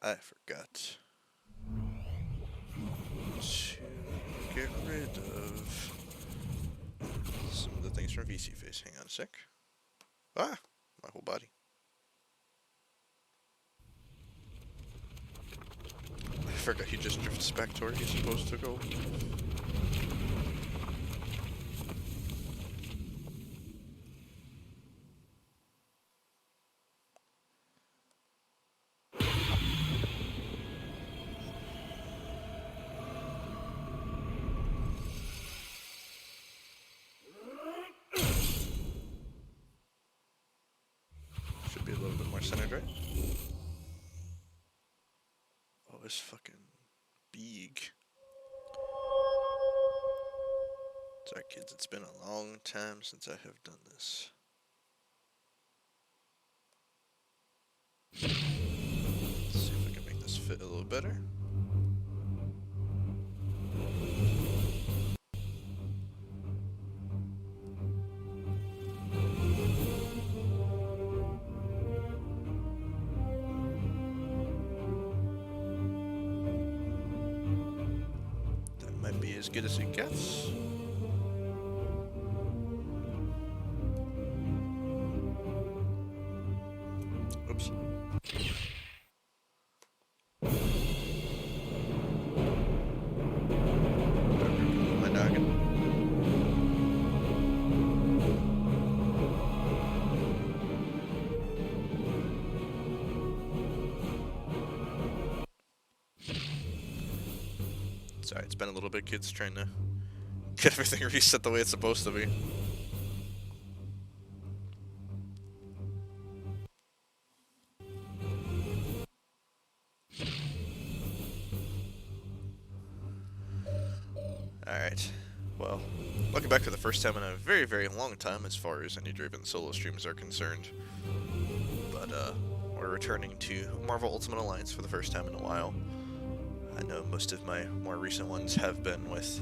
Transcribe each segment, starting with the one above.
I forgot to get rid of some of the things from VC Face. Hang on a sec. Ah, my whole body. I forgot he just drifts back to where he's supposed to go. Should be a little bit more centered, right? Oh, it's fucking big. Sorry, kids, it's been a long time since I have done this. Let's see if I can make this fit a little better. That might be as good as it gets. Oops. My noggin. Sorry, it's been a little bit, kids, trying to get everything reset the way it's supposed to be. Alright, well, welcome back for the first time in a very, very long time as far as any Draven solo streams are concerned. But, we're returning to Marvel Ultimate Alliance for the first time in a while. I know most of my more recent ones have been with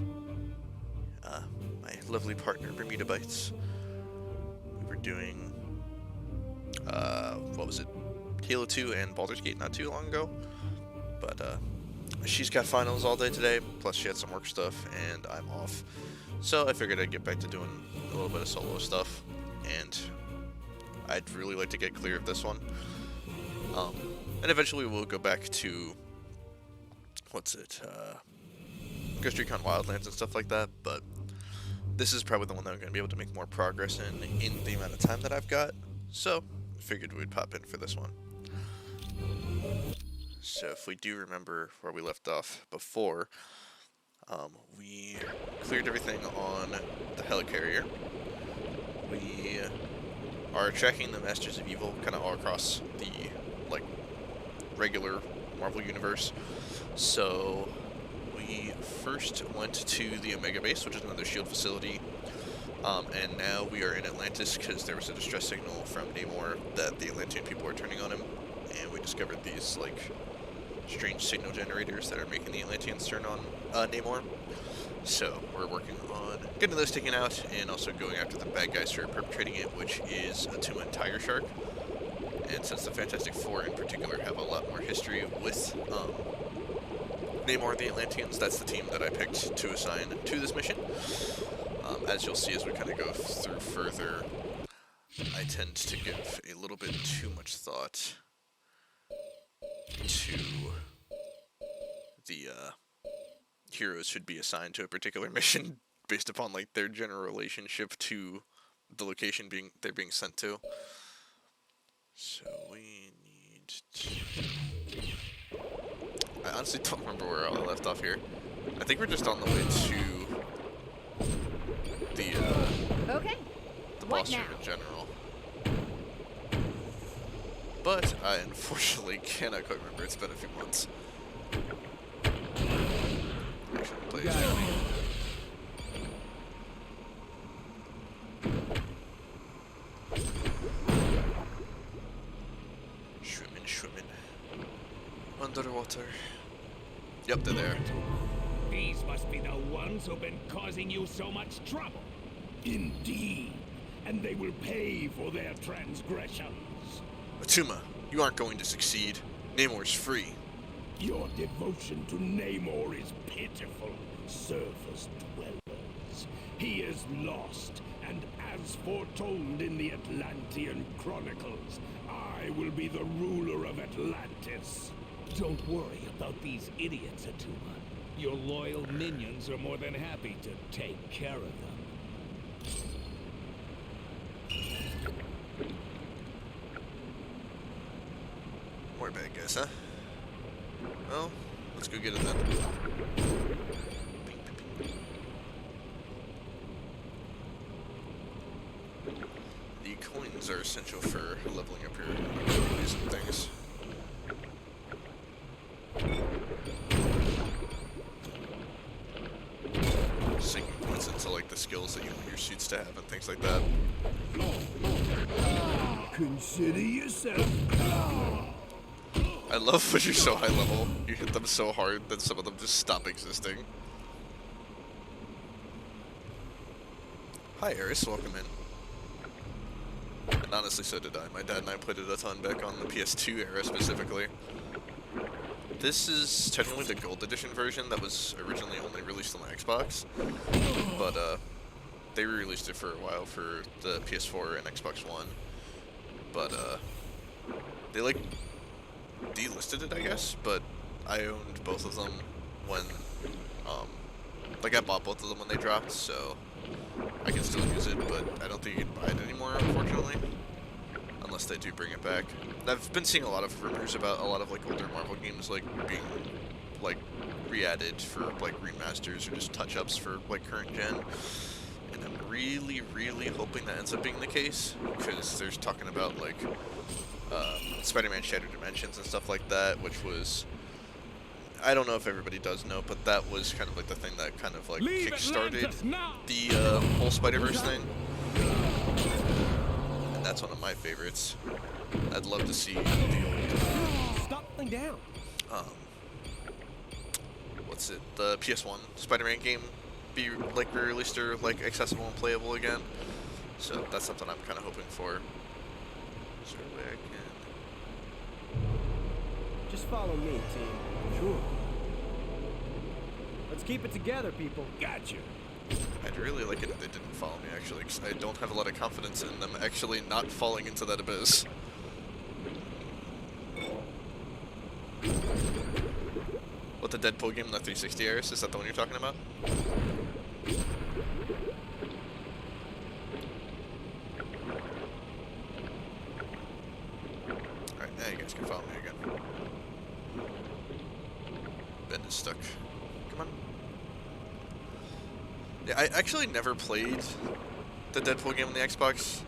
my lovely partner, Bermuda Bites. We were doing, what was it, Halo 2 and Baldur's Gate not too long ago. But, she's got finals all day today, plus she had some work stuff, and I'm off. So I figured I'd get back to doing a little bit of solo stuff, and I'd really like to get clear of this one. And eventually we'll go back to, Ghost Recon Wildlands and stuff like that, but this is probably the one that I'm going to be able to make more progress in the amount of time that I've got, so I figured we'd pop in for this one. So if we do remember where we left off before, we cleared everything on the helicarrier. We are tracking the Masters of Evil kind of all across the, like, regular Marvel Universe. So we first went to the Omega Base, which is another SHIELD facility, and now we are in Atlantis because there was a distress signal from Namor that the Atlantean people were turning on him, and we discovered these, like, strange signal generators that are making the Atlanteans turn on Namor. So we're working on getting those taken out and also going after the bad guys who are perpetrating it, which is Attuma and Tiger Shark. And since the Fantastic Four in particular have a lot more history with Namor and the Atlanteans, that's the team that I picked to assign to this mission. As you'll see as we kind of go through further, I tend to give a little bit too much thought to the heroes should be assigned to a particular mission based upon, like, their general relationship to the location they're being sent to. So we need to... I honestly don't remember where I left off here. I think we're just on the way to the boss room in general. But I unfortunately cannot quite remember. It's been a few months. Actually, play as Johnny. Swimming. Underwater. Yep, they're there. These must be the ones who've been causing you so much trouble. Indeed. And they will pay for their transgressions. Attuma, you aren't going to succeed. Namor's free. Your devotion to Namor is pitiful, surface dwellers. He is lost, and as foretold in the Atlantean Chronicles, I will be the ruler of Atlantis. Don't worry about these idiots, Atuma. Your loyal minions are more than happy to take care of them. More bad guys, huh? Well, let's go get it then. The coins are essential for leveling up your abilities and things. Sinking points into like the skills that you want your suits to have and things like that. Consider yourself. I love when you're so high level, you hit them so hard that some of them just stop existing. Hi Eris, welcome in. And honestly, so did I. My dad and I played it a ton back on the PS2 era specifically. This is technically the Gold Edition version that was originally only released on the Xbox. But, they re-released it for a while for the PS4 and Xbox One. But, they, like, delisted it, I guess, but I owned both of them when, like, I bought both of them when they dropped, so I can still use it, but I don't think you can buy it anymore, unfortunately, unless they do bring it back. I've been seeing a lot of rumors about a lot of, like, older Marvel games, like, being, like, re-added for, like, remasters or just touch-ups for, like, current gen, and I'm really, really hoping that ends up being the case, because there's talking about, like, Spider-Man Shattered Dimensions and stuff like that, which was, I don't know if everybody does know, but that was kind of like the thing that kind of like kickstarted the whole Spider-Verse thing. And that's one of my favorites. I'd love to see the old, Stop down. what's it, the PS1 Spider-Man game be like re-released or like accessible and playable again. So that's something I'm kind of hoping for. Is there a way I can... Just follow me, team. Sure. Let's keep it together, people. Gotcha. I'd really like it if they didn't follow me, actually, because I don't have a lot of confidence in them actually not falling into that abyss. What, the Deadpool game in the 360 Eris? Is that the one you're talking about? Alright, now you guys can follow me again. Ben is stuck. Come on. Yeah, I actually never played the Deadpool game on the Xbox,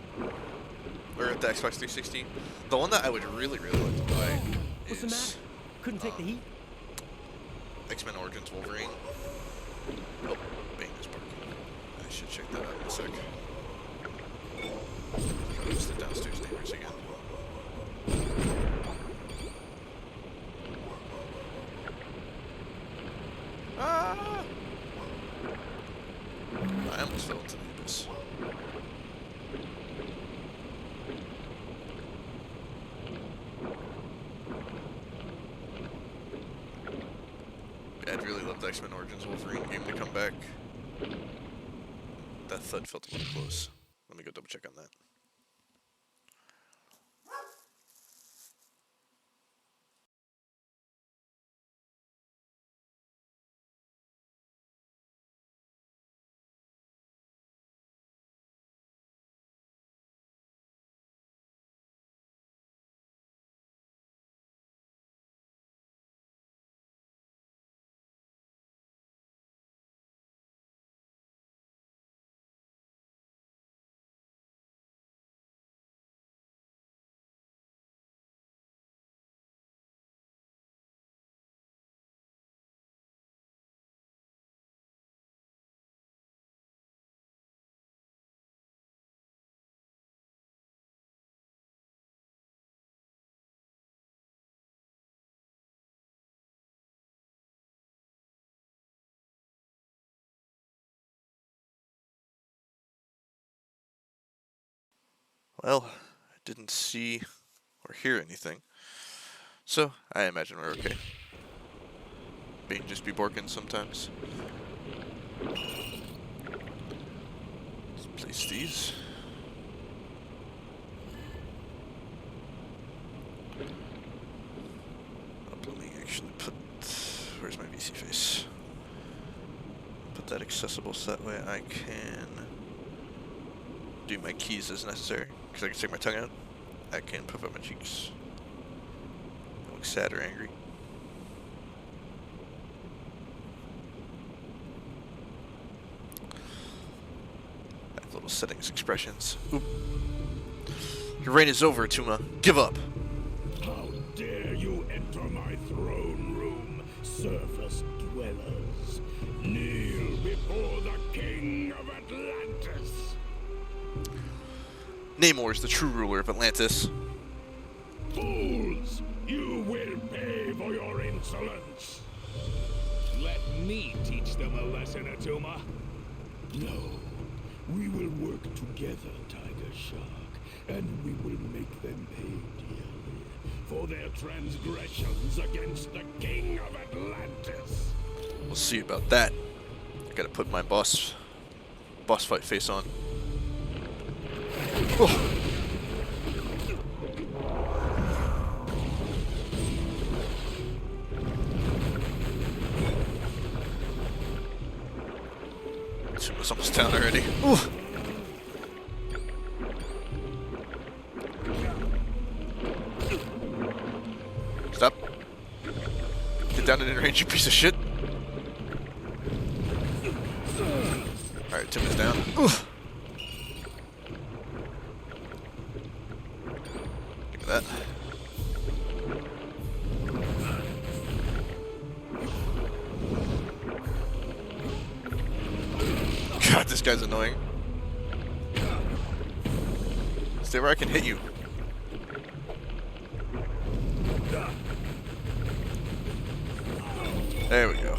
or the Xbox 360. The one that I would really, really like to play What's the is matter? Couldn't take the heat? X-Men Origins Wolverine. Oh, Bane is barking. I should check that out in a sec. It's the downstairs neighbors again. Ah! I almost fell into the abyss. Yeah, I'd really love the X-Men Origins Wolverine game to come back. That thud felt a little close. Let me go double check on that. Well, I didn't see or hear anything. So, I imagine we're okay. being just be Borkin sometimes. Let's place these. Let me actually put... Where's my VC face? Put that accessible so that way I can do my keys as necessary. Because I can stick my tongue out. I can puff up my cheeks. I look sad or angry. I have little settings expressions. Oop. Your reign is over, Tuma. Give up. How dare you enter my throne room, surface dwellers? Kneel before the King of Atlantis. Namor is the true ruler of Atlantis. Fools! You will pay for your insolence. Let me teach them a lesson, Atuma. No. We will work together, Tiger Shark, and we will make them pay dearly for their transgressions against the King of Atlantis. We'll see about that. I gotta put my boss fight face on. Oh. Tuma's almost down already. Ooh. Stop. Get down in range, you piece of shit. Alright, Tuma's down. Ooh. Give me that. God, this guy's annoying. Stay where I can hit you. There we go.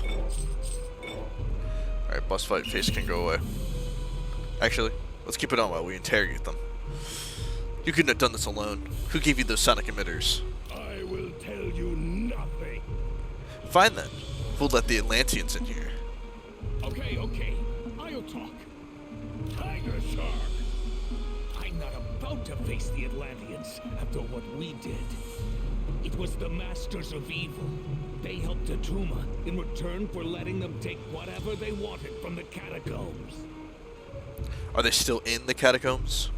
Alright, boss fight face can go away. Actually, let's keep it on while we interrogate them. You couldn't have done this alone. Who gave you those sonic emitters? I will tell you nothing. Fine then. We'll let the Atlanteans in here. Okay, I'll talk. Tiger Shark! I'm not about to face the Atlanteans after what we did. It was the Masters of Evil. They helped Atuma in return for letting them take whatever they wanted from the catacombs. Are they still in the catacombs?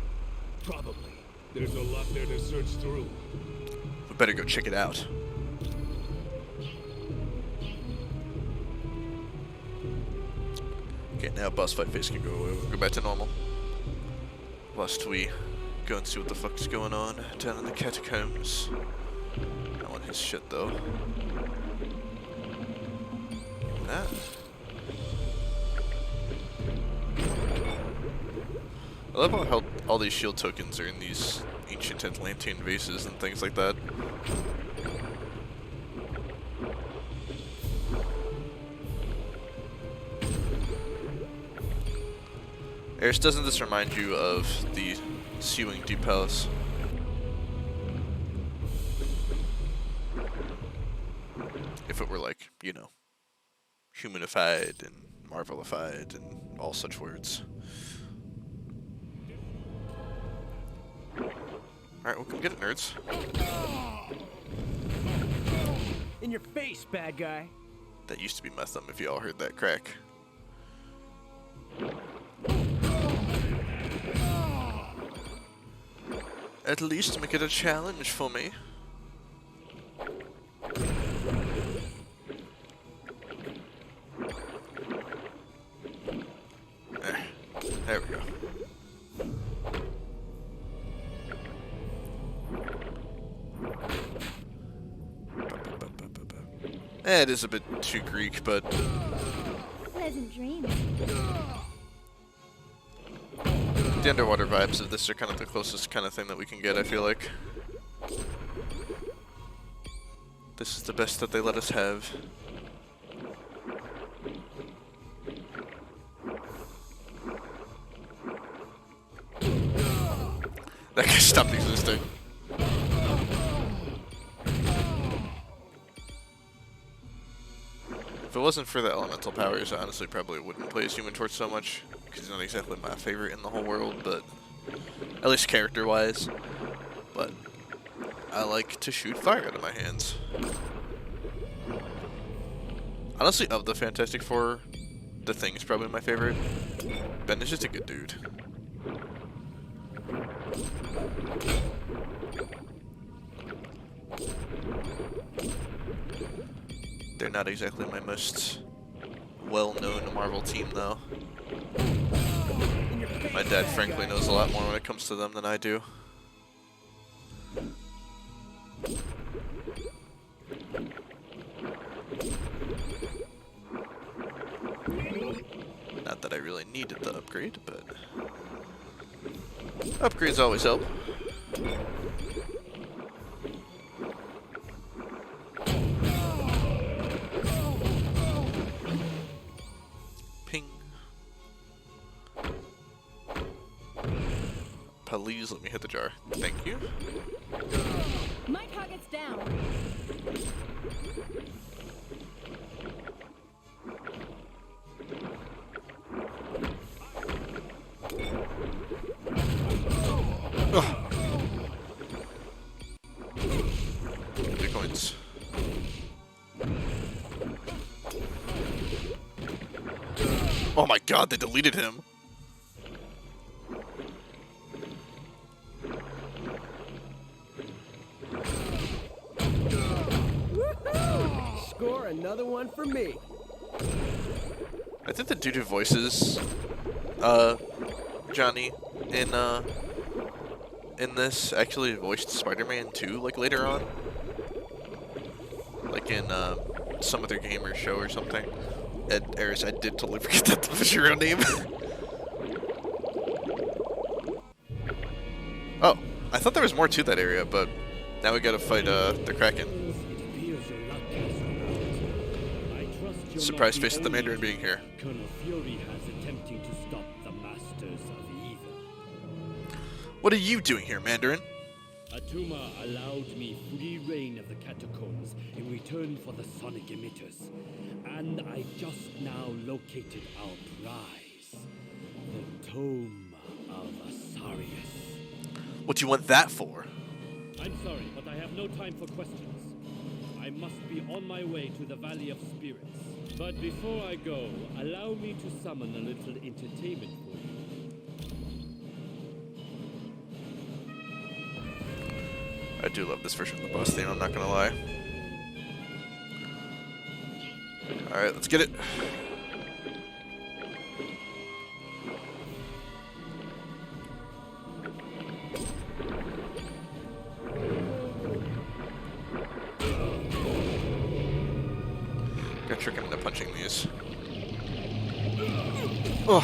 Probably. There's a lot there to search through. We better go check it out. Okay, now boss fight face can go away. We'll go back to normal. Whilst we go and see what the fuck's going on down in the catacombs. I want his shit though. That. I love how all these shield tokens are in these ancient Atlantean vases and things like that. Eris, doesn't this remind you of the Seawing Deep Palace? If it were like, you know, humanified and marvelified and all such words. Alright, well, come get it, nerds. In your face, bad guy. That used to be my thumb if you all heard that crack. At least make it a challenge for me. There we go. It is a bit too Greek, but Pleasant dreams. the underwater vibes of this are kind of the closest kind of thing that we can get, I feel like. This is the best that they let us have. That guy stopped existing. If it wasn't for the elemental powers, I honestly probably wouldn't play as Human Torch so much, because he's not exactly my favorite in the whole world, but at least character-wise. But I like to shoot fire out of my hands. Honestly, of the Fantastic Four, the Thing's probably my favorite. Ben is just a good dude. They're not exactly my most well-known Marvel team, though. My dad, frankly, knows a lot more when it comes to them than I do. Not that I really needed the upgrade, but upgrades always help. Ping. Please let me hit the jar. Thank you. My target's down. Two coins. Oh my god, they deleted him. Score another one for me. I think the dude who voices Johnny in this actually voiced Spider-Man 2 like later on. Like in some other gamer show or something. Ed Harris, I did totally forget that was your real name. Oh, I thought there was more to that area, but now we gotta fight the Kraken. Surprise face at the Mandarin being here. Colonel Fury has attempting to stop the Masters of Evil. What are you doing here, Mandarin? Atuma allowed me free reign of the catacombs in return for the sonic emitters. And I just now located our prize, the Tome of Asarius. What do you want that for? I'm sorry, but I have no time for questions. I must be on my way to the Valley of Spirits. But before I go, allow me to summon a little entertainment for you. I do love this version of the boss theme, I'm not gonna lie. Alright, let's get it. Gotta trick him into punching these. Ugh.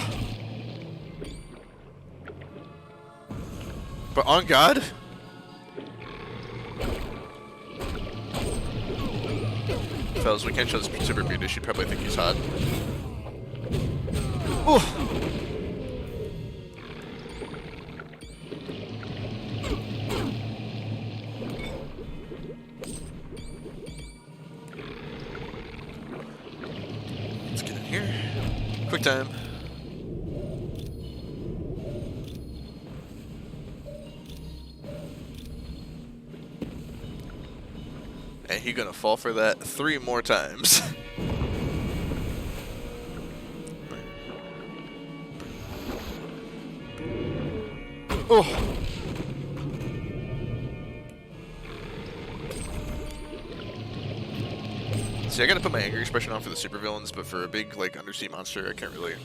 But on God? Fellas, we can't show this super beauty. She'd probably think he's hot. Oh! Let's get in here. Quick time. And he's gonna fall for that 3 more times. Oh! See, I gotta put my angry expression on for the supervillains, but for a big, like, undersea monster, I can't really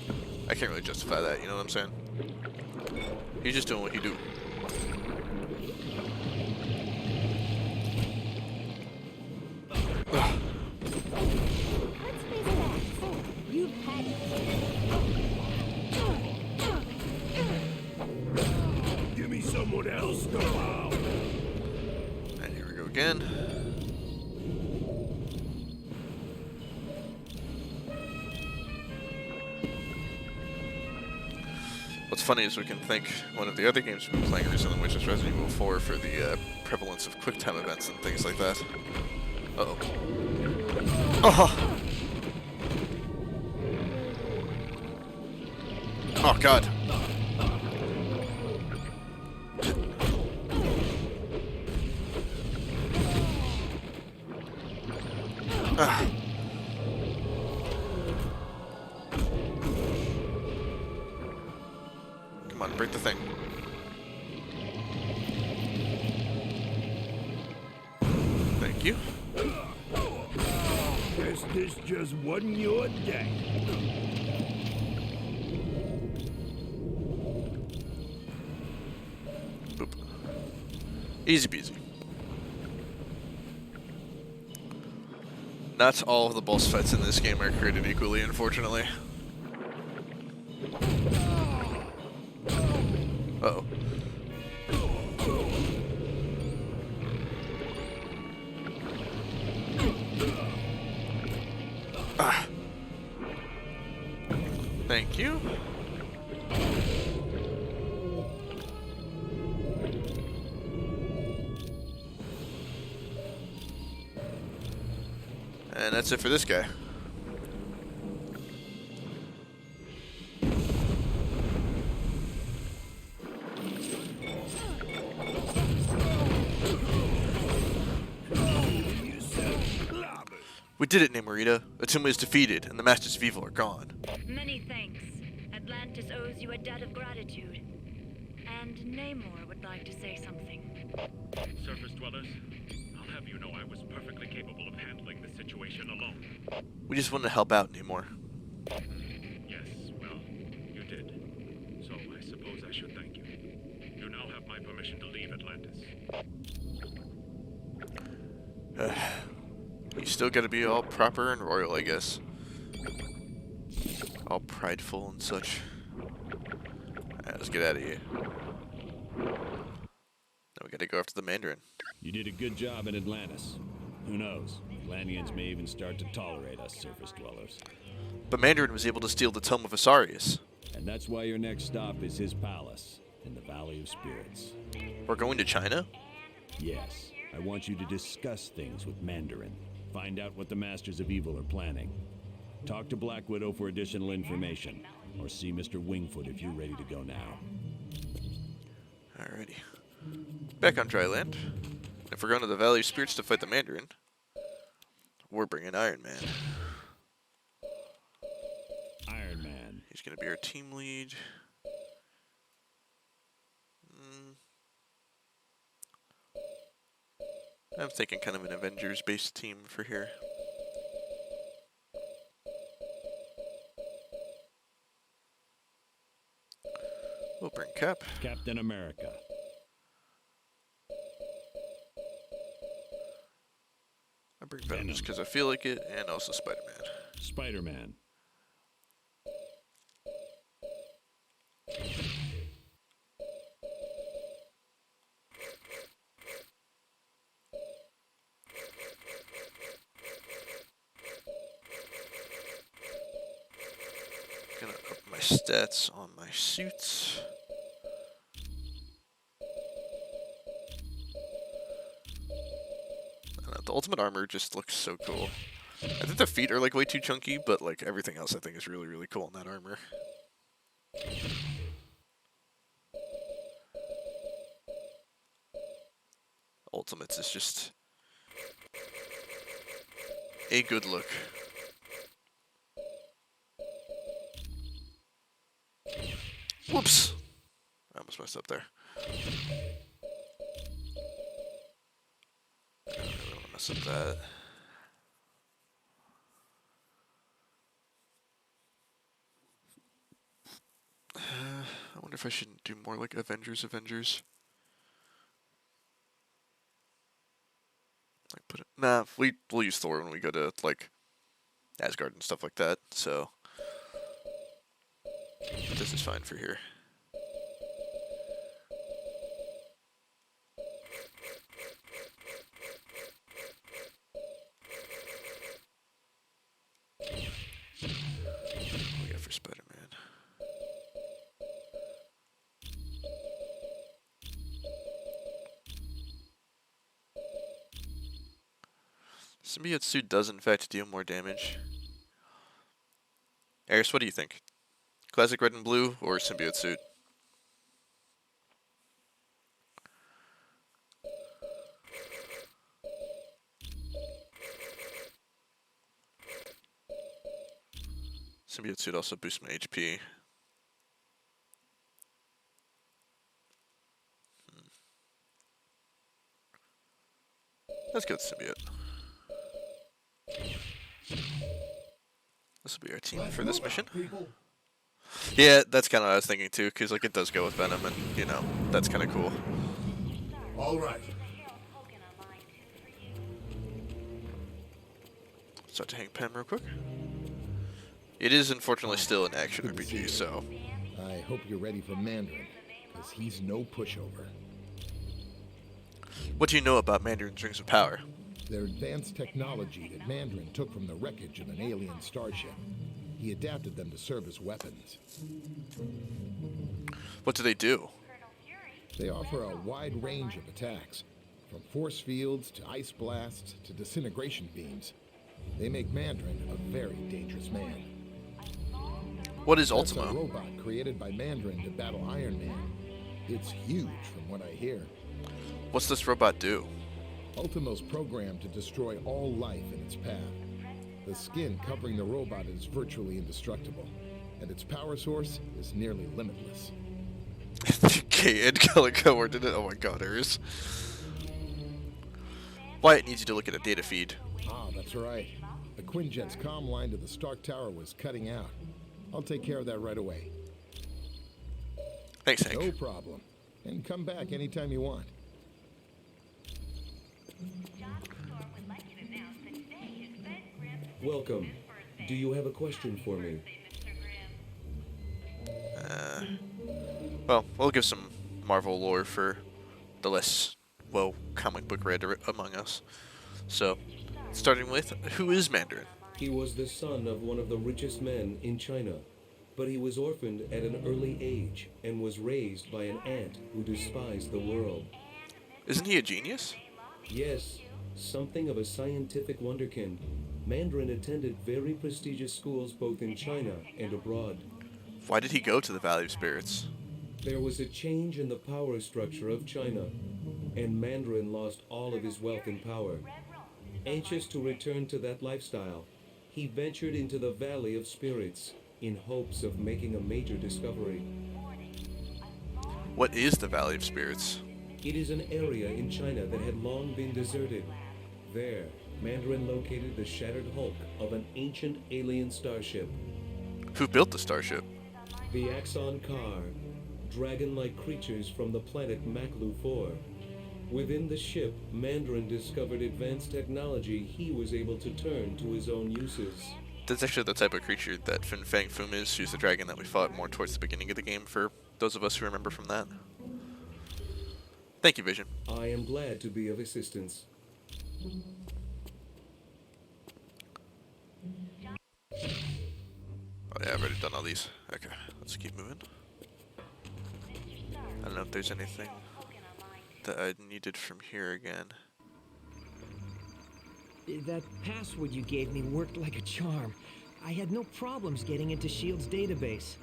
justify that, you know what I'm saying? He's just doing what he do. Let's face facts. You've had it. Give me someone else now. And here we go again. What's funny is we can thank one of the other games we've been playing recently, which is Resident Evil 4, for the prevalence of QuickTime events and things like that. Uh-oh. Oh! Oh god. Ah. Come on, break the thing. Thank you. Guess this just wasn't your day. Boop. Easy peasy. Not all of the boss fights in this game are created equally, unfortunately. Uh-oh. Ah. Thank you. And that's it for this guy. We did it, Namorita. Attuma is defeated, and the Masters of Evil are gone. Many thanks. Atlantis owes you a debt of gratitude. And Namor would like to say something. Surface dwellers, I'll have you know I was perfectly capable of handling the situation alone. We just wanted to help out, Namor. Yes, well, you did. So I suppose I should thank you. You now have my permission to leave Atlantis. You still gotta be all proper and royal, I guess. All prideful and such. Alright, let's get out of here. Now we gotta go after the Mandarin. You did a good job in Atlantis. Who knows? Atlanteans may even start to tolerate us surface dwellers. But Mandarin was able to steal the Tome of Asarius. And that's why your next stop is his palace in the Valley of Spirits. We're going to China? Yes, I want you to discuss things with Mandarin. Find out what the Masters of Evil are planning. Talk to Black Widow for additional information. Or see Mr. Wingfoot if you're ready to go now. Alrighty. Back on dry land. If we're going to the Valley of Spirits to fight the Mandarin, we're bringing Iron Man. Iron Man. He's going to be our team lead. I'm thinking kind of an Avengers-based team for here. We'll bring Cap. Captain America. I bring Venom just because I feel like it, and also Spider-Man. Spider-Man. Gonna up my stats on my suits. The ultimate armor just looks so cool. I think the feet are like way too chunky, but like everything else I think is really, really cool in that armor. Ultimates is just a good look. Whoops! I almost messed up there. I don't really want to mess up that. I wonder if I should do more like Avengers. Like put it. Nah, we'll use Thor when we go to like Asgard and stuff like that. So this is fine for here. What we got for Spider-Man? Symbiote suit does in fact deal more damage. Aris, what do you think? Classic red and blue or symbiote suit? Symbiote suit also boosts my HP. Let's go with symbiote. This will be our team for this mission. Yeah, that's kind of what I was thinking too, because like it does go with Venom, and you know that's kind of cool. All right. So to Hank Pen real quick. It is unfortunately still an action Good to see RPG, you. so I hope you're ready for Mandarin, because he's no pushover. what do you know about Mandarin's Rings of Power? They're advanced technology that Mandarin took from the wreckage of an alien starship. He adapted them to serve as weapons. What do they do? They offer a wide range of attacks, from force fields to ice blasts to disintegration beams. They make Mandarin a very dangerous man. What is That's a Ultimo? robot created by Mandarin to battle Iron Man. It's huge from what I hear. What's this robot do? Ultimo's programmed to destroy all life in its path. The skin covering the robot is virtually indestructible, and its power source is nearly limitless. Okay, Ed Calico, where did it? Oh my god, Eris. Wyatt needs you to look at a data feed. Ah, that's right. The Quinjet's comm line to the Stark Tower was cutting out. I'll take care of that right away. Thanks, Hank. No problem. And come back anytime you want. Welcome. Do you have a question for me? Well, we'll give some Marvel lore for the less, well, comic book read among us. So, starting with, who is Mandarin? He was the son of one of the richest men in China, but he was orphaned at an early age and was raised by an aunt who despised the world. Isn't he a genius? Yes, something of a scientific wonderkind. Mandarin attended very prestigious schools both in China and abroad. Why did he go to the Valley of Spirits? There was a change in the power structure of China, and Mandarin lost all of his wealth and power. Anxious to return to that lifestyle, he ventured into the Valley of Spirits in hopes of making a major discovery. What is the Valley of Spirits? It is an area in China that had long been deserted. There, Mandarin located the shattered hulk of an ancient alien starship. Who built the starship? The Axon Kar, dragon-like creatures from the planet Maklu 4. Within the ship, Mandarin discovered advanced technology he was able to turn to his own uses. That's actually the type of creature that Fin Fang Foom is, who's the dragon that we fought more towards the beginning of the game, for those of us who remember from that. Thank you, Vision. I am glad to be of assistance. Oh yeah, I've already done all these. Okay, let's keep moving. I don't know if there's anything that I needed from here again. That password you gave me worked like a charm. I had no problems getting into S.H.I.E.L.D.'s database.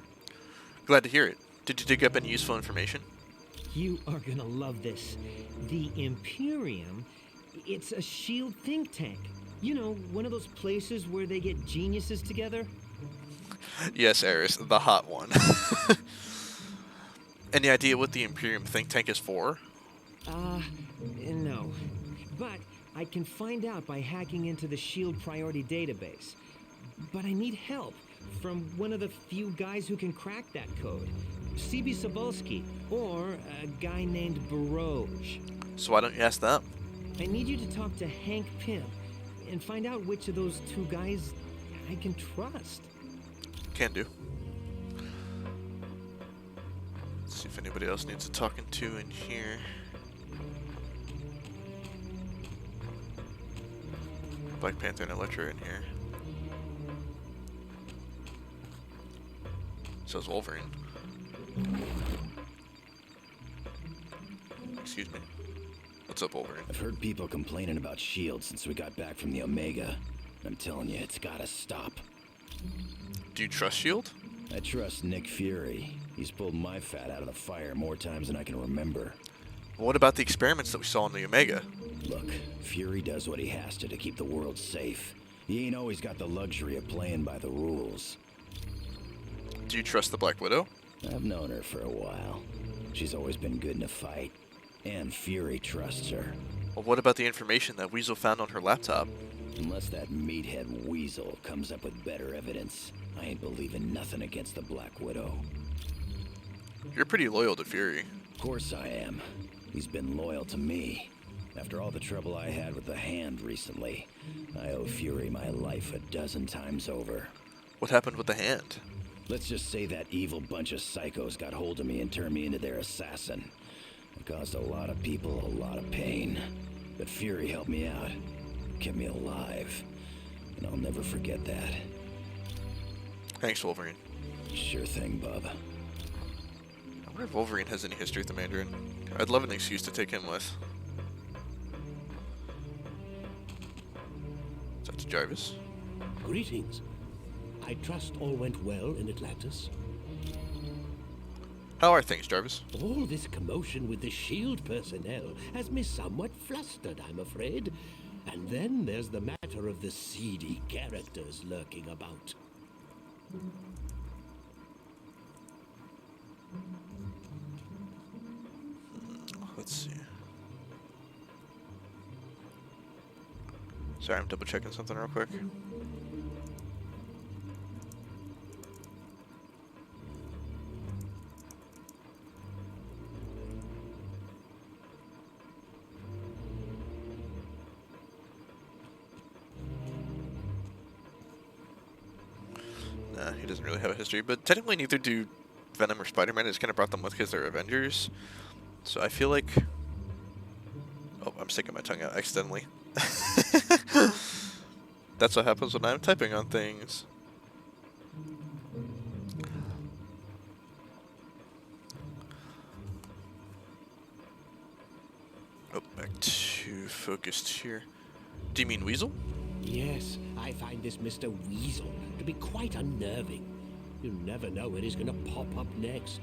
Glad to hear it. Did you dig up any useful information? You are gonna love this. The Imperium, it's a S.H.I.E.L.D. think tank. You know, one of those places where they get geniuses together. Yes, Eris, the hot one. Any idea what the Imperium think tank is for? No. But I can find out by hacking into the S.H.I.E.L.D. priority database. But I need help from one of the few guys who can crack that code. C.B. Sobolski, or a guy named Baroge. So why don't you ask them? I need you to talk to Hank Pym and find out which of those two guys I can trust. Can do. Let's see if anybody else needs a talking to in here. Black Panther and Elektra in here. So is Wolverine. Excuse me. What's up, Wolverine? I've heard people complaining about S.H.I.E.L.D. since we got back from the Omega. I'm telling you, it's gotta stop. Do you trust S.H.I.E.L.D.? I trust Nick Fury. He's pulled my fat out of the fire more times than I can remember. What about the experiments that we saw in the Omega? Look, Fury does what he has to keep the world safe. He ain't always got the luxury of playing by the rules. Do you trust the Black Widow? I've known her for a while. She's always been good in a fight. And Fury trusts her. Well, what about the information that Weasel found on her laptop? Unless that meathead Weasel comes up with better evidence, I ain't believing nothing against the Black Widow. You're pretty loyal to Fury. Of course I am. He's been loyal to me. After all the trouble I had with the Hand recently, I owe Fury my life 12 times over. What happened with the Hand? Let's just say that evil bunch of psychos got hold of me and turned me into their assassin. It caused a lot of people a lot of pain. But Fury helped me out, kept me alive. And I'll never forget that. Thanks, Wolverine. Sure thing, bub. I wonder if Wolverine has any history with the Mandarin. I'd love an excuse to take him with. That's Jarvis. Greetings. I trust all went well in Atlantis. How are things, Jarvis? All this commotion with the SHIELD personnel has me somewhat flustered, I'm afraid. And then there's the matter of the seedy characters lurking about. Let's see. Sorry, I'm double checking something real quick. Nah, he doesn't really have a history, but technically neither do Venom or Spider-Man. I just kind of brought them with because they're Avengers. So I feel like... Oh, I'm sticking my tongue out accidentally. That's what happens when I'm typing on things. Oh, back to focused here. Do you mean Weasel? Yes, I find this Mr. Weasel to be quite unnerving. You never know when he's going to pop up next.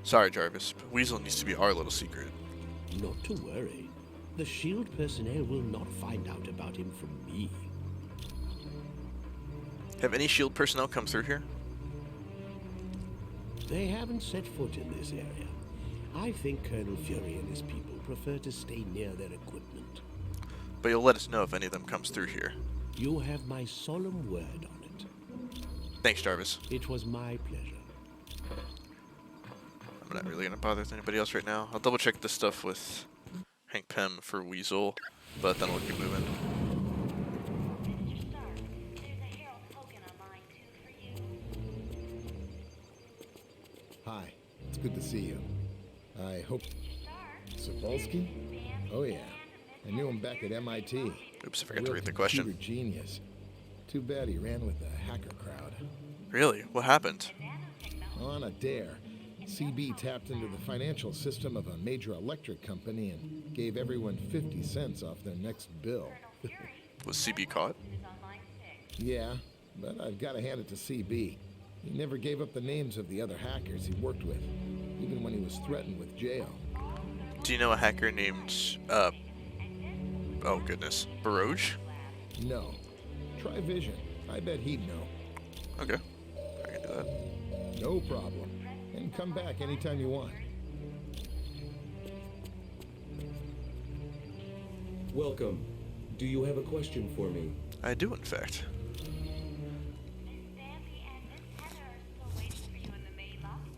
Sorry, Jarvis, but Weasel needs to be our little secret. Not to worry. The SHIELD personnel will not find out about him from me. Have any SHIELD personnel come through here? They haven't set foot in this area. I think Colonel Fury and his people prefer to stay near their equipment. But you'll let us know if any of them comes through here. You have my solemn word on it. Thanks, Jarvis. It was my pleasure. I'm not really gonna bother with anybody else right now. I'll double check this stuff with Hank Pym for Weasel, but then we'll keep moving. Hi, it's good to see you. I hope... Sapolsky? Oh yeah, I knew him back at MIT. Oops, I forgot to read the question. Computer genius. Too bad he ran with the hacker crowd. Really? What happened? On a dare, CB tapped into the financial system of a major electric company and gave everyone 50 cents off their next bill. Was CB caught? Yeah, but I've got to hand it to CB. He never gave up the names of the other hackers he worked with, even when he was threatened with jail. Do you know a hacker named, oh goodness, Barouge? No. Try Vision. I bet he'd know. Okay, I can do that. No problem. And come back anytime you want. Welcome. Do you have a question for me? I do, in fact.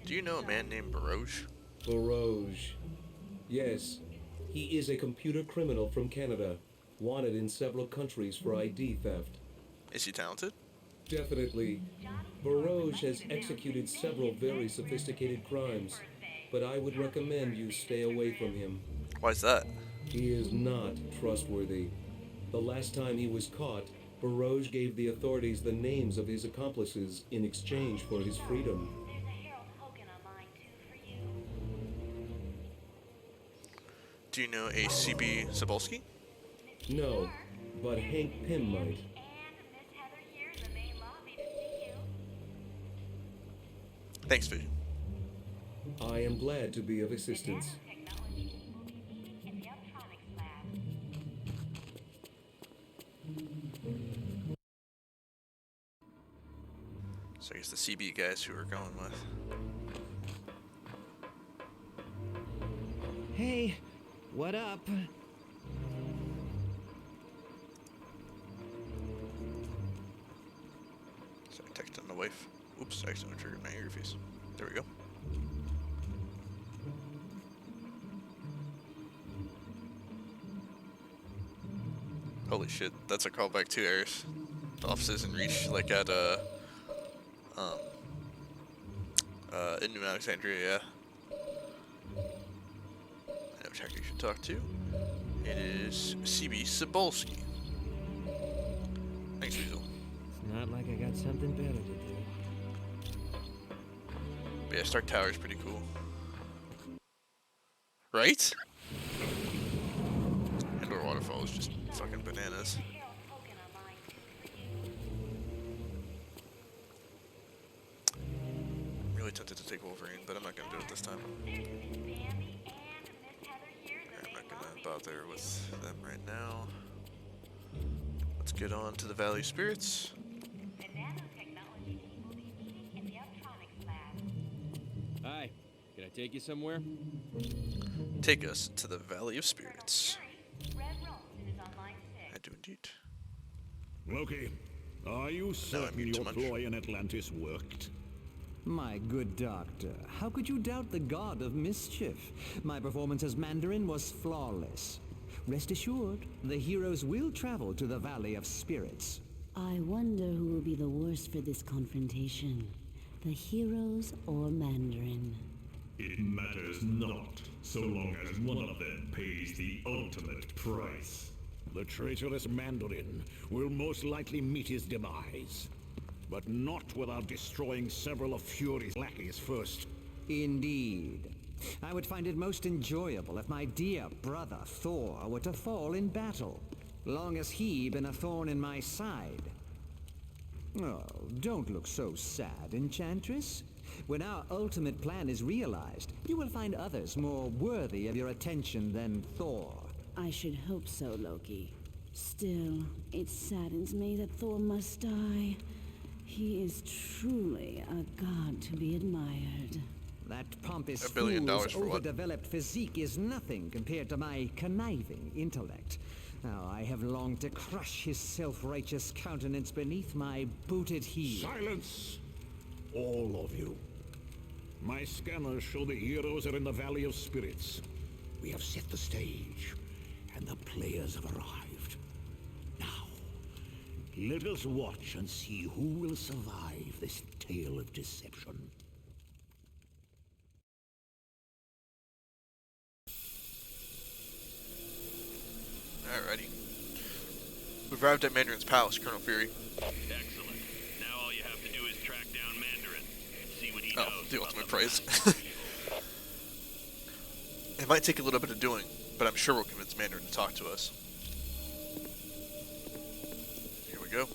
Do you know a man named Barouge? Barouge. Yes. He is a computer criminal from Canada, wanted in several countries for ID theft. Is he talented? Definitely. Barouge has executed several very sophisticated crimes, but I would recommend you stay away from him. Why's that? He is not trustworthy. The last time he was caught, Barouge gave the authorities the names of his accomplices in exchange for his freedom. Do you know a CB Sapolsky? No, but Hank Pym might. Thanks, Vision. I am glad to be of assistance. So I guess the CB guys who we're going with. Hey, what up? So I texted the wife. Oops, I accidentally triggered my earpiece. There we go. Holy shit, that's a callback to Ares. The offices in Reach, like at in New Alexandria, yeah. I know which hacker you should talk to. It is CB Cebulski. Thanks, Weasel. It's not like I got something better to do. But yeah, Stark Tower is pretty cool. Right? Indoor Waterfall is just fucking bananas. I'm really tempted to take Wolverine, but I'm not gonna do it this time. I'm not gonna bother with them right now. Let's get on to the Valley of Spirits. Hi, can I take you somewhere? Take us to the Valley of Spirits. I do indeed. Loki, are you certain your ploy in Atlantis worked? My good doctor, how could you doubt the god of mischief? My performance as Mandarin was flawless. Rest assured, the heroes will travel to the Valley of Spirits. I wonder who will be the worst for this confrontation. The heroes or Mandarin? It matters not, so long as one of them pays the ultimate price. The traitorous Mandarin will most likely meet his demise, but not without destroying several of Fury's lackeys first. Indeed. I would find it most enjoyable if my dear brother Thor were to fall in battle, long as he been a thorn in my side. Oh, don't look so sad, Enchantress. When our ultimate plan is realized, you will find others more worthy of your attention than Thor. I should hope so, Loki. Still, it saddens me that Thor must die. He is truly a god to be admired. That pompous $1 billion fool's for what? overdeveloped physique is nothing compared to my conniving intellect. Now, I have longed to crush his self-righteous countenance beneath my booted heel. Silence! All of you. My scanners show the heroes are in the Valley of Spirits. We have set the stage, and the players have arrived. Now, let us watch and see who will survive this tale of deception. Alrighty. We've arrived at Mandarin's palace, Colonel Fury. Excellent. Now all you have to do is track down Mandarin and see what he knows. Oh, the about ultimate the praise. masters. It might take a little bit of doing, but I'm sure we'll convince Mandarin to talk to us. Here we go.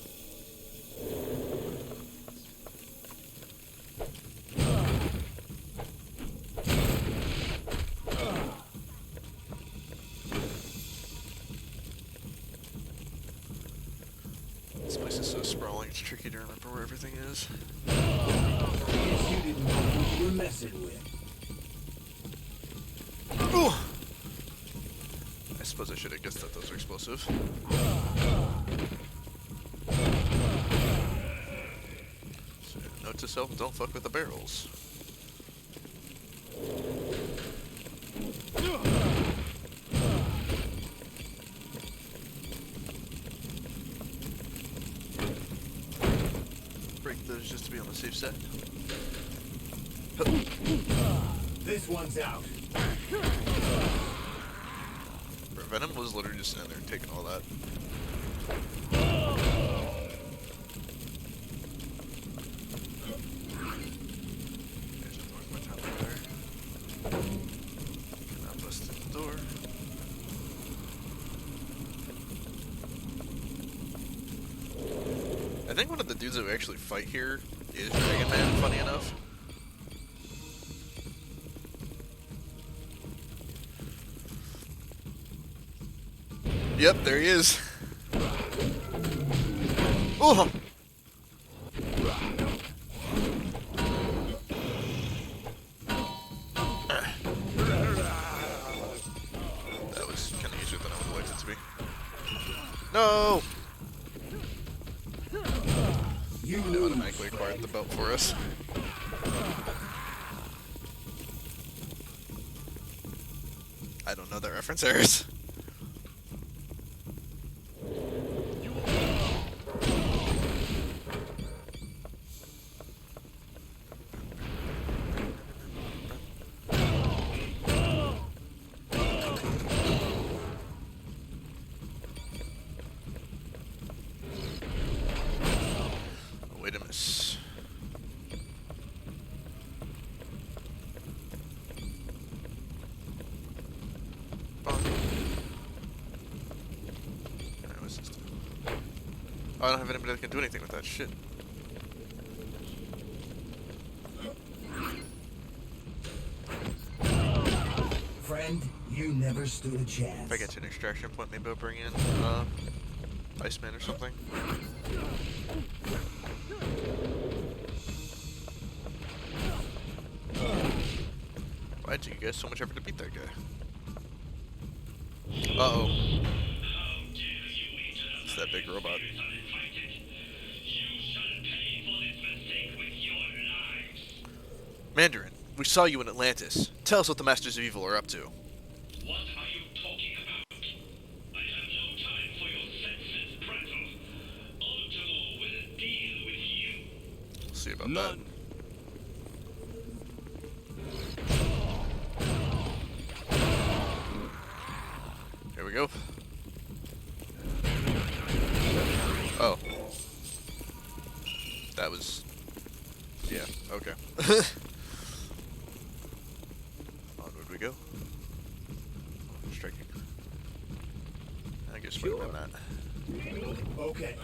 This place is so sprawling, it's tricky to remember where everything is. Guess you didn't know who you were messing with. Ooh. I suppose I should have guessed that those are explosive. So, note to self, don't fuck with the barrels. Break those just to be on the safe side. This one's out. Venom was literally just in there taking all that. There's a door by top there. Cannot bust through the door. I think one of the dudes that we actually fight here is Dragon Man, funny enough. Yep, there he is. Oh! That was kind of easier than I would have liked it to be. No! It automatically acquired the belt for us. I don't know that reference, Eris. Wait a miss. I don't have anybody that can do anything with that shit. Friend, you never stood a chance. If I get to an extraction point, maybe I'll bring in Iceman or something. Why'd you guys so much effort to beat that guy? Uh-oh. It's that big robot. Mandarin, we saw you in Atlantis. Tell us what the Masters of Evil are up to. What are you talking about? I have no time for your senseless prattle. Ultimo will deal with you. We'll see about that. Here we go. Oh. That was... yeah, okay. Onward we go. Striking. I guess we're doing that. Okay.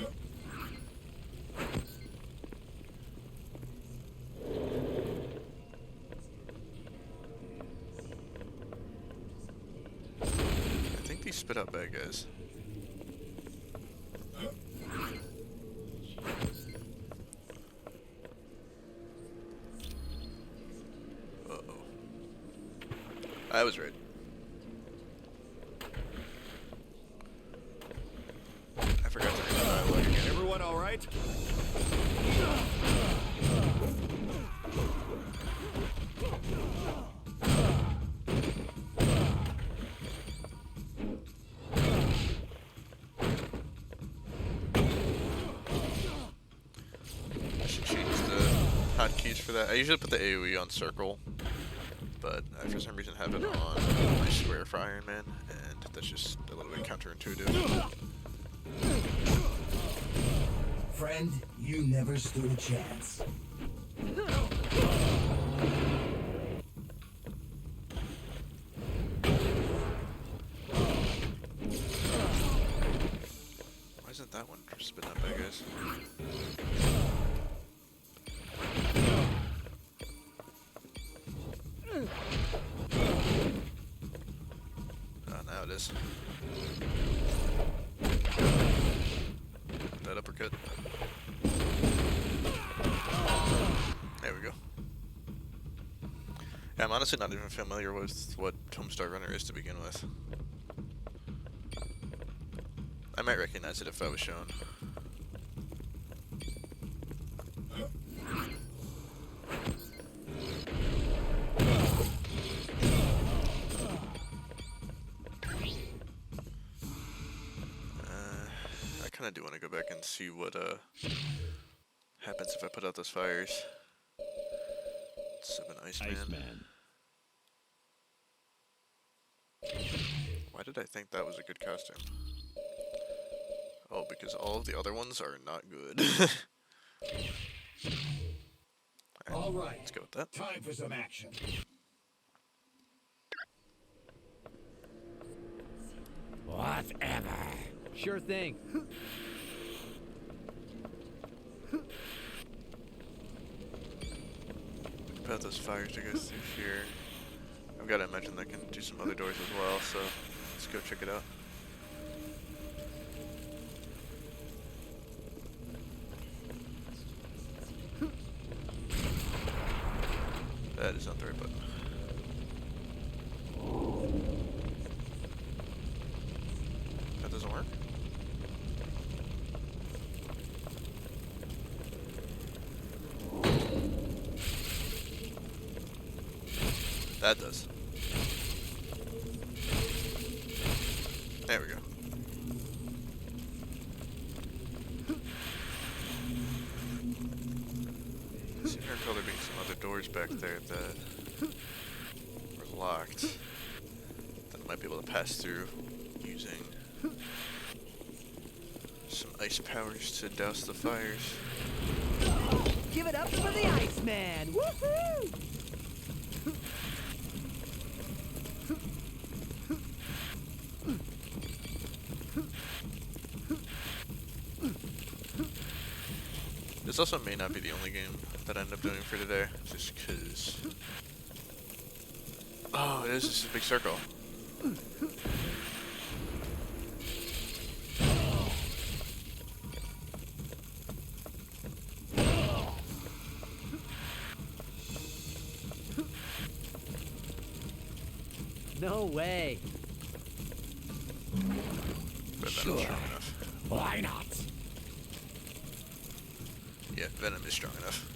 I think these spit out bad guys. Uh-oh. I was right. I forgot to read the dialogue again. Everyone all right? I should change the hotkeys for that. I usually put the AoE on circle, but I for some reason have it on my square for Iron Man, and that's just a little bit counterintuitive. Friend, you never stood a chance. Why isn't that one spitting up bad guys? Now it is. That uppercut. There we go. Yeah, I'm honestly not even familiar with what Homestar Runner is to begin with. I might recognize it if I was shown. I kind of do want to go back and see what happens if I put out those fires. Summon Iceman. Why did I think that was a good costume? Oh, because all of the other ones are not good. All right, let's go with that. Time for some action. Whatever. Sure thing. Put out those fires to go through here. I've got to imagine they can do some other doors as well, so let's go check it out. That is not the right button. That doesn't work? That does. There we go. I seem to recall there being some other doors back there that were locked that I might be able to pass through using some ice powers to douse the fires. Give it up for the Iceman! Woohoo! This also may not be the only game that I end up doing for today, just because... Oh, it is just a big circle. No way. But Sure. strong enough. Why not? Yeah, Venom is strong enough.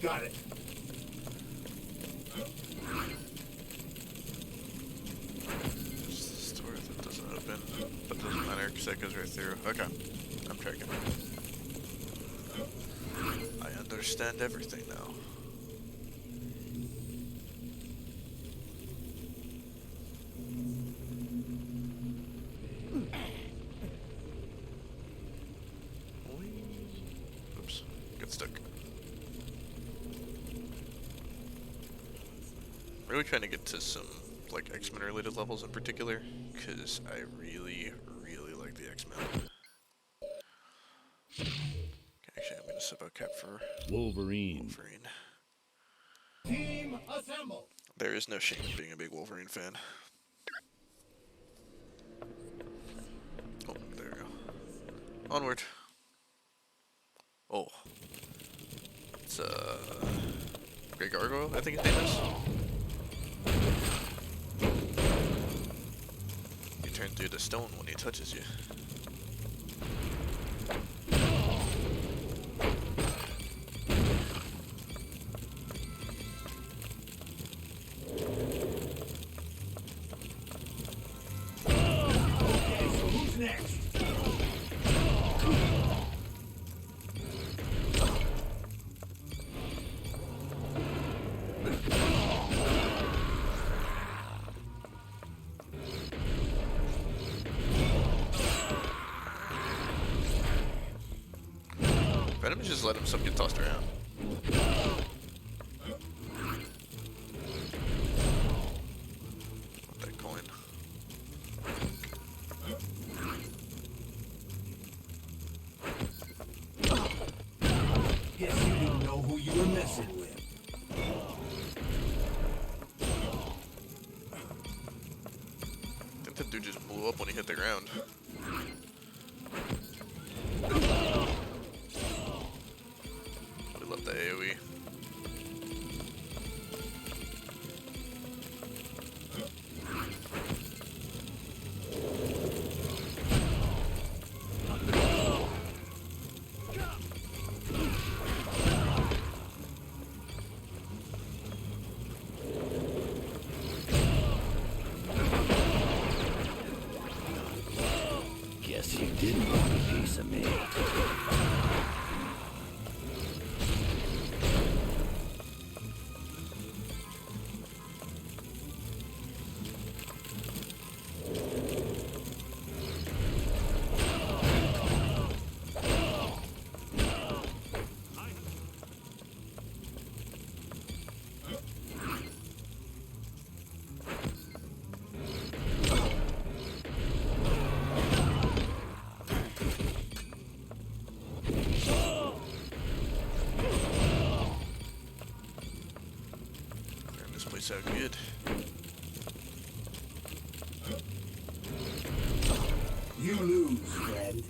Got it. There's this door that doesn't open, but doesn't matter because that goes right through. Okay, I'm tracking. I understand everything now. Oops, got stuck. Really trying to get to some like X-Men related levels in particular, because I really like the X-Men. Actually, I'm gonna sub out Cap for Wolverine. Team assemble. There is no shame in being a big Wolverine fan. Oh, there we go. Onward. Oh. It's, Grey Gargoyle, I think his name is. You turn through the stone when he touches you. Okay, so who's next? Venom just let himself get tossed around. Want that coin. Guess you didn't know who you were messing with. I think that dude just blew up when he hit the ground. We love the AoE. Guess you didn't want a piece of me. Man, this place out good. You lose, friend.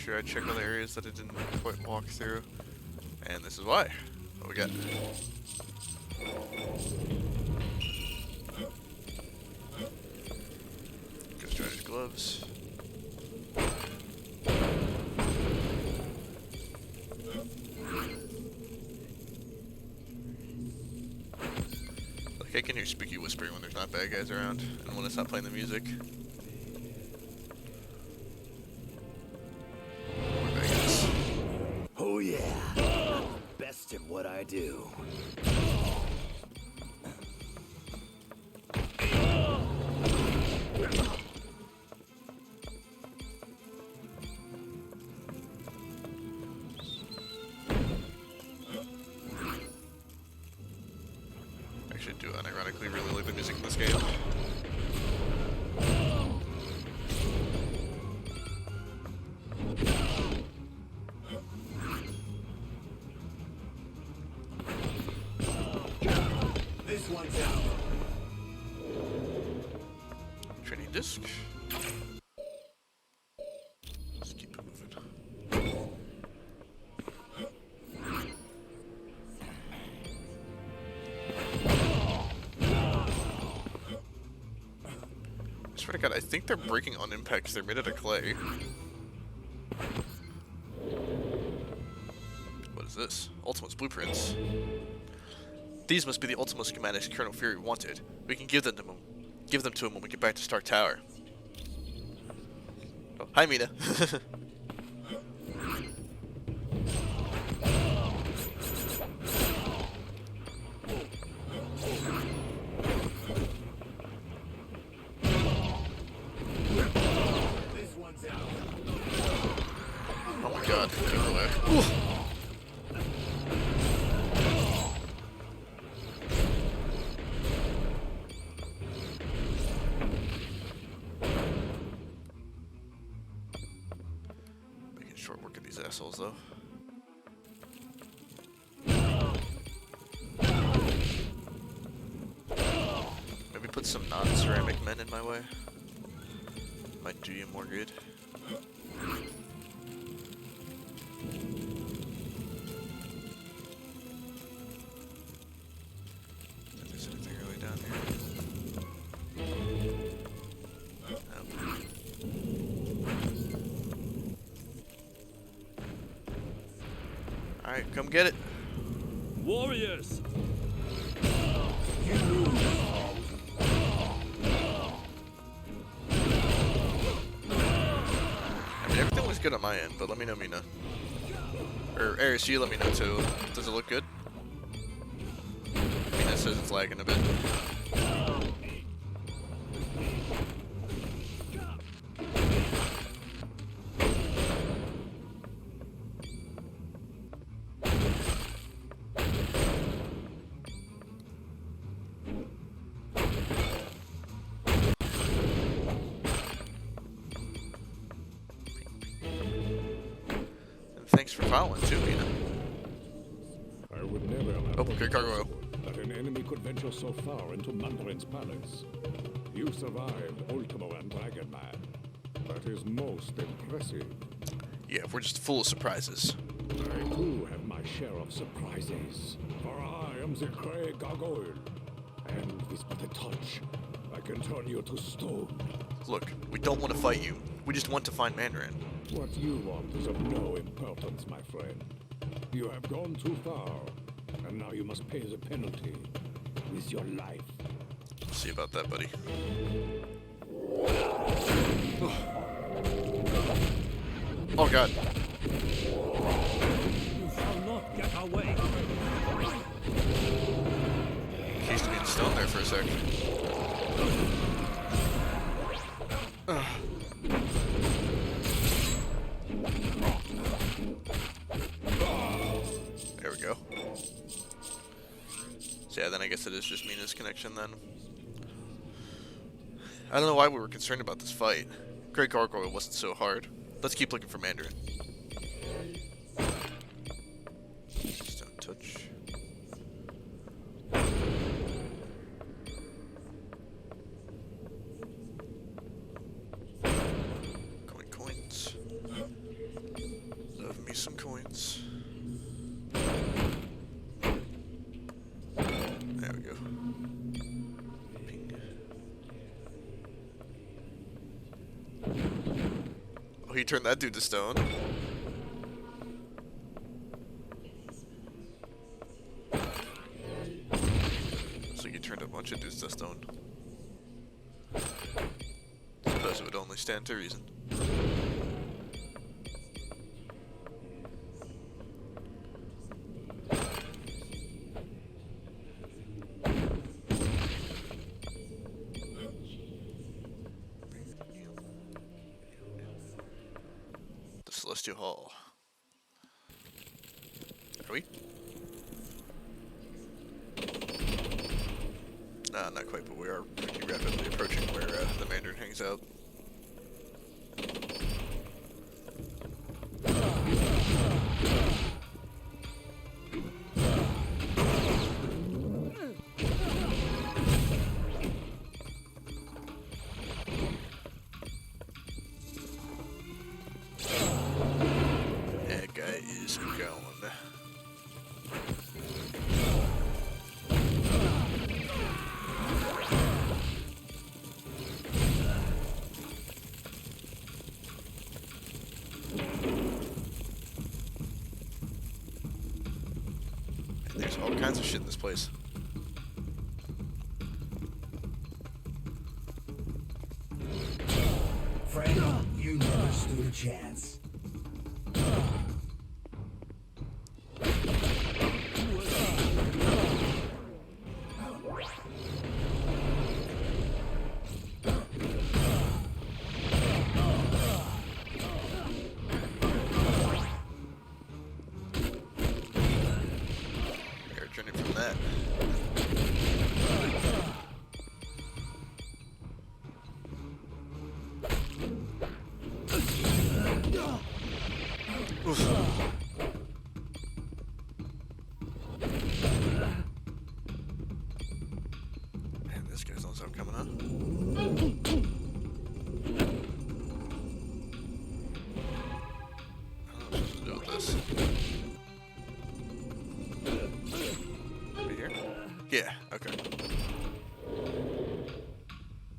sure I check all the areas that I didn't quite walk through. And this is why. What we got? Ghost Rider's gloves. Like I can hear spooky whispering when there's not bad guys around and when it's not playing the music. More bad guys. Oh yeah, best at what I do. Actually do unironically really like the music in this game. This one's out. Training disc. Let's keep it moving. I swear to God, I think they're breaking on impact because they're made out of clay. What is this? Ultima's blueprints. These must be the Ultima schematics Colonel Fury wanted. We can give them to him. Give them to him when we get back to Stark Tower. Oh, hi, Mina. This one's out. Oh my God! Get away. Ooh. Making short work of these assholes, though. Maybe put some non-ceramic men in my way. Might do you more good. If there's anything really down here. Nope. Alright, come get it. Warriors! I mean, everything looks good on my end, but let me know, Mina. Or Ares, you let me know too. Does it look good? Mina says it's lagging a bit. Thanks for following too, Mina. I would never have Oh, good cargo. that an enemy could venture so far into Mandarin's palace. You survived Ultimo and Dragon Man. That is most impressive. Yeah, we're just full of surprises. I too have my share of surprises. For I am the Grey Gargoyle. And with but a touch, I can turn you to stone. Look, we don't want to fight you. We just want to find Mandarin. What you want is of no importance, my friend. You have gone too far, and now you must pay the penalty with your life. We'll see about that, buddy. Oh God. You shall not get away! He used to be in stone there for a sec. There we go. So yeah, then I guess it is just Mina's connection then. I don't know why we were concerned about this fight. Great Gargoyle wasn't so hard. Let's keep looking for Mandarin. Stone touch. Coins. Oh, he turned that dude to stone. Looks like he turned a bunch of dudes to stone. Suppose it would only stand to reason. The Celestial Hall. Are we? Nah, not quite, but we are pretty rapidly approaching where the Mandarin hangs out. That guy is gone. There's all kinds of shit in this place. Friend, you never stood a chance. You're turning from that. Oof. Man, this guy's don't stop coming, huh? I don't know what I'm supposed to do with this. Over here? Yeah, okay.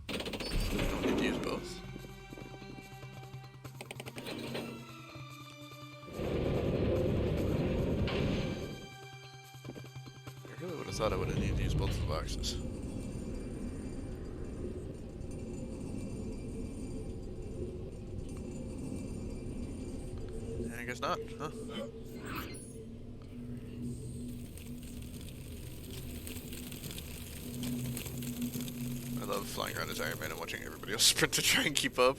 Don't need to use both. I really would have thought I would have needed to use both of the boxes. I guess not, huh? I love flying around as Iron Man and watching everybody else sprint to try and keep up.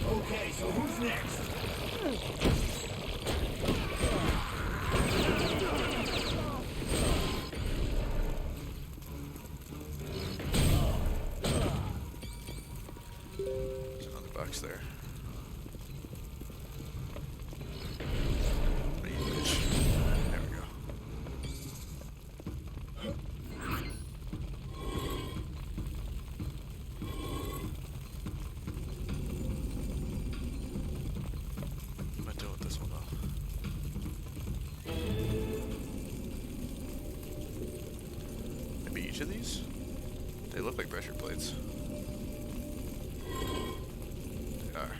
Okay, so who's next? There's another box there. There we go. What am I doing with this one though? Maybe each of these? They look like pressure plates. They are.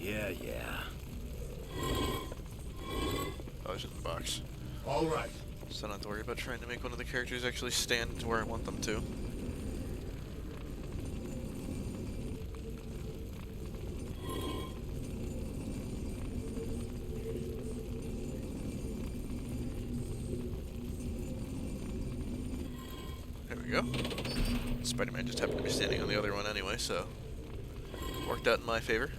Yeah. Oh, it's just in the box. All right. So I don't have to worry about trying to make one of the characters actually stand where I want them to. There we go. Spider-Man just happened to be standing on the other one anyway, so worked out in my favor.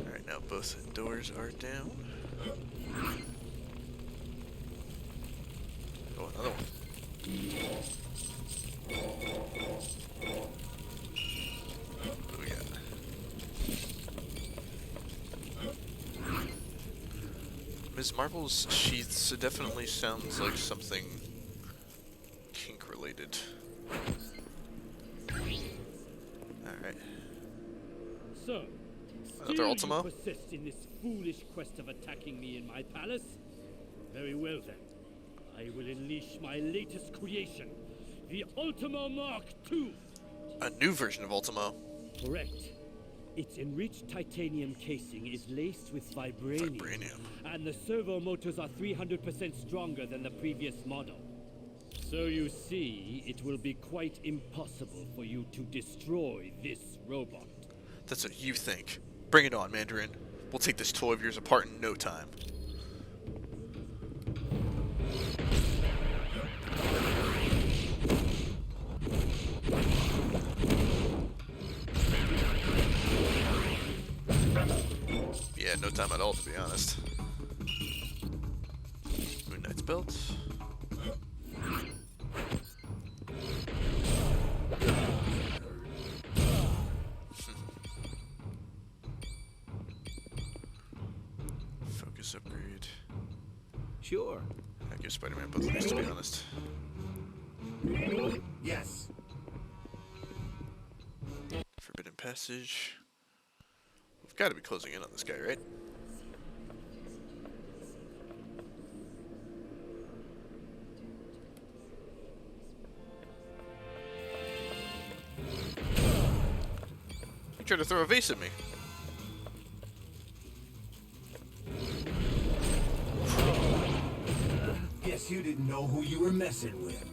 Alright, now both doors are down. Oh, another one. What do we got? Ms. Marvel's sheaths definitely sounds like something kink related. Alright. So, Another still Ultimo? you persist in this foolish quest of attacking me in my palace? Very well then. I will unleash my latest creation, the Ultimo Mark II. A new version of Ultimo. Correct. Its enriched titanium casing is laced with vibranium. And the servo motors are 300% stronger than the previous model. So you see, it will be quite impossible for you to destroy this robot. That's what you think. Bring it on, Mandarin. We'll take this toy of yours apart in no time. Yeah, no time at all, to be honest. Moon Knight's belt. Focus upgrade. Sure. I give Spider-Man both of these, to be honest. Yes. Forbidden Passage. We've got to be closing in on this guy, right? He tried to throw a vase at me. Guess you didn't know who you were messing with.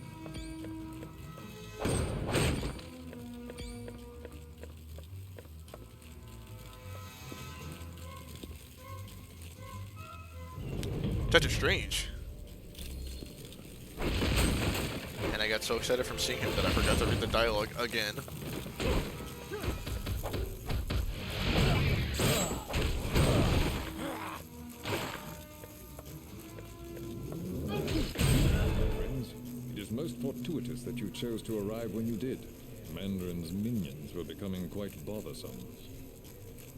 Doctor Strange. And I got so excited from seeing him that I forgot to read the dialogue again. Friends, it is most fortuitous that you chose to arrive when you did. Mandarin's minions were becoming quite bothersome.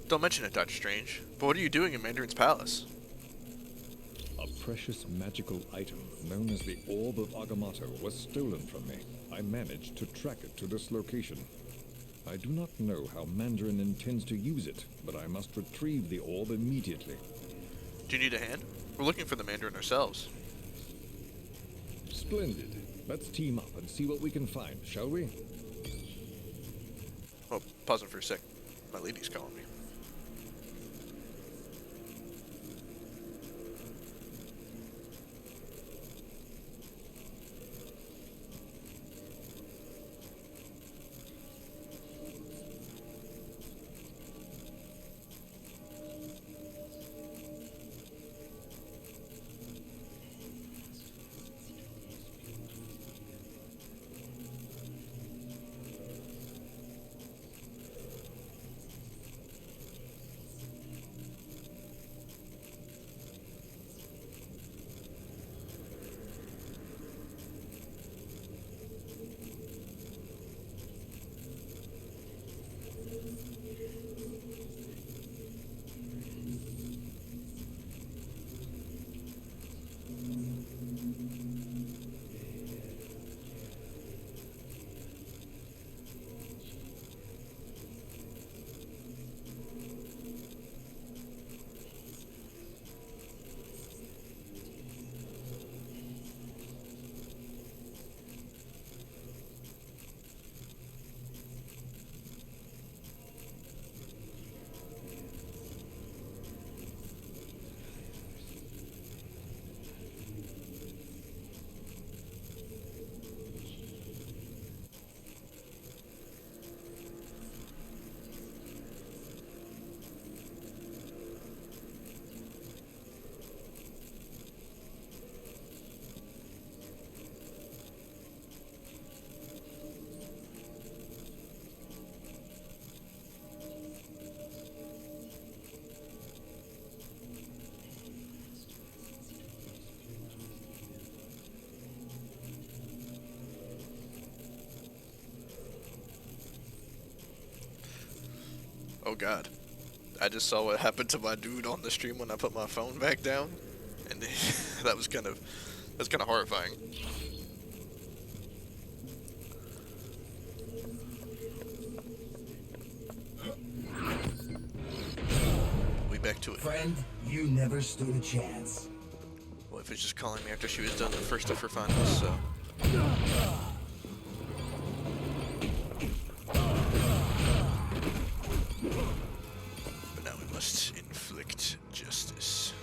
Don't mention it, Doctor Strange. But what are you doing in Mandarin's palace? A precious magical item known as the Orb of Agamotto was stolen from me. I managed to track it to this location. I do not know how Mandarin intends to use it, but I must retrieve the orb immediately. Do you need a hand? We're looking for the Mandarin ourselves. Splendid. Let's team up and see what we can find, shall we? Oh, pause it for a sec. My lady's calling me. Oh god. I just saw what happened to my dude on the stream when I put my phone back down. And that was kind of horrifying. into it. Friend, you never stood a chance. Well, if it's just calling me after she was done the first of her finals, so. But now we must inflict justice.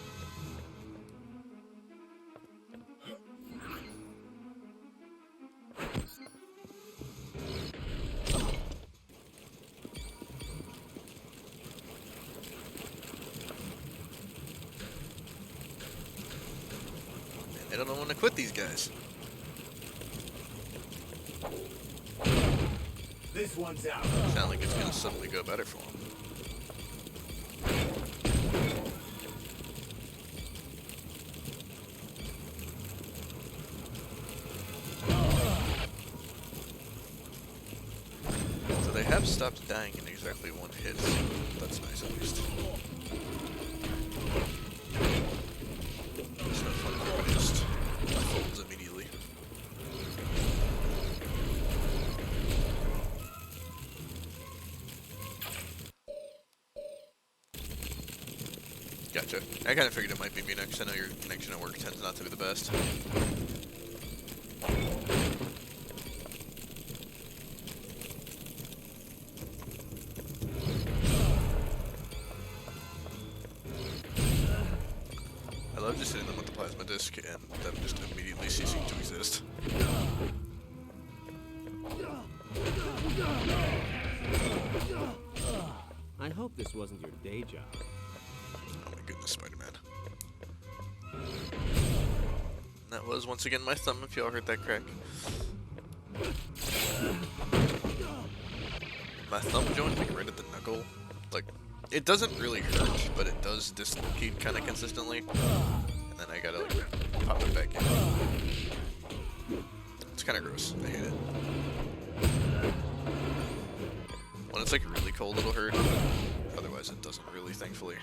I don't want to quit these guys. This one's out. Sound like it's gonna suddenly go better for them. So they have stopped dying in exactly one hit. That's nice at least. It's no fun if everybody just folds immediately. Gotcha. I kind of figured it might be me next. I know your connection at work tends not to be the best. I love just hitting them with the plasma disc and them just immediately ceasing to exist. I hope this wasn't your day job. Oh my goodness, Spider-Man. That was once again my thumb, if y'all heard that crack. My thumb joint, like right at the knuckle, like, it doesn't really hurt, but it does dislocate kind of consistently. And then I gotta, like, pop it back in. It's kind of gross. I hate it. When it's, like, really cold, it'll hurt. Otherwise, it doesn't really, thankfully.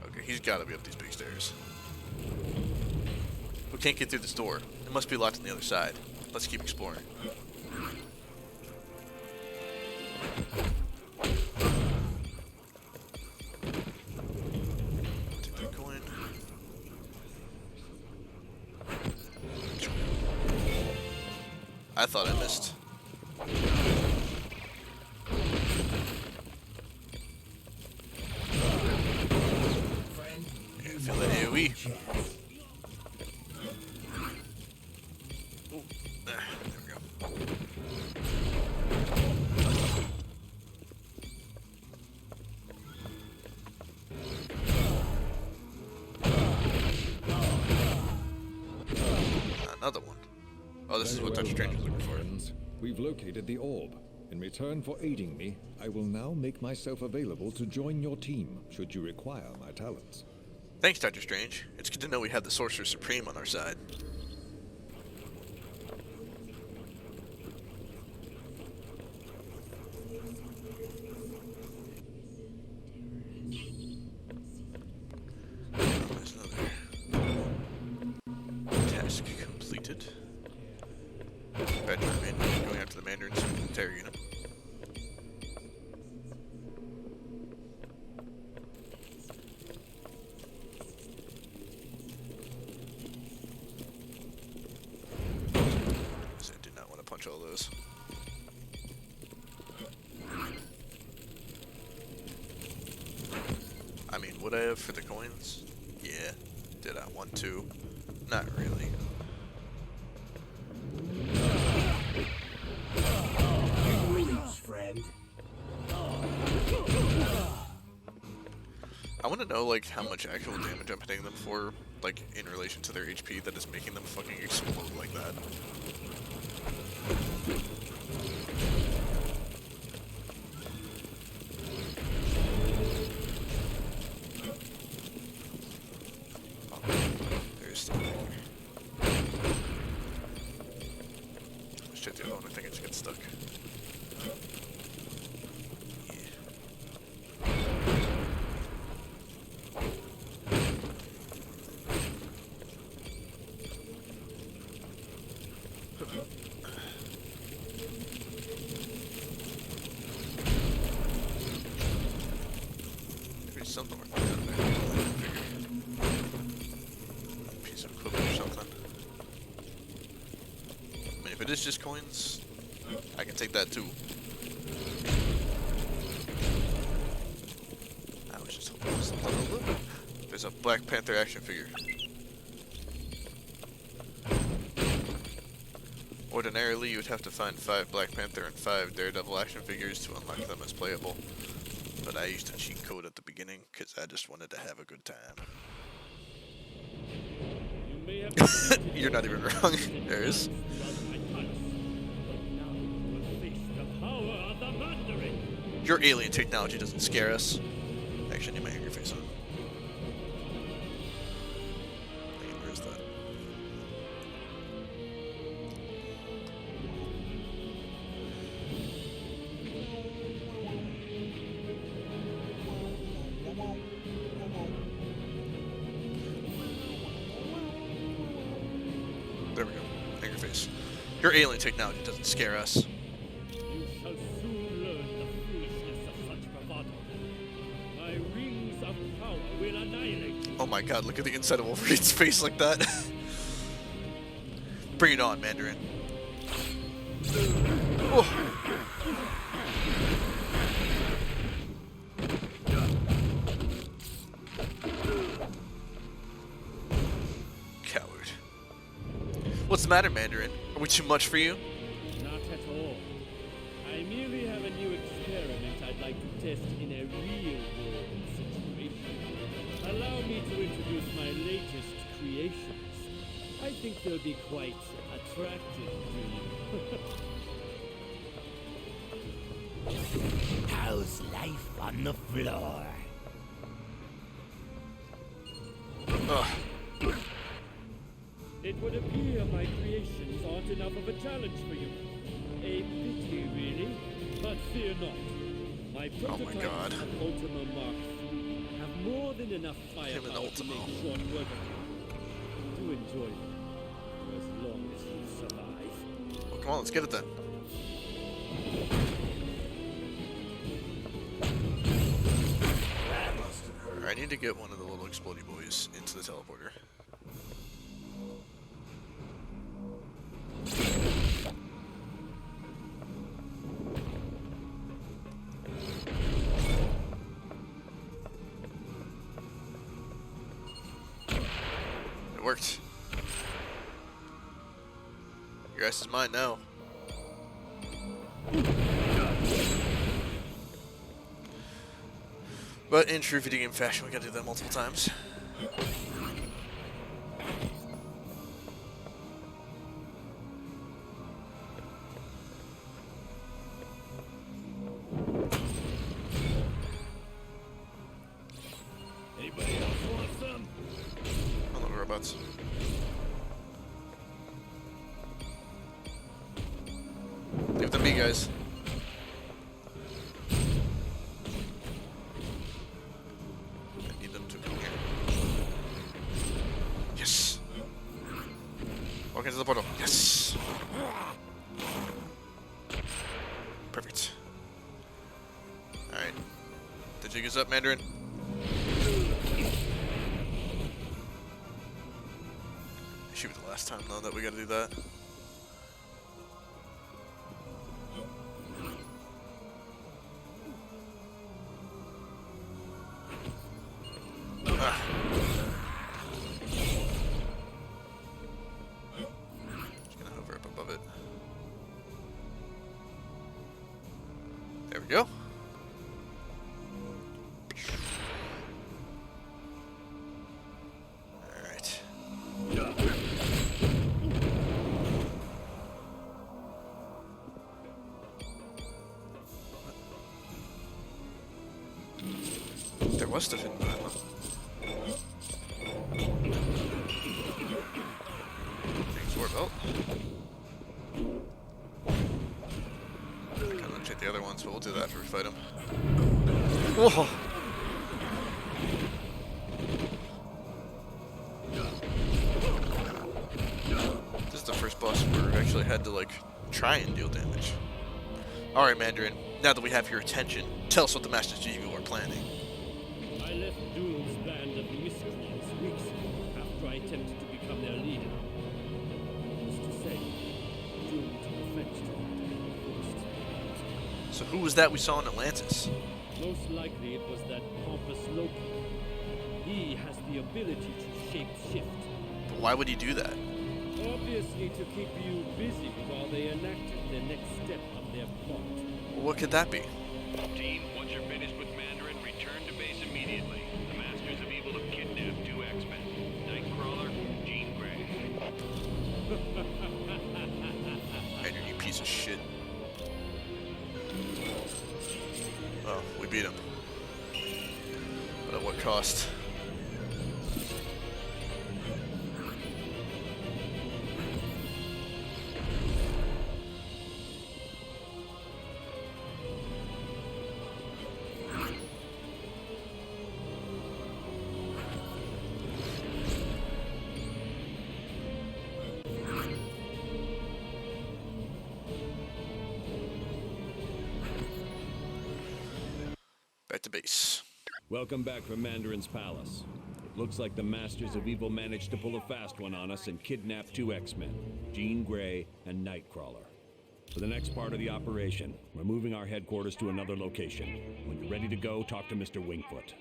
Okay, he's gotta be up these big stairs. We can't get through this door. It must be locked on the other side. Let's keep exploring. Take that coin. I thought I missed. Yeah, feel that AoE. Ooh, there we go. Another one. Oh, this is what Dr. Strange is looking for. Friends, we've located the orb. In return for aiding me, I will now make myself available to join your team, should you require my talents. Thanks, Dr. Strange. It's good to know we have the Sorcerer Supreme on our side. There's another task completed. Back to going after the Mandarins and interrogating them. I did not want to punch all those. I mean, would I have for the coins? Yeah. Did I want to? Not really. Friend. I want to know, like, how much actual damage I'm hitting them for, like, in relation to their HP that is making them fucking explode like that. There's stuff right here. Shit, the other one, I think I just got stuck. if it is just coins, I can take that too. I was just hoping for something a little. There's a Black Panther action figure. Ordinarily, you would have to find 5 Black Panther and 5 Daredevil action figures to unlock them as playable. But I used a cheat code at the beginning because I just wanted to have a good time. You're not even wrong. There is. Your alien technology doesn't scare us. Actually, I need my angry face on. Where is that? There we go. Angry face. Your alien technology doesn't scare us. You shall soon learn the foolishness of such bravado. My rings of power will annihilate you. Oh my god, look at the inside of Wolverine's face like that. Bring it on, Mandarin. Oh. Coward. What's the matter, Mandarin? Are we too much for you? Not at all. I merely have a new experiment I'd like to test in a real-world situation. Allow me to introduce my latest creations. I think they'll be quite attractive to you. How's life on the floor? Ugh. It would appear my creations aren't enough of a challenge for you. A pity, really. But fear not. My prototypes of Ultima Mark III have more than enough firepower to make short work of you. Do enjoy them, for as long as you survive. Well, come on, let's get it then. I need to get one of the little explodey boys into the teleporter. It worked. Your ass is mine now. But in true video game fashion, we gotta do that multiple times. Anybody else want some? I love robots. Leave them be, guys. I need them to come here. Yes. Walk into the portal. Yes. Perfect. All right. The jig is up, Mandarin. It should be the last time, though, that we gotta do that. Ah. Just gonna hover up above it. There we go. Alright. There was stuff in that one. Sword belt. I kind of check the other ones, but we'll do that after we fight him. Whoa! This is the first boss where we've actually had to, like, try and deal damage. Alright, Mandarin, now that we have your attention, tell us what the Masters of Evil are planning. I left Doom's band of miscreants weeks ago after I attempted to become their leader. Who's to say, Doom So who was that we saw in Atlantis? Most likely it was that pompous Loki. He has the ability to shape-shift. But why would he do that? Obviously to keep you busy while they enacted the next step of their plot. Well, what could that be? Team, once you're finished with Mandarin, return to base immediately. The Masters of Evil have kidnapped 2 X-Men. Nightcrawler, Jean Grey. Andrew, you piece of shit. Oh, we beat him. But at what cost? Back to base. Welcome back from Mandarin's palace. It looks like the Masters of Evil managed to pull a fast one on us and kidnap 2 X-Men, Jean Grey and Nightcrawler. For the next part of the operation, we're moving our headquarters to another location. When you're ready to go, talk to Mr. Wingfoot.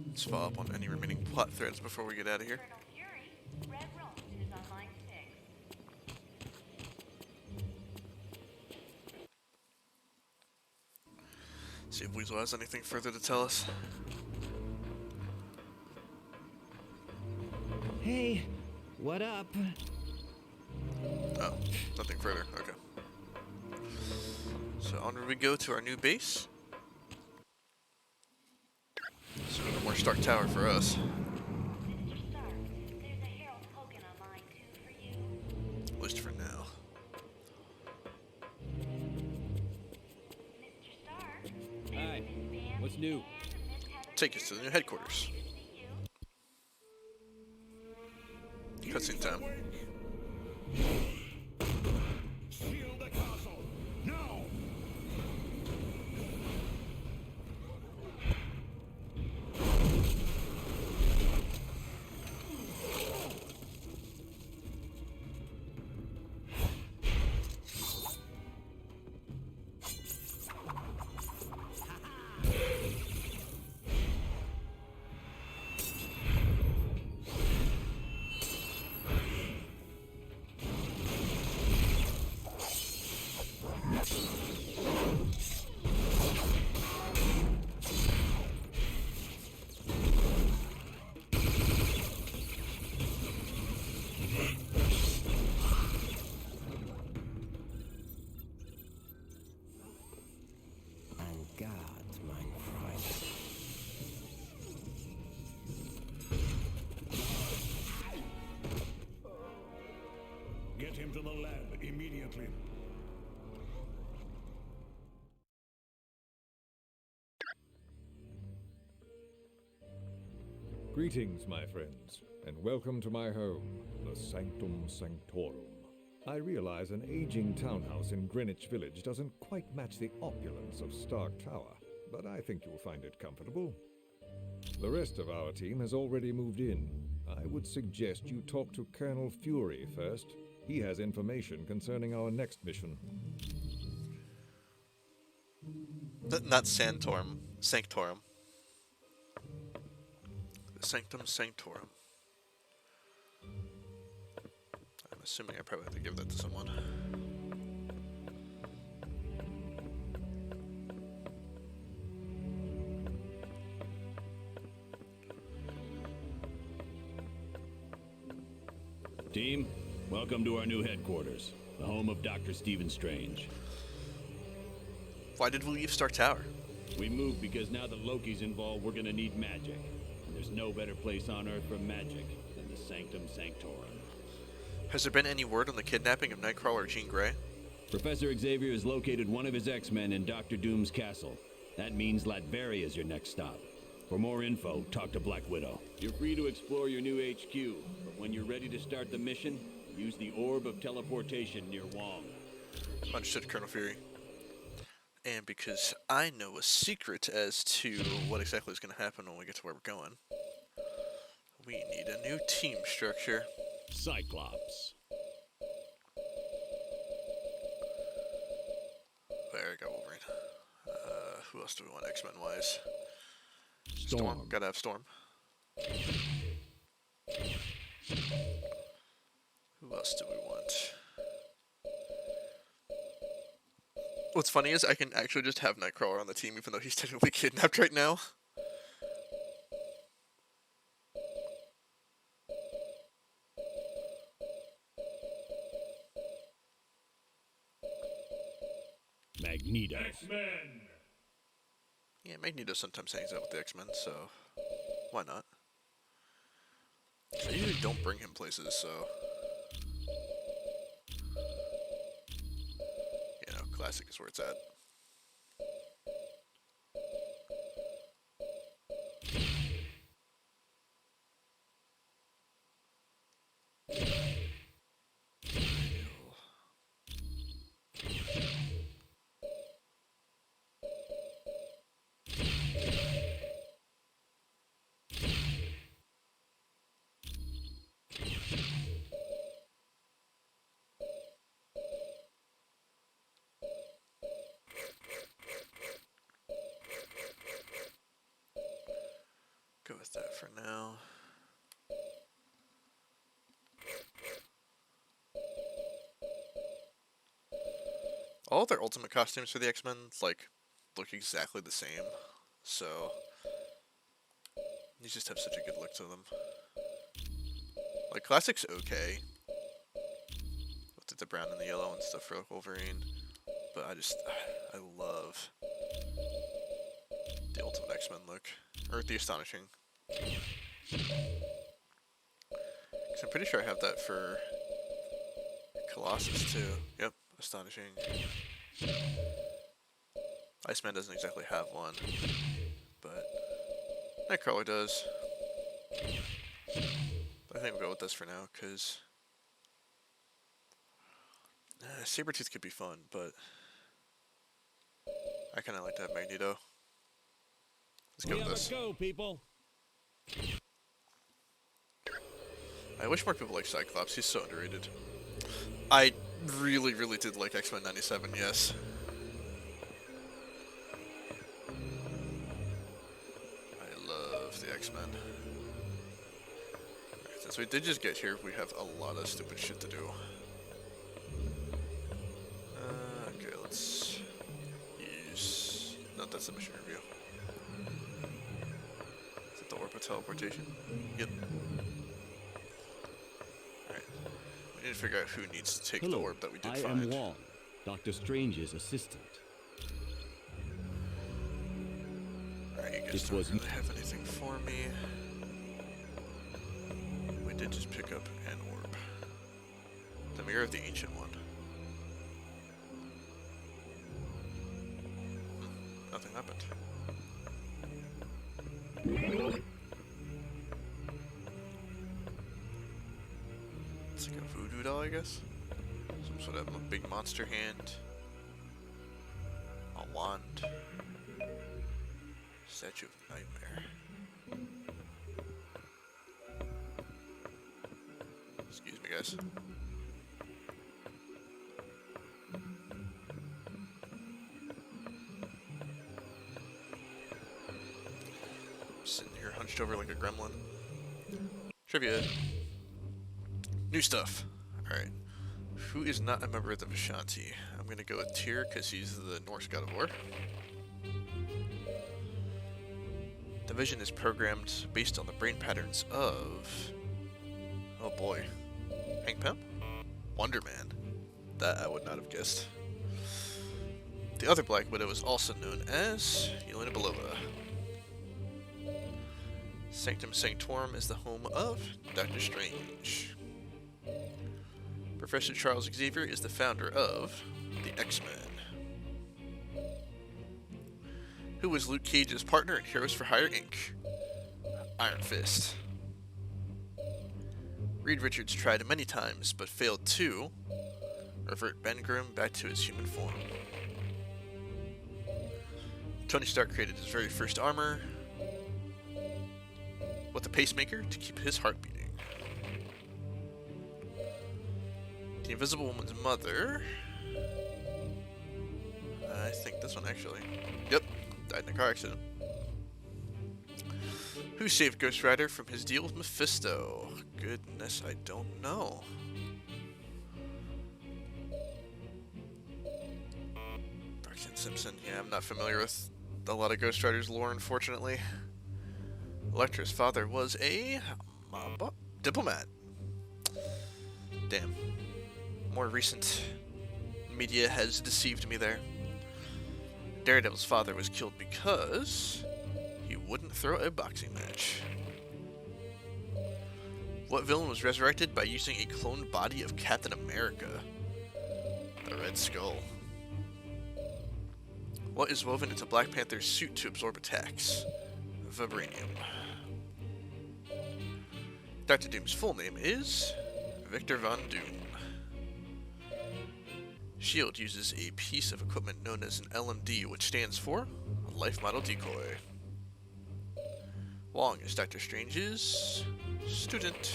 Let's follow up on any remaining plot threads before we get out of here. See if Weasel has anything further to tell us. Hey, what up? Oh, nothing further. Okay. So onward we go to our new base. So no more Stark Tower for us. At least for now. Hi, what's new? Take us to the new headquarters. Cutscene time. Shield the castle! Now! Get him to the lab immediately. Greetings, my friends, and welcome to my home, the Sanctum Sanctorum. I realize an aging townhouse in Greenwich Village doesn't quite match the opulence of Stark Tower, but I think you'll find it comfortable. The rest of our team has already moved in. I would suggest you talk to Colonel Fury first. He has information concerning our next mission. Not Santorum. Sanctorum. The Sanctum Sanctorum. I'm assuming I probably have to give that to someone. Team, welcome to our new headquarters, the home of Dr. Stephen Strange. Why did we leave Stark Tower? We moved because now that Loki's involved, we're gonna need magic. And there's no better place on Earth for magic than the Sanctum Sanctorum. Has there been any word on the kidnapping of Nightcrawler Jean Grey? Professor Xavier has located one of his X-Men in Dr. Doom's castle. That means Latveria is your next stop. For more info, talk to Black Widow. You're free to explore your new HQ, but when you're ready to start the mission, use the Orb of Teleportation near Wong. Understood, Colonel Fury. And because I know a secret as to what exactly is going to happen when we get to where we're going, we need a new team structure. Cyclops. There we go, Wolverine. Who else do we want X-Men wise? Storm. Gotta have Storm. Who else do we want? What's funny is I can actually just have Nightcrawler on the team even though he's technically kidnapped right now. Magneto. X-Men! Yeah, Magneto sometimes hangs out with the X-Men, so why not? I usually don't bring him places, so... You know, classic is where it's at. Go with that for now. All their ultimate costumes for the X-Men, like, look exactly the same. So, these just have such a good look to them. Like, Classic's okay. With the brown and the yellow and stuff for Wolverine. But I love the Ultimate X-Men look. Or the Astonishing. Because I'm pretty sure I have that for Colossus too. Yep, Astonishing. Iceman doesn't exactly have one, but Nightcrawler does. I think we'll go with this for now, because Sabretooth could be fun, but I kind of like to have Magneto. Let's go with this. Go, people. I wish more people like Cyclops. He's so underrated. I really, really did like X-Men 97, yes. I love the X-Men. Right, since we did just get here, we have a lot of stupid shit to do. Okay, let's use... No, that's the mission review. Is it the Orb of Teleportation? Yep. Alright. We need to figure out who needs to take the orb that we did find. I am Wong, Doctor Strange's assistant. Alright, you guys don't really have anything for me. We did just pick up an orb. The Mirror of the Ancient One. Nothing happened. It's like a voodoo doll, I guess. Some sort of a big monster hand. A wand. Statue of Nightmare. Excuse me, guys. Sitting here hunched over like a gremlin. Trivia. New stuff. Alright. Who is not a member of the Vishanti? I'm gonna go with Tyr because he's the Norse god of war. The Vision is programmed based on the brain patterns of... Oh boy. Hank Pym? Wonder Man. That I would not have guessed. The other Black Widow is also known as Yelena Belova. Sanctum Sanctorum is the home of Doctor Strange. Professor Charles Xavier is the founder of the X-Men. Who was Luke Cage's partner in Heroes for Hire Inc.? Iron Fist. Reed Richards tried many times, but failed to revert Ben Grimm back to his human form. Tony Stark created his very first armor with a pacemaker to keep his heart beating. The Invisible Woman's mother, I think this one actually, yep, died in a car accident. Who saved Ghost Rider from his deal with Mephisto? Goodness, I don't know. Barton Simpson, yeah, I'm not familiar with a lot of Ghost Rider's lore, unfortunately. Elektra's father was a diplomat. Damn. More recent media has deceived me there. Daredevil's father was killed because he wouldn't throw a boxing match. What villain was resurrected by using a cloned body of Captain America? The Red Skull. What is woven into Black Panther's suit to absorb attacks? Vibranium. Dr. Doom's full name is Victor Von Doom. S.H.I.E.L.D. uses a piece of equipment known as an LMD, which stands for Life Model Decoy. Wong is Doctor Strange's student.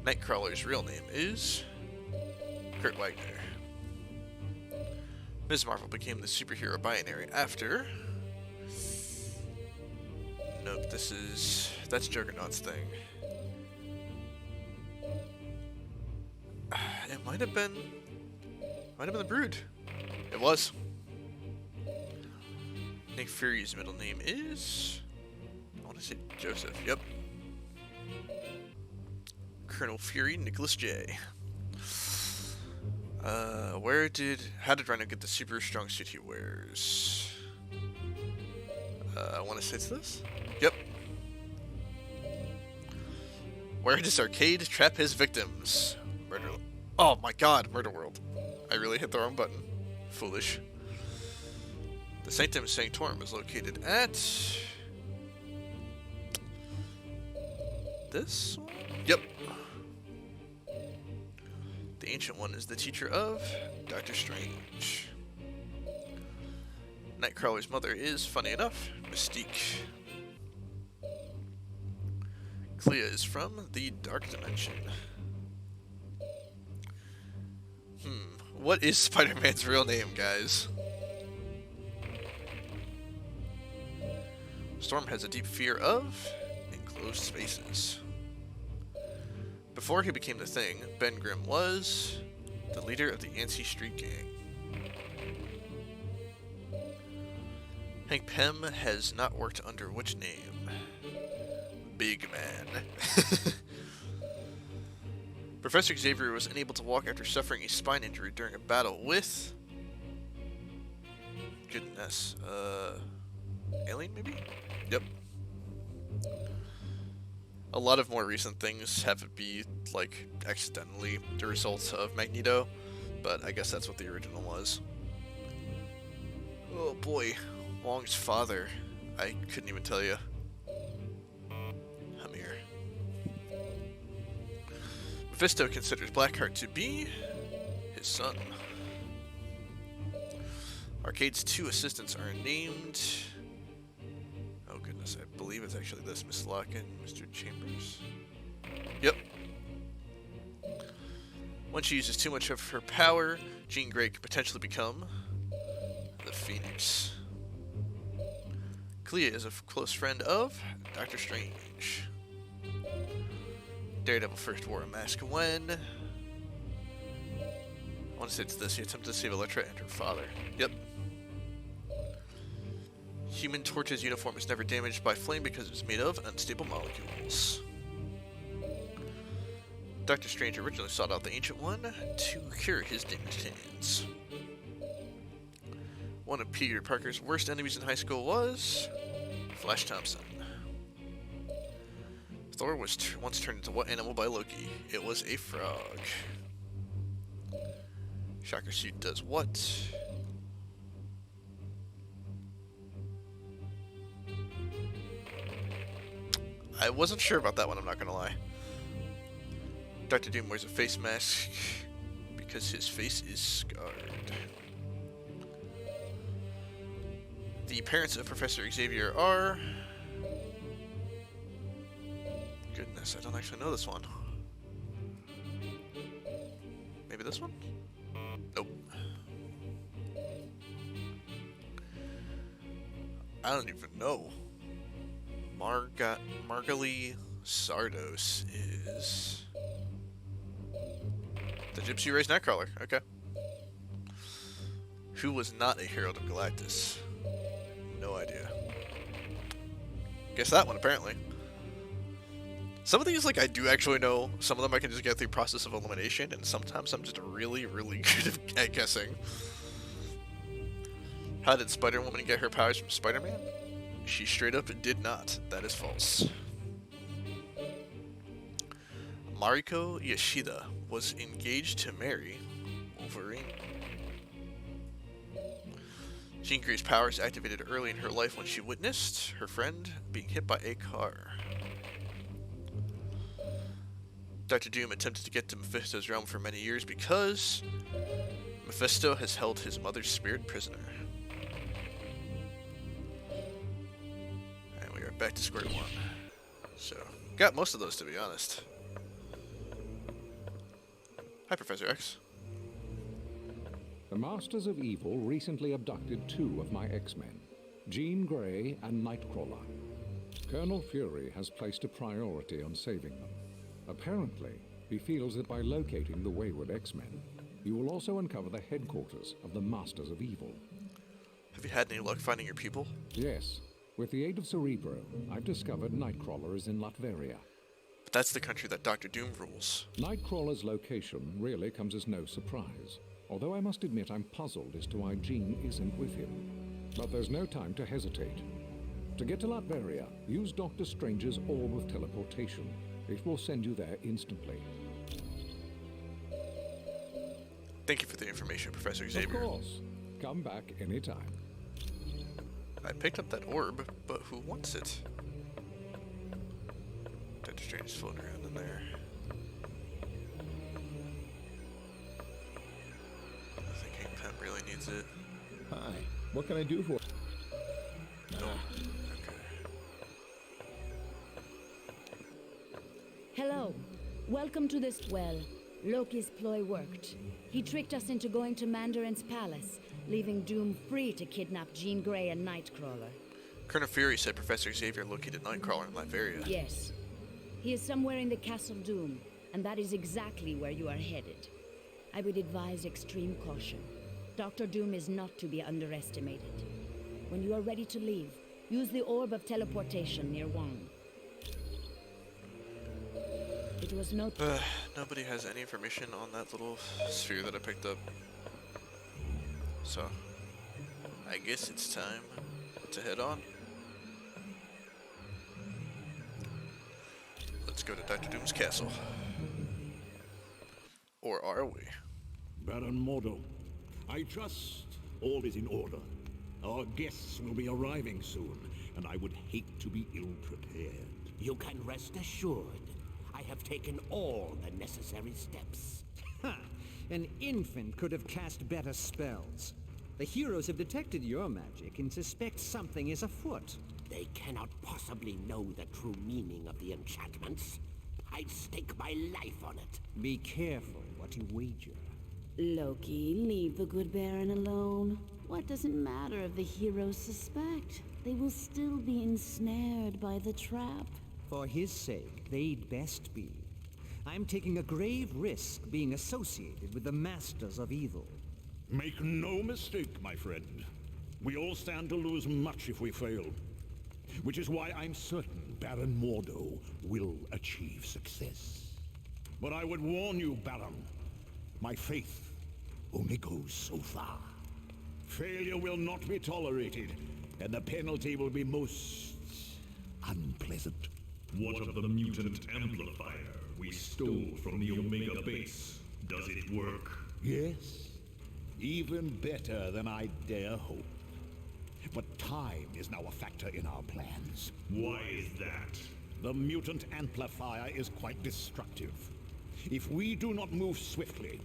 Nightcrawler's real name is Kurt Wagner. Ms. Marvel became the superhero binary after... Nope, that's Juggernaut's thing. It might have been the Brood. It was. Nick Fury's middle name is... I want to say Joseph, yep. Colonel Fury, Nicholas J. How did Rhino get the super strong suit he wears? I want to say it's this? Yep. Where does Arcade trap his victims? Murder... Oh my god, Murder World. I really hit the wrong button. Foolish. The Sanctum Sanctorum is located at... this one? Yep. The Ancient One is the teacher of Doctor Strange. Nightcrawler's mother is, funny enough, Mystique. Clea is from the Dark Dimension. What is Spider-Man's real name, guys? Storm has a deep fear of enclosed spaces. Before he became the Thing, Ben Grimm was the leader of the Ansi Street Gang. Hank Pym has not worked under which name? Big Man. Professor Xavier was unable to walk after suffering a spine injury during a battle with... Goodness. Alien, maybe? Yep. A lot of more recent things have it be, like, accidentally the result of Magneto, but I guess that's what the original was. Oh boy. Wong's father. I couldn't even tell you. Hamir. Mephisto considers Blackheart to be his son. Arcade's two assistants are named... Oh goodness, I believe it's actually this, Miss Locke and Mr. Chambers. Yep. When she uses too much of her power, Jean Grey could potentially become the Phoenix. Clea is a close friend of Doctor Strange. Daredevil first wore a mask when... I want to say it's this. He attempted to save Elektra and her father. Yep. Human Torch's uniform is never damaged by flame because it's made of unstable molecules. Doctor Strange originally sought out the Ancient One to cure his damaged hands. One of Peter Parker's worst enemies in high school was Flash Thompson. Thor was once turned into what animal by Loki? It was a frog. Shocker suit does what? I wasn't sure about that one, I'm not gonna lie. Dr. Doom wears a face mask because his face is scarred. The parents of Professor Xavier are... Goodness, I don't actually know this one. Maybe this one? Nope. I don't even know. Margali Sardos is... the Gypsy Race Nightcrawler, okay. Who was not a Herald of Galactus? No idea. Guess that one, apparently. Some of these, like, I do actually know. Some of them I can just get through process of elimination, and sometimes I'm just really, really good at guessing. How did Spider-Woman get her powers from Spider-Man? She straight up did not. That is false. Mariko Yoshida was engaged to marry Wolverine. Jean Grey's powers activated early in her life when she witnessed her friend being hit by a car. Dr. Doom attempted to get to Mephisto's realm for many years because Mephisto has held his mother's spirit prisoner. And we are back to square one. So, got most of those, to be honest. Hi, Professor X. The Masters of Evil recently abducted 2 of my X-Men, Jean Grey and Nightcrawler. Colonel Fury has placed a priority on saving them. Apparently, he feels that by locating the wayward X-Men, you will also uncover the headquarters of the Masters of Evil. Have you had any luck finding your people? Yes. With the aid of Cerebro, I've discovered Nightcrawler is in Latveria. But that's the country that Dr. Doom rules. Nightcrawler's location really comes as no surprise, although I must admit I'm puzzled as to why Jean isn't with him. But there's no time to hesitate. To get to Latveria, use Doctor Strange's Orb of Teleportation. It will send you there instantly. Thank you for the information, Professor Xavier. Of course. Come back anytime. I picked up that orb, but who wants it? Doctor Strange is floating around in there. I think Hank Pym really needs it. Hi. What can I do for? Hello. Welcome to this well. Loki's ploy worked. He tricked us into going to Mandarin's palace, leaving Doom free to kidnap Jean Grey and Nightcrawler. Colonel Fury said Professor Xavier located Nightcrawler in Latveria. Yes. He is somewhere in the Castle Doom, and that is exactly where you are headed. I would advise extreme caution. Dr. Doom is not to be underestimated. When you are ready to leave, use the Orb of Teleportation near Wong. It was no... Nobody has any information on that little sphere that I picked up. So, I guess it's time to head on. Let's go to Dr. Doom's castle. Or are we? Baron Mordo, I trust all is in order. Our guests will be arriving soon, and I would hate to be ill-prepared. You can rest assured. I have taken all the necessary steps. Ha! An infant could have cast better spells. The heroes have detected your magic and suspect something is afoot. They cannot possibly know the true meaning of the enchantments. I'd stake my life on it. Be careful what you wager. Loki, leave the good Baron alone. What does it matter if the heroes suspect? They will still be ensnared by the trap. For his sake, they'd best be. I'm taking a grave risk being associated with the Masters of Evil. Make no mistake, my friend. We all stand to lose much if we fail. Which is why I'm certain Baron Mordo will achieve success. But I would warn you, Baron, my faith only goes so far. Failure will not be tolerated, and the penalty will be most unpleasant. What of the mutant amplifier we stole from the Omega base? Does it work? Yes. Even better than I dare hope. But time is now a factor in our plans. Why is that? The mutant amplifier is quite destructive. If we do not move swiftly,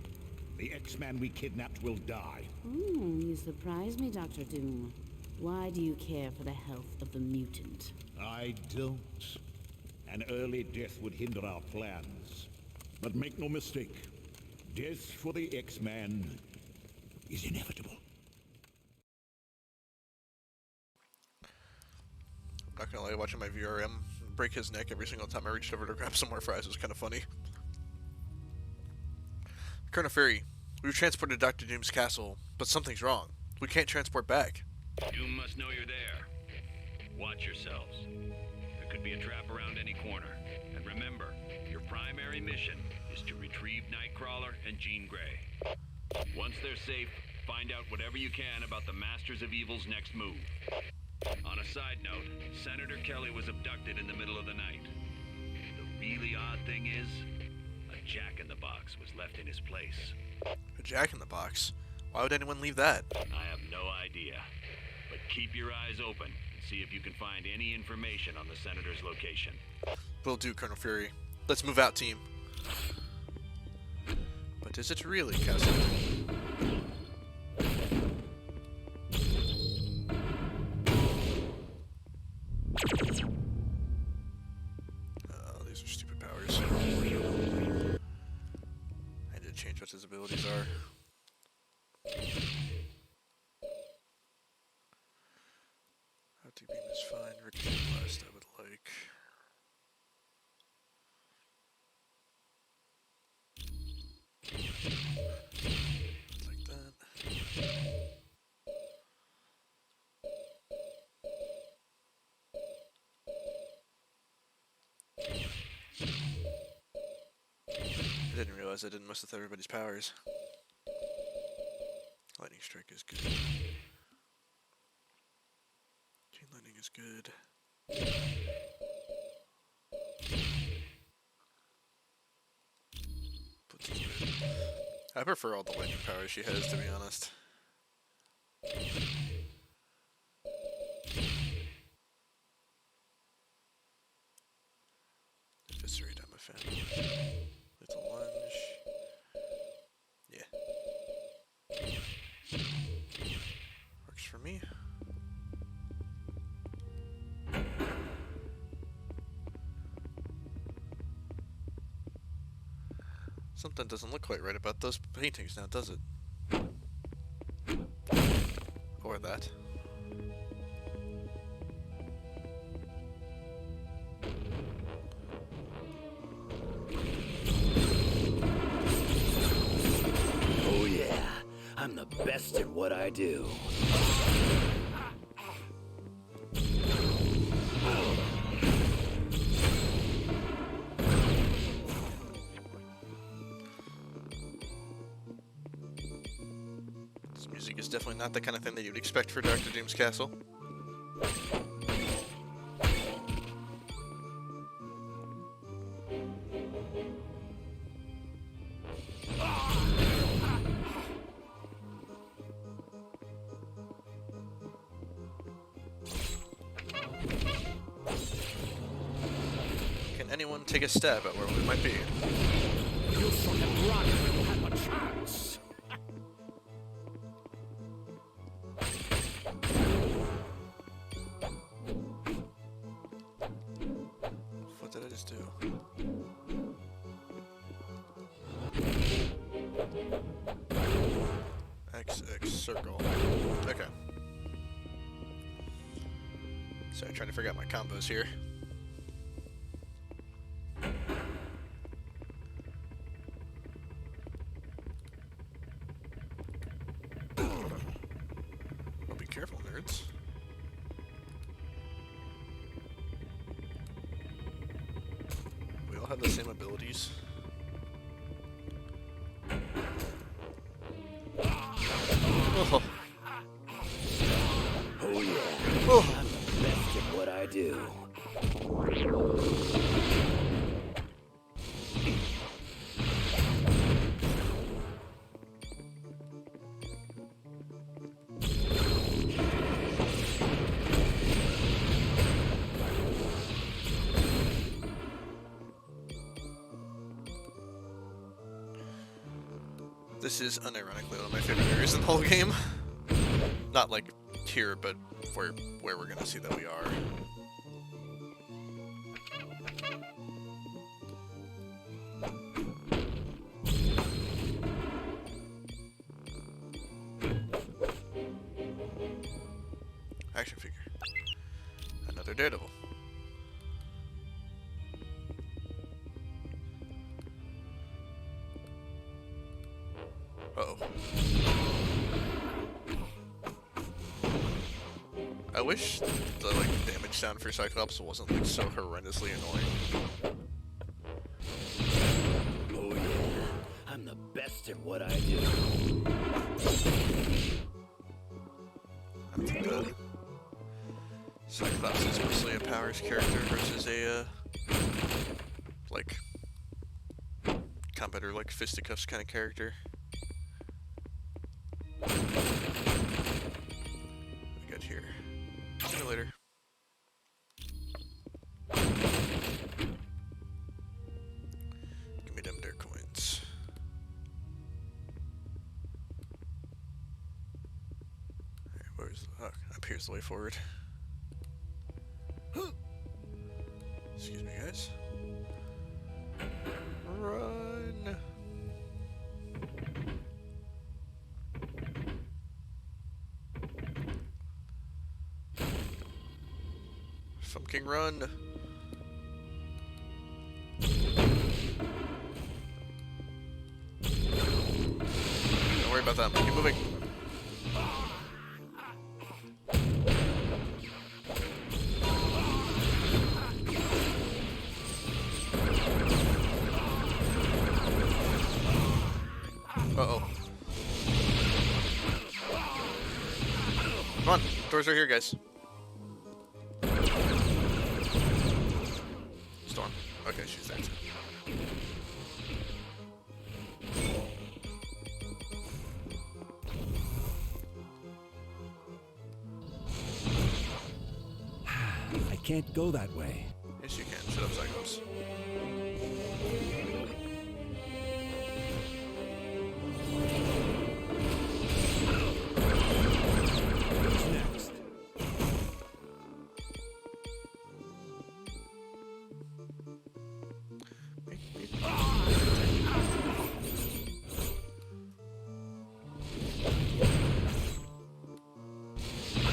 the X-Man we kidnapped will die. You surprise me, Dr. Doom. Why do you care for the health of the mutant? I don't. An early death would hinder our plans. But make no mistake, death for the X-Man is inevitable. I'm not gonna lie, watching my VRM break his neck every single time I reached over to grab some more fries was kind of funny. Colonel Fury, we've transported Dr. Doom's castle, but something's wrong. We can't transport back. Doom must know you're there. Watch yourselves. There could be a trap around any corner. And remember, your primary mission is to retrieve Nightcrawler and Jean Grey. Once they're safe, find out whatever you can about the Masters of Evil's next move. On a side note, Senator Kelly was abducted in the middle of the night. The really odd thing is, a jack-in-the-box was left in his place. A jack-in-the-box? Why would anyone leave that? I have no idea. But keep your eyes open and see if you can find any information on the Senator's location. Will do, Colonel Fury. Let's move out, team. But is it really, Castle? These are stupid powers. I need to change what his abilities are. Optic beam is fine. Ricochet blast I would like. Like that. I didn't realize I didn't mess with everybody's powers. Lightning strike is good. Chain lightning is good. Blitz is good. I prefer all the lightning powers she has, to be honest. Eviscerate, I'm a fan. Little lunge. Yeah. Works for me. Something doesn't look quite right about those paintings now, does it? Or that. Oh yeah, I'm the best at what I do. This music is definitely not the kind of thing that you'd expect for Dr. Doom's castle. Can anyone take a stab at where we might be? You should have run when you had the chance. What did I just do? XX circle. Okay. Sorry, trying to figure out my combos here. Well, be careful, nerds. We all have the same abilities. Oh. Oh yeah, Oh. I'm the best at what I do. This is unironically one of my favorite areas in the whole game. Not like here, but for where we're gonna see that we are. Action figure. Another Daredevil. Uh-oh. I wish the damage sound for Cyclops wasn't like so horrendously annoying. Oh yeah, I'm the best at what I do. I think that Cyclops is mostly a powers character versus a like combat or like fisticuffs kind of character. What we got here? Simulator. Give me them their coins. Alright, where's up here's the way forward. Excuse me, guys. Run. Fucking run. Don't worry about that. Keep moving. Uh-oh. Come on. Doors are here, guys. Storm. Okay, she's there too. I can't go that way. Yes, you can. Shut up, Cyclops. What's next?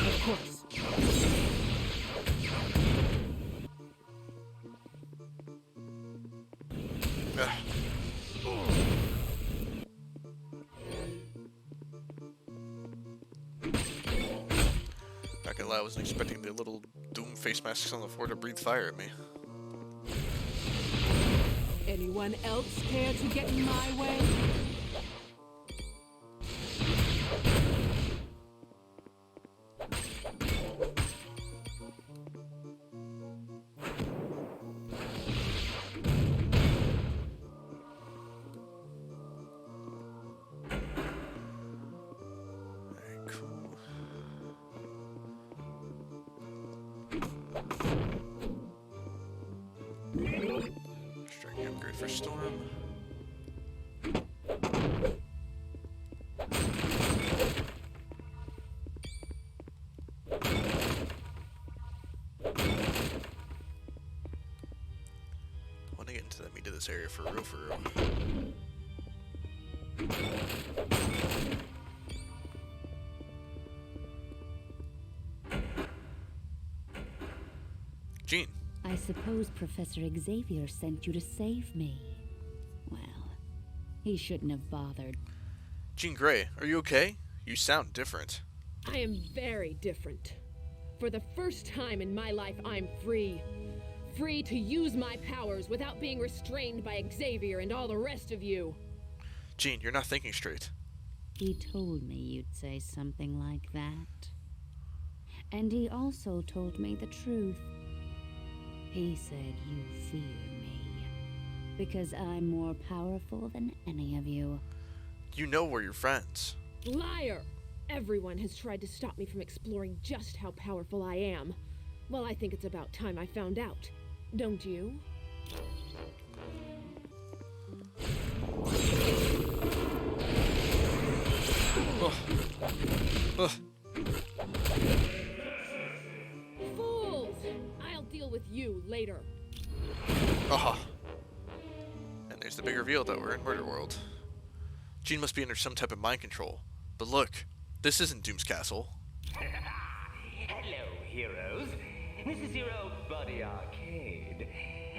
Of course. Not gonna lie, I wasn't expecting the little doom face masks on the floor to breathe fire at me. Anyone else care to get in my way? Alright, cool. Striking upgrade for Storm. I want to get into the meat of this area for real, for real. Jean. I suppose Professor Xavier sent you to save me. Well, he shouldn't have bothered. Jean Grey, are you okay? You sound different. I am very different. For the first time in my life, I'm free. Free to use my powers without being restrained by Xavier and all the rest of you. Jean, you're not thinking straight. He told me you'd say something like that. And he also told me the truth. He said you fear me. Because I'm more powerful than any of you. You know we're your friends. Liar! Everyone has tried to stop me from exploring just how powerful I am. Well, I think it's about time I found out. Don't you? Ugh. you later. Aha. And there's the big reveal that we're in Murder World. Jean must be under some type of mind control. But look, this isn't Doom's castle. Hello, heroes. This is your old buddy Arcade.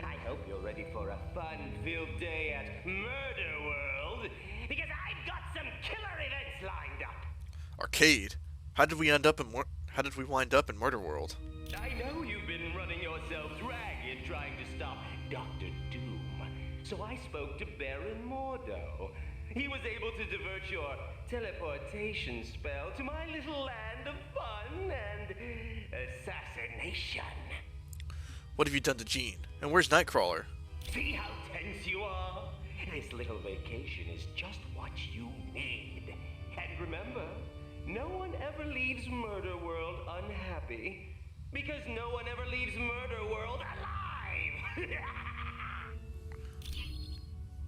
I hope you're ready for a fun-filled day at Murder World, because I've got some killer events lined up. Arcade? How did we wind up in Murder World? I know you've been running yourselves ragged trying to stop Dr. Doom, so I spoke to Baron Mordo. He was able to divert your teleportation spell to my little land of fun and assassination. What have you done to Jean? And where's Nightcrawler? See how tense you are? This little vacation is just what you need. And remember, no one ever leaves Murder World unhappy, because no one ever leaves Murder World alive!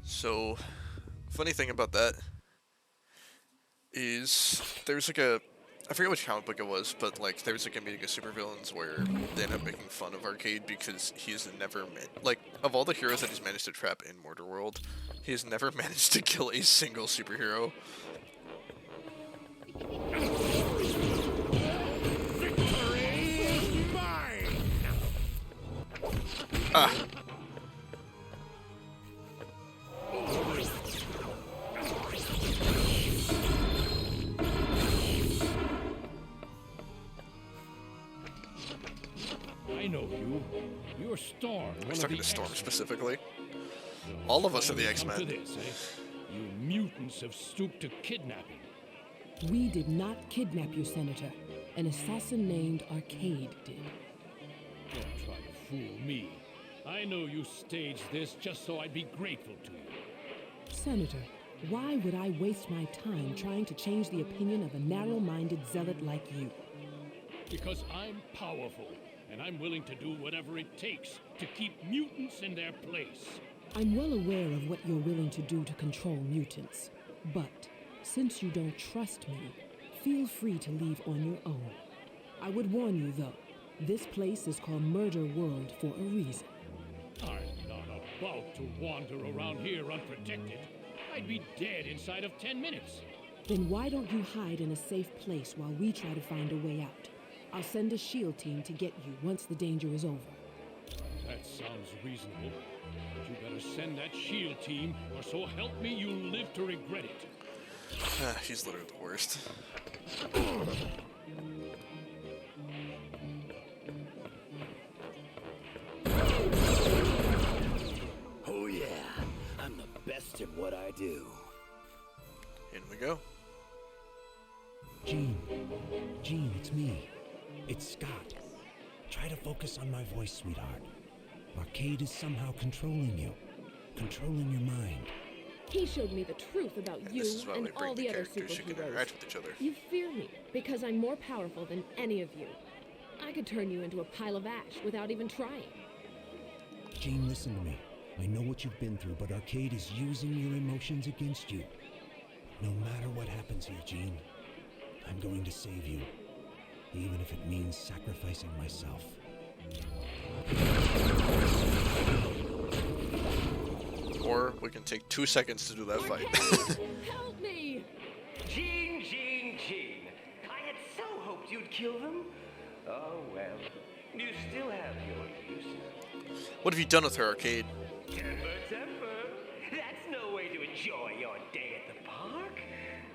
So, funny thing about that is there's like I forget which comic book it was, but like there's like a meeting of supervillains where they end up making fun of Arcade because he's never like of all the heroes that he's managed to trap in Murder World, he has never managed to kill a single superhero. Victory is mine! Ah. I know you. You're Storm. I was talking to Storm specifically. All of us are the X-Men. You mutants have stooped to kidnapping. We did not kidnap you, Senator. An assassin named Arcade did. Don't try to fool me. I know you staged this just so I'd be grateful to you. Senator, why would I waste my time trying to change the opinion of a narrow-minded zealot like you? Because I'm powerful, and I'm willing to do whatever it takes to keep mutants in their place. I'm well aware of what you're willing to do to control mutants. But, since you don't trust me, feel free to leave on your own. I would warn you, though, this place is called Murder World for a reason. I'm not about to wander around here unprotected. I'd be dead inside of 10 minutes. Then why don't you hide in a safe place while we try to find a way out? I'll send a SHIELD team to get you once the danger is over. That sounds reasonable. But you better send that SHIELD team, or so help me, you'll live to regret it. He's literally the worst. Oh yeah, I'm the best at what I do. In we go. Jean, it's me. It's Scott. Try to focus on my voice, sweetheart. Arcade is somehow controlling you. Controlling your mind. He showed me the truth about you and all the other superheroes. You fear me because I'm more powerful than any of you. I could turn you into a pile of ash without even trying. Jean, listen to me. I know what you've been through, but Arcade is using your emotions against you. No matter what happens here, Jean, I'm going to save you. Even if it means sacrificing myself. Or we can take 2 seconds to do that fight. Help me! Jean. I had so hoped you'd kill them. Oh well. You still have your uses. What have you done with her, Arcade? Temper. That's no way to enjoy your day at the park.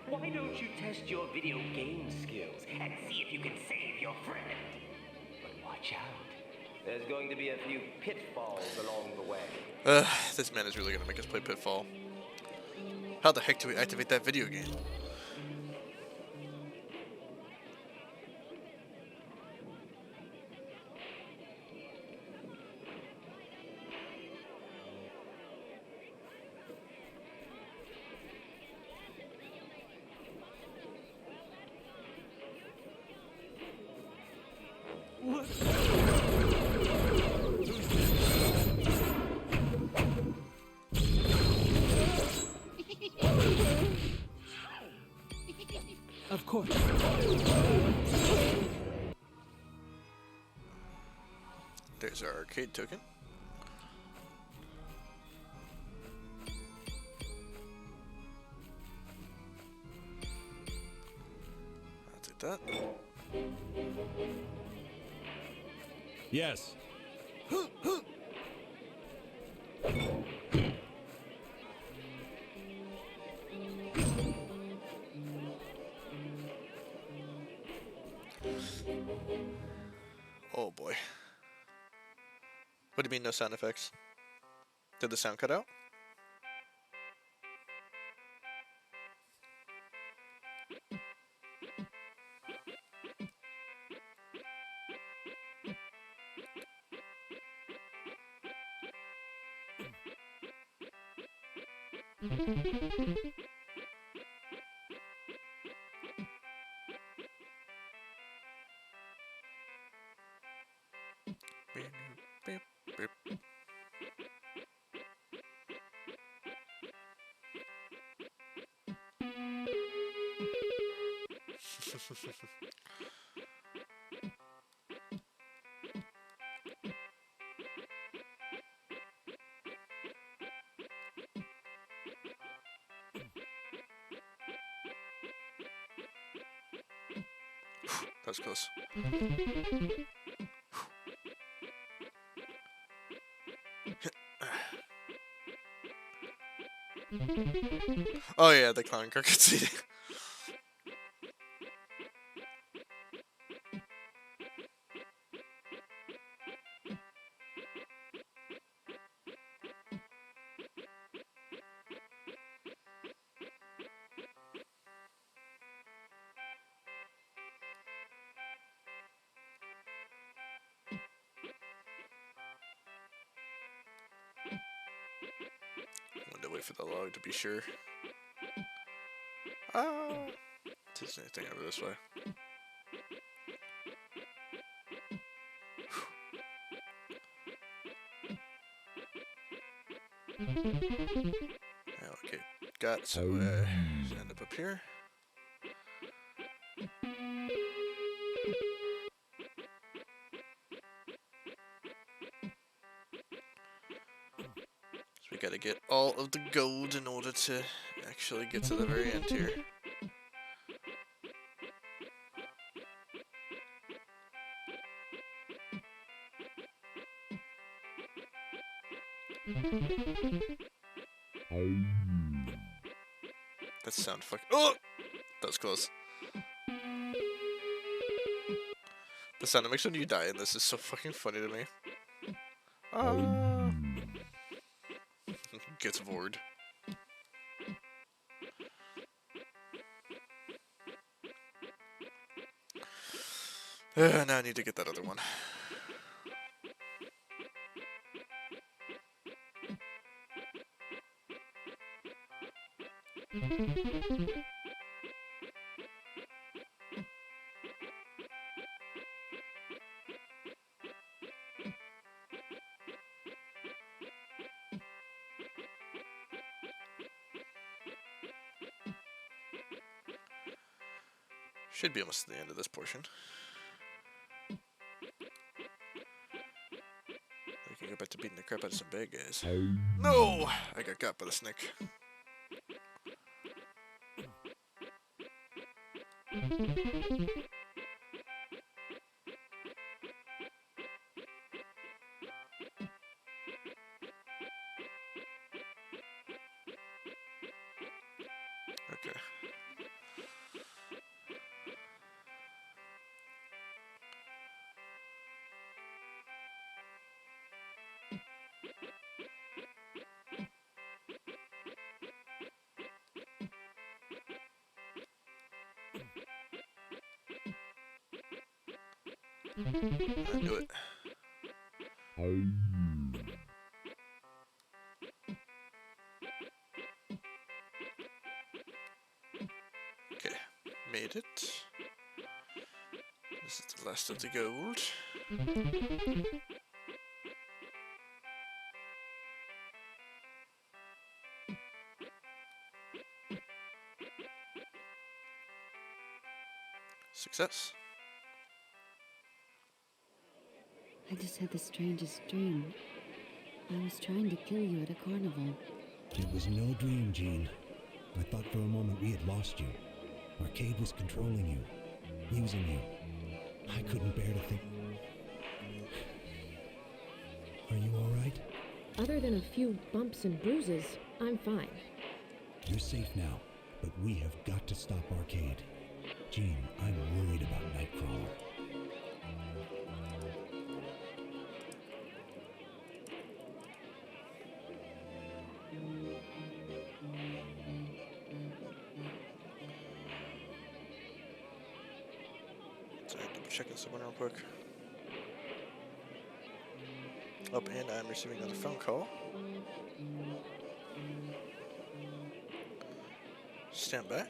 Why don't you test your video game skills and see if you can save your friend? But watch out. There's going to be a few pitfalls along the way. This man is really gonna make us play Pitfall. How the heck do we activate that video game? Of course. There's our arcade token. I'll take that. Yes. Oh boy. What do you mean no sound effects? Did the sound cut out? Beep, beep, beep. That was close. Oh yeah, the clown car cutscene. I'm gonna wait for the log to be sure. Is there anything over this way? Okay, got so end up here. So we gotta get all of the gold in order to actually get to the very end here. That sound fucking. Oh! That was close. The sound it makes when you die in this is so fucking funny to me. Gets bored. Now I need to get that other one. Should be almost to the end of this portion. We can go back to beating the crap out of some bad guys. No! I got by the snake. Okay. I knew it. Okay, made it. This is the last of the gold. Success. I just had the strangest dream. I was trying to kill you at a carnival. It was no dream, Jean. I thought for a moment we had lost you. Arcade was controlling you, using you. I couldn't bear to think... Are you all right? Other than a few bumps and bruises, I'm fine. You're safe now, but we have got to stop Arcade. Jean, I'm worried about Nightcrawler. Sorry, double checking someone real quick. Oh, and I'm receiving another phone call. Stand by.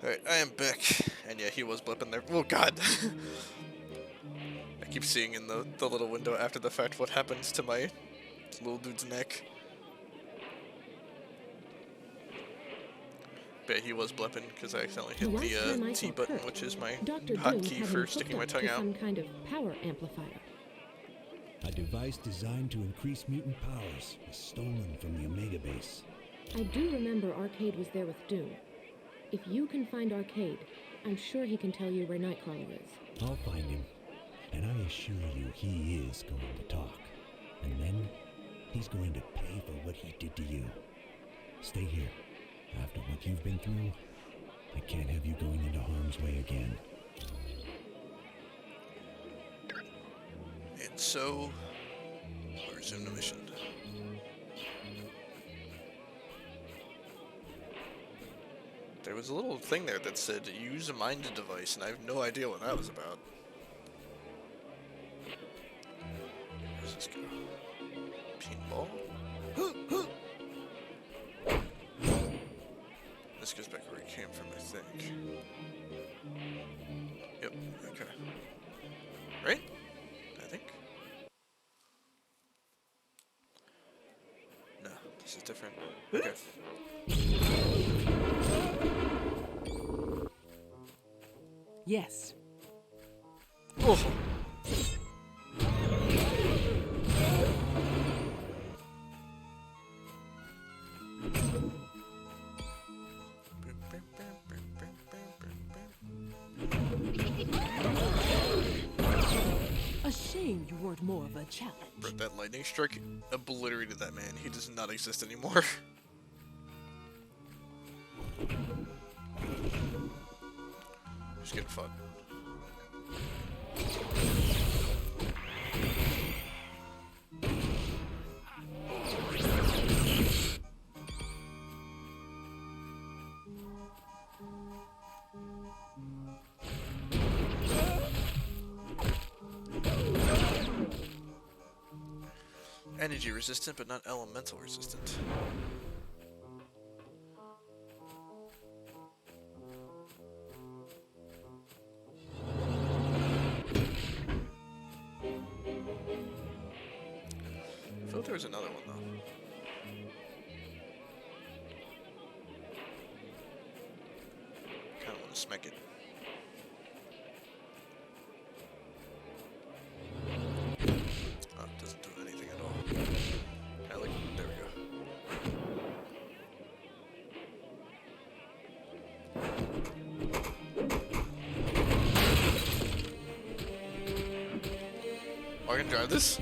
Alright, I am back. And yeah, he was blipping there. Oh god! I keep seeing in the little window after the fact what happens to my little dude's neck. But he was blipping because I accidentally hit the T button, which is my hotkey for sticking my tongue out. Some kind of power amplifier. A device designed to increase mutant powers was stolen from the Omega base. I do remember Arcade was there with Doom. If you can find Arcade, I'm sure he can tell you where Nightcrawler is. I'll find him, and I assure you he is going to talk. And then, he's going to pay for what he did to you. Stay here. After what you've been through, I can't have you going into harm's way again. And so, we resume the mission. There was a little thing there that said, use a minded device, and I have no idea what that was about. Where's this go? Paintball? This goes back where we came from, I think. Yep, okay. Right? I think. No, this is different. Okay. Yes. Oh. A shame you weren't more of a challenge. Bro, that lightning strike obliterated that man. He does not exist anymore. Just getting fun. Energy resistant, but not elemental resistant. I feel like there was another one though. Kinda wanna smack it. Oh, it doesn't do anything at all. I like, there we go. Oh, I can drive this?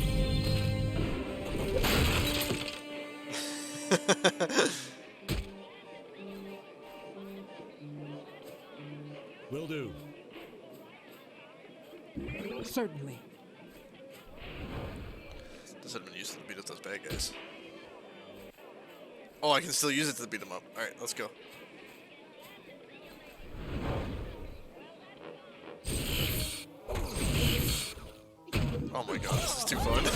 Will do. Certainly. This had been used to beat up those bad guys. Oh, I can still use it to beat them up. Alright, let's go. Oh my god, this is too fun.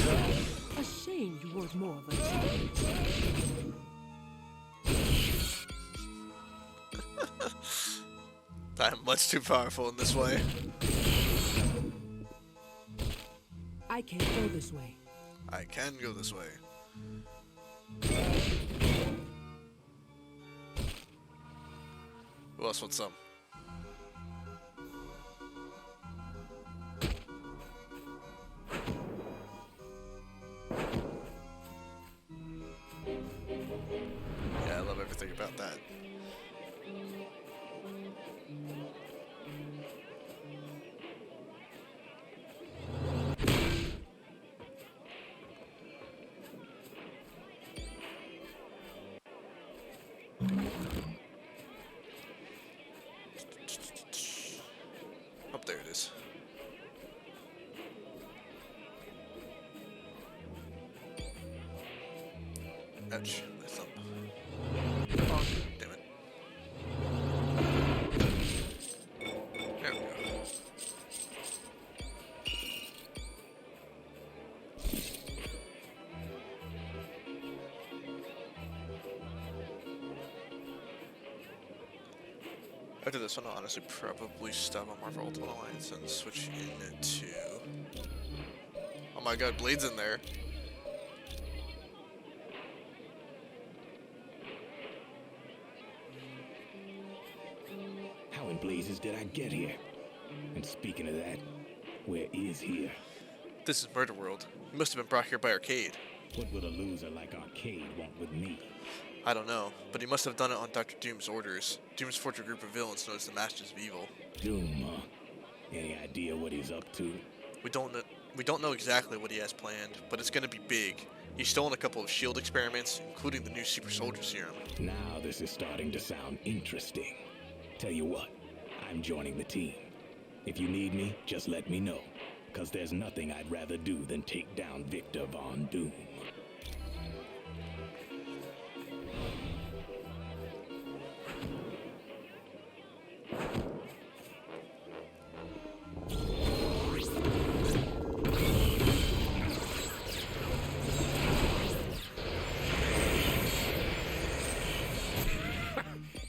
A shame you weren't more of a challenge. I'm much too powerful in this way. I can't go this way. I can go this way. Who else wants some? Yeah, I love everything about that. Oh, there it is. Ouch, my thumb. Oh, damn it. There we go. After this one, I'll honestly probably stop on Marvel Ultimate Alliance and switch into... Oh my god, Blade's in there. How in blazes did I get here? And speaking of that, where is here? This is Murder World. You must have been brought here by Arcade. What would a loser like Arcade want with me? I don't know, but he must have done it on Dr. Doom's orders. Doom's forged a group of villains known as the Masters of Evil. Doom, huh? Any idea what he's up to? We don't know exactly what he has planned, but it's gonna be big. He's stolen a couple of S.H.I.E.L.D. experiments, including the new super soldier serum. Now this is starting to sound interesting. Tell you what, I'm joining the team. If you need me, just let me know, because there's nothing I'd rather do than take down Victor Von Doom.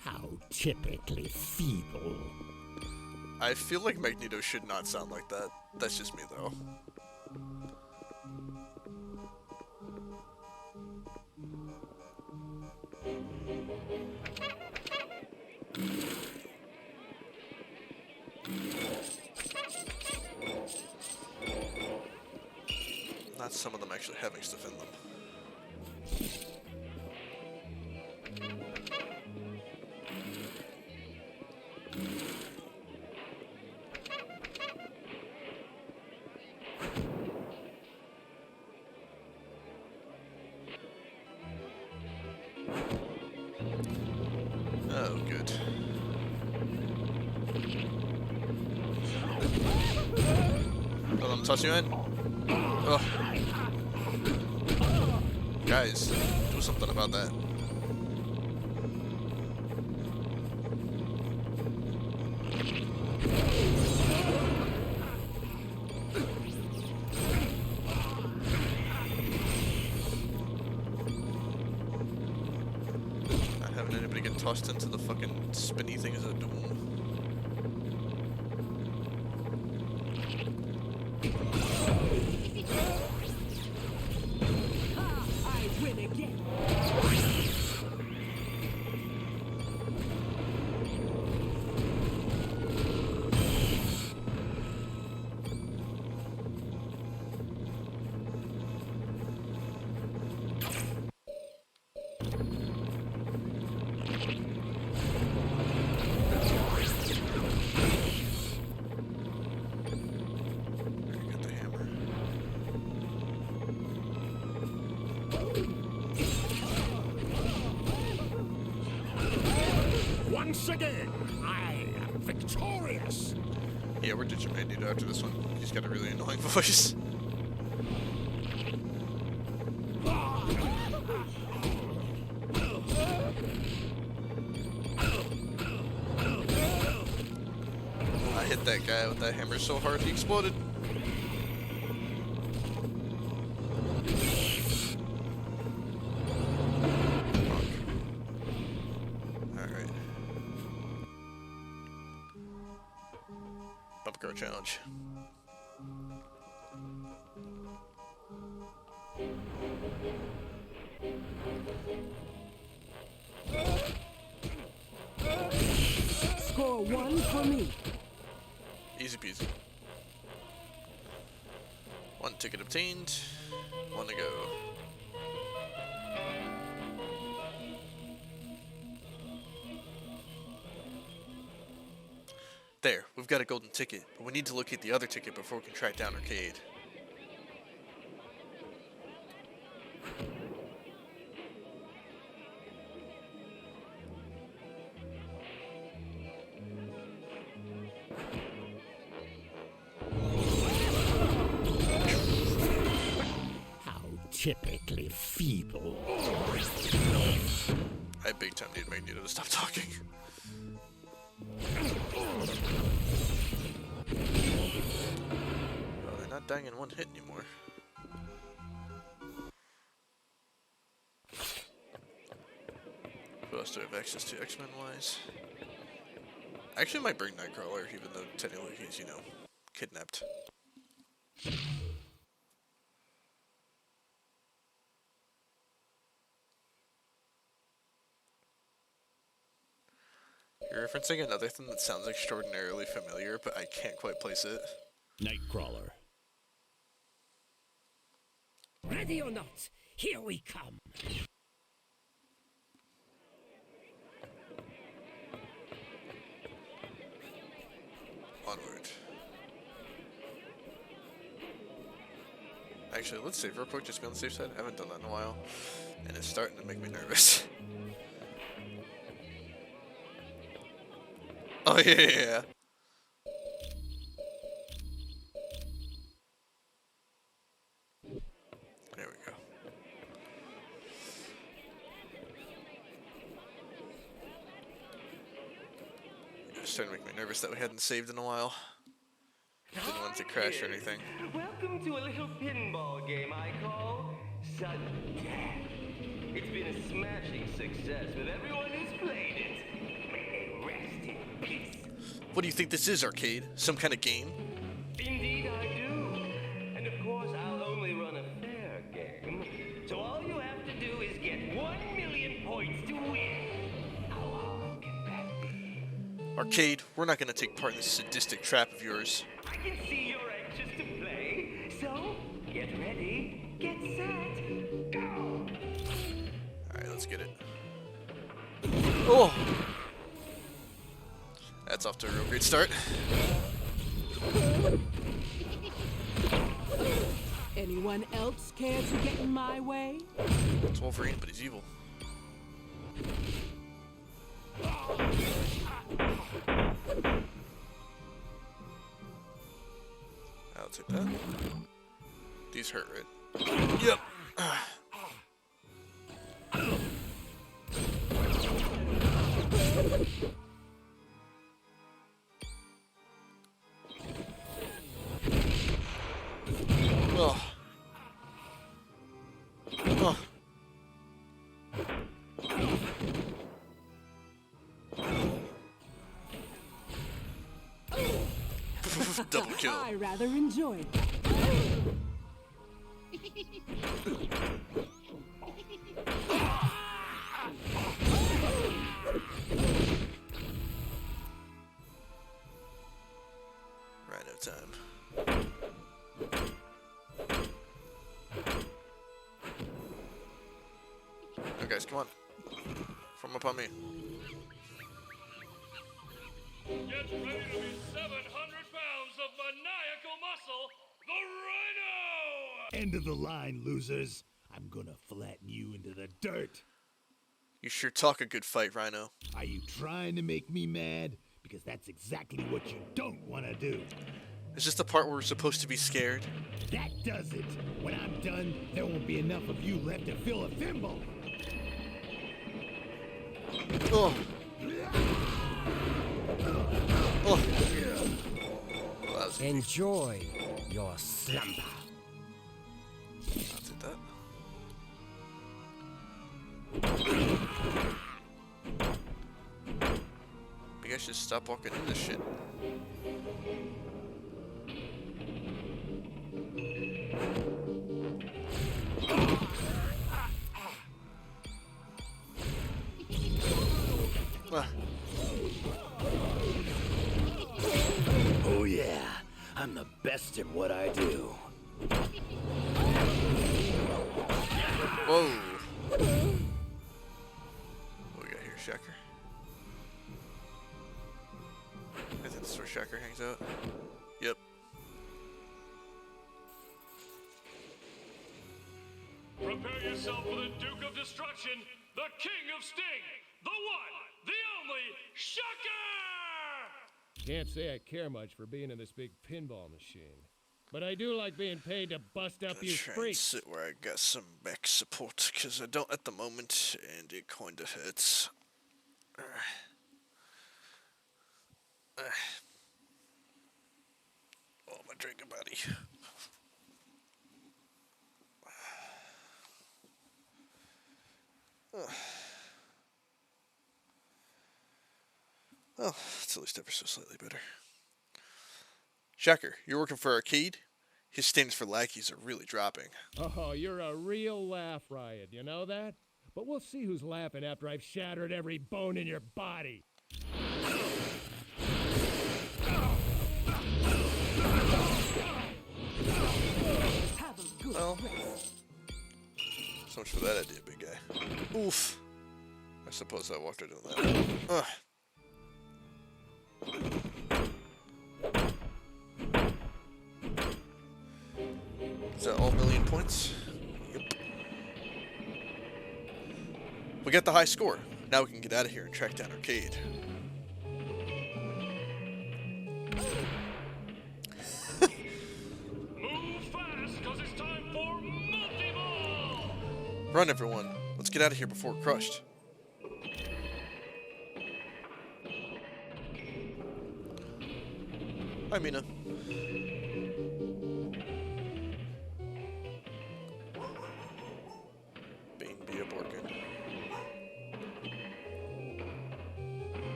How typically feeble. I feel like Magneto should not sound like that. That's just me, though. Not some of them actually having stuff in them. Oh, good. Hold on, toss you in. Ugh. Guys, do something about that. Not having anybody get tossed into the fucking spinny thing is a doom. I win again. Once again, I am victorious. Yeah, we're ditching Magneto after this one. He's got a really annoying voice. I hit that guy with that hammer so hard he exploded. Alright. Bump Girl Challenge. Score 1 for me. Easy peasy. 1 ticket obtained. 1 to go. There, we've got a golden ticket, but we need to locate the other ticket before we can track down Arcade. How typically feeble. I big time need Magneto to stop talking. Oh, they're not dying in one hit anymore. Who else do I have access to X-Men wise? I actually might bring Nightcrawler, even though technically he's, you know, kidnapped. You're referencing another thing that sounds extraordinarily familiar, but I can't quite place it. Nightcrawler. Ready or not, here we come. Onward. Actually, let's save real quick, just be on the safe side. I haven't done that in a while, and it's starting to make me nervous. Oh, yeah. There we go. It's starting to make me nervous that we hadn't saved in a while. Didn't want it to crash or anything. Welcome to a little pinball game I call Sudden Death. It's been a smashing success with everyone who's played it. What do you think this is, Arcade? Some kind of game? Indeed I do. And of course, I'll only run a fair game. So all you have to do is get 1 million points to win. How hard can that be? Arcade, we're not going to take part in this sadistic trap of yours. I can see you're anxious to play. So, get ready, get set, go! Alright, let's get it. Oh! That's off to a real great start. Anyone else care to get in my way? It's Wolverine, but he's evil. I'll take that. These hurt, right? Yep. Oh. Oh. Double kill. I rather enjoyed that. Rhino time. Oh, guys, come on. Form up on me. Get ready to be 700 pounds of maniacal muscle, the Rhino! End of the line, losers. I'm gonna flatten you into the dirt. You sure talk a good fight, Rhino. Are you trying to make me mad? Because that's exactly what you don't want to do. Is this the part where we're supposed to be scared? That does it. When I'm done, there won't be enough of you left to fill a thimble. Oh. Oh. Enjoy your slumber. I'll take that. You guys should stop walking in this shit. Oh yeah, I'm the best at what I do. Whoa. What we got here, Shacker? I think this is where Shacker hangs out. Yep. Prepare yourself for the Duke of Destruction, the King of Sting, the one, the only, Shocker! Can't say I care much for being in this big pinball machine. But I do like being paid to bust up you Try and freaks. sit where I got some back support, because I don't at the moment, and it kinda hurts. Oh, my drinking buddy. Well, it's at least ever so slightly better. Shacker, you're working for Arcade? His standards for lackeys are really dropping. Oh, you're a real laugh riot, you know that? But we'll see who's laughing after I've shattered every bone in your body. Well, so much for that idea, big guy. Oof. I suppose I walked right into that. Ugh. Is that all million points? Yep. We got the high score. Now we can get out of here and track down Arcade. Move fast, cause it's time for multi-ball! Run, everyone. Let's get out of here before we're crushed. Hi, Mina. Bane be a Borkin.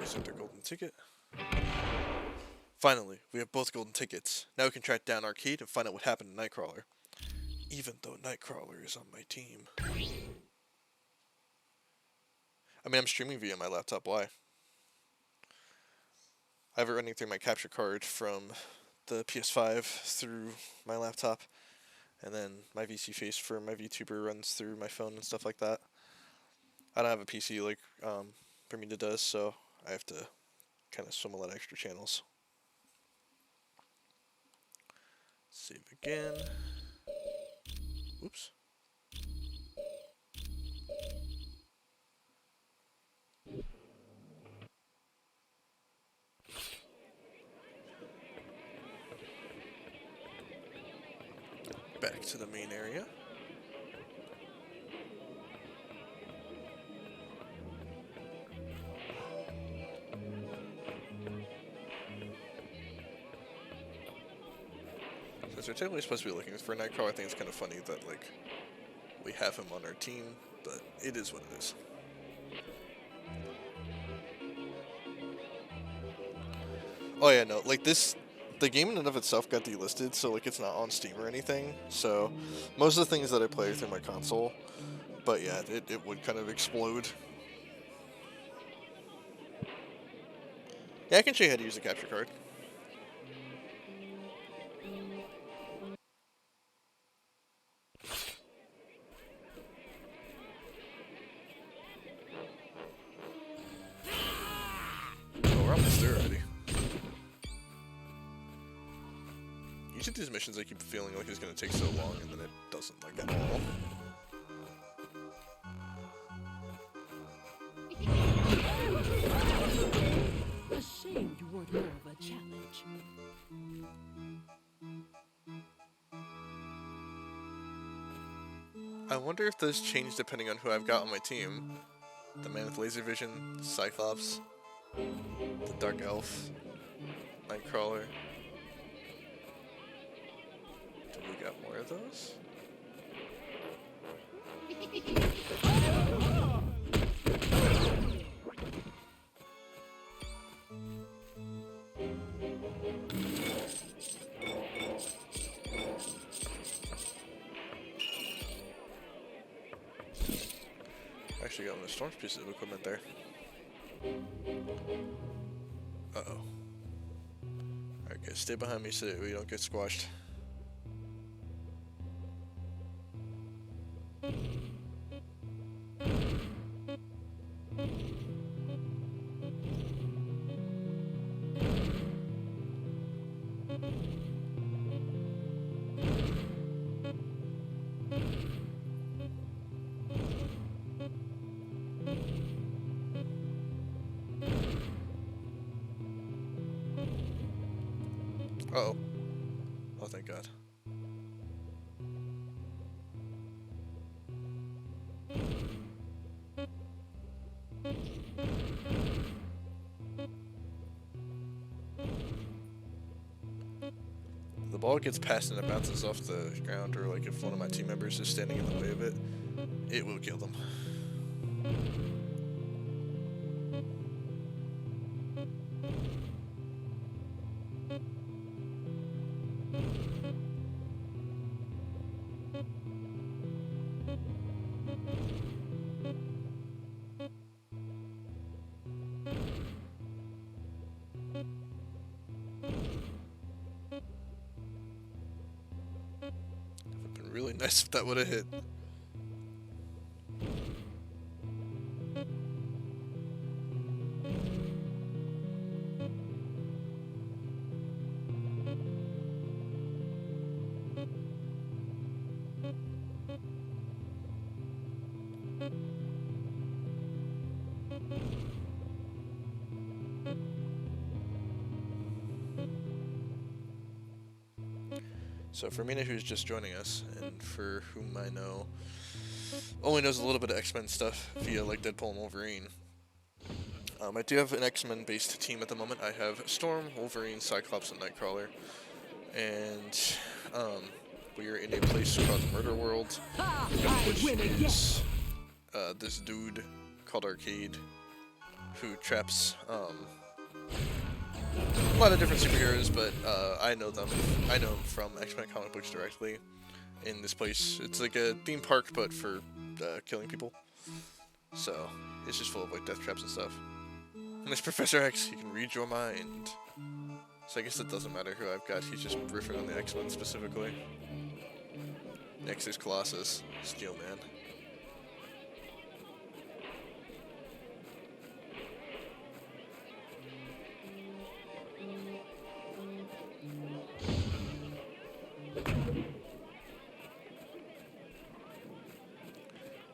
using their golden ticket. Finally, we have both golden tickets. Now we can track down Arcade and find out what happened to Nightcrawler. Even though Nightcrawler is on my team. I mean, I'm streaming via my laptop, why? I have it running through my capture card from the PS5 through my laptop. And then my VC face for my VTuber runs through my phone and stuff like that. I don't have a PC like Bermuda does, so I have to kind of swim a lot of extra channels. Save again. Oops. Back to the main area. Since we're technically supposed to be looking for Nightcrawler, I think it's kind of funny that, like, we have him on our team, but it is what it is. Oh yeah, no, like this, the game in and of itself got delisted, so like it's not on Steam or anything, so most of the things that I play are through my console, but yeah, it would kind of explode. Yeah, I can show you how to use the capture card. Oh, we're almost there already. Each of these missions I keep feeling like it's going to take so long, and then it doesn't, like, at all. A shame you weren't more of a challenge. I wonder if those change depending on who I've got on my team. The man with laser vision, Cyclops, the Dark Elf, Nightcrawler. Do we got more of those? Actually got one of Storm's pieces of equipment there. Uh-oh. Alright guys, stay behind me so that we don't get squashed. Uh-oh. Oh, thank God. The ball gets passed and it bounces off the ground, or like if one of my team members is standing in the way of it, it will kill them. Really nice if that would have hit. So for Mina, who's just joining us, and for whom I know only knows a little bit of X-Men stuff via like Deadpool and Wolverine, I do have an X-Men based team at the moment. I have Storm, Wolverine, Cyclops, and Nightcrawler, and we are in a place called Murder World, which is this dude called Arcade, who traps a lot of different superheroes, but I know them. I know them from X-Men comic books directly. In this place, it's like a theme park, but for killing people. So it's just full of like death traps and stuff. And there's Professor X. He can read your mind. So I guess it doesn't matter who I've got. He's just riffing on the X-Men specifically. Next is Colossus, Steel Man.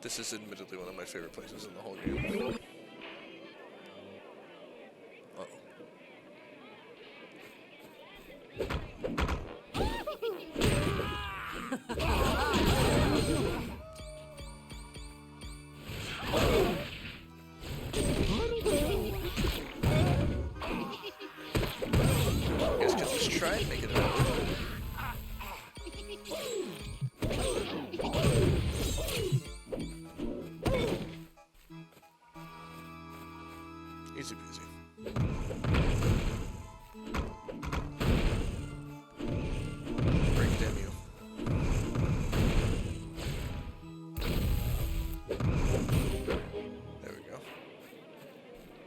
This is admittedly one of my favorite places in the whole game. You guys could just try and make it out. Easy peasy. Break damn you. There we go.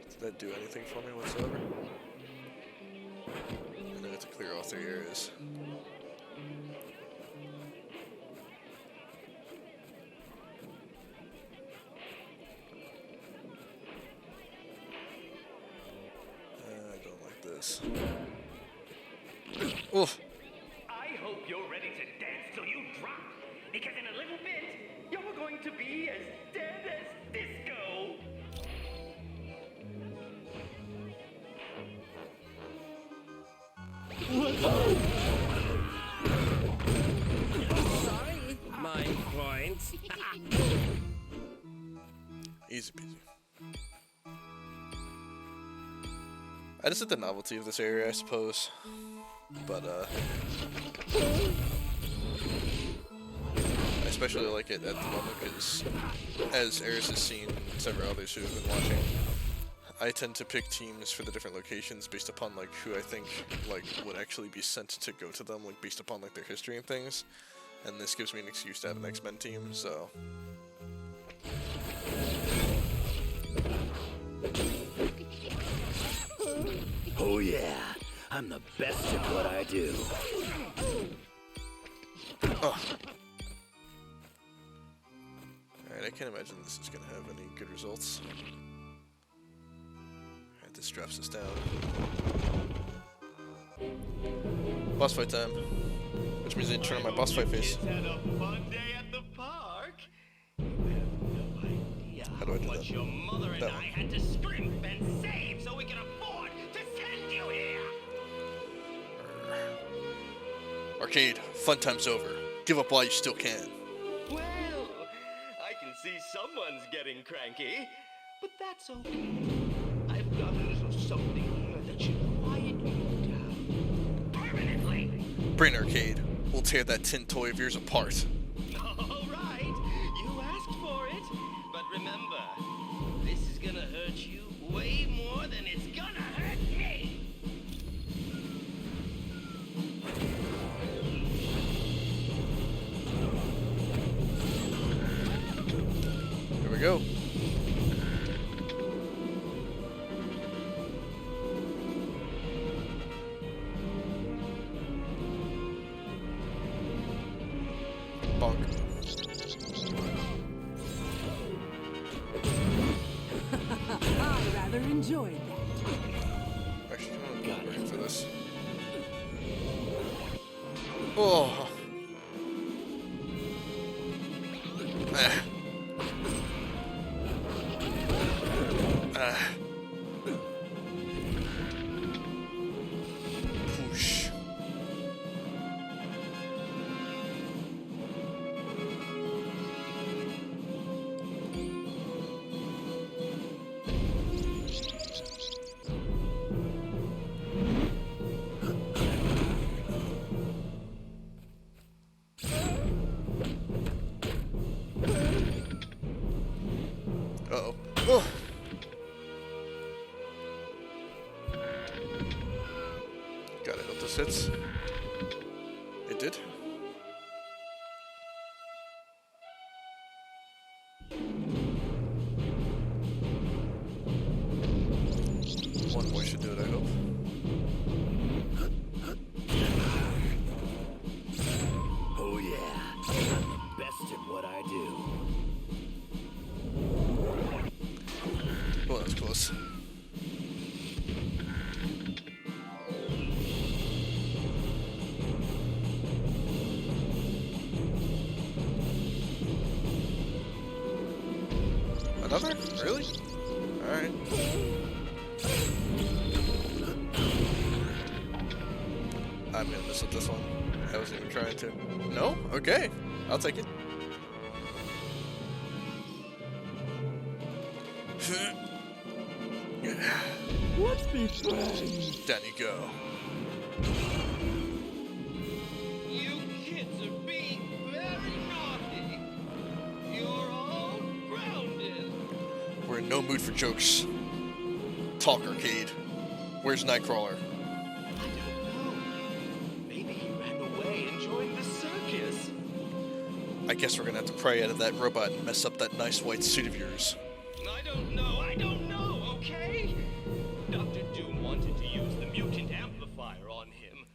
Did that do anything for me whatsoever? I know I have to clear all 3 areas. Oof. I hope you're ready to dance till you drop, because in a little bit, you're going to be as dead as disco. Sorry, mind points. Easy peasy. I just like the novelty of this area, I suppose. But, I especially like it at the moment because, as Eris has seen and several others who have been watching, I tend to pick teams for the different locations based upon, like, who I think, like, would actually be sent to go to them, like, based upon, like, their history and things. And this gives me an excuse to have an X-Men team, so... Oh yeah, I'm the best at what I do. Oh. Alright, I can't imagine this is gonna have any good results. Alright, this drops us down. Boss fight time. Which means I need to turn on my boss fight face. Had a fun day at the park. You have no idea How do I do that? your mother and I had to scrimp and save so we could afford to send you here. Arcade, fun time's over. Give up while you still can. Well, I can see someone's getting cranky, but that's okay. I've got a little something here that should quiet you down permanently. Brain Arcade, we'll tear that tin toy of yours apart. All right, you asked for it, but remember, this is gonna hurt you way more than it's gonna hurt me. Here we go. Bonk. I rather enjoyed that. Actually, I'm gonna go right for this. Oh. Ah. Ah. Whoosh. Uh-oh. Oh. hits. It did. One more should do it, I hope. Oh yeah, I'm the best at what I do. Oh, that was close. Another? Really? Alright. I'm gonna miss up this one. I wasn't even trying to. No? Okay. I'll take it. Let's be friends. Down you go. You kids are being very naughty. You're all grounded. We're in no mood for jokes. Talk, Arcade. Where's Nightcrawler? Maybe he ran away and joined the circus. I guess we're gonna have to pry out of that robot and mess up that nice white suit of yours. I don't know, okay? Dr. Doom wanted to use the mutant amplifier on him.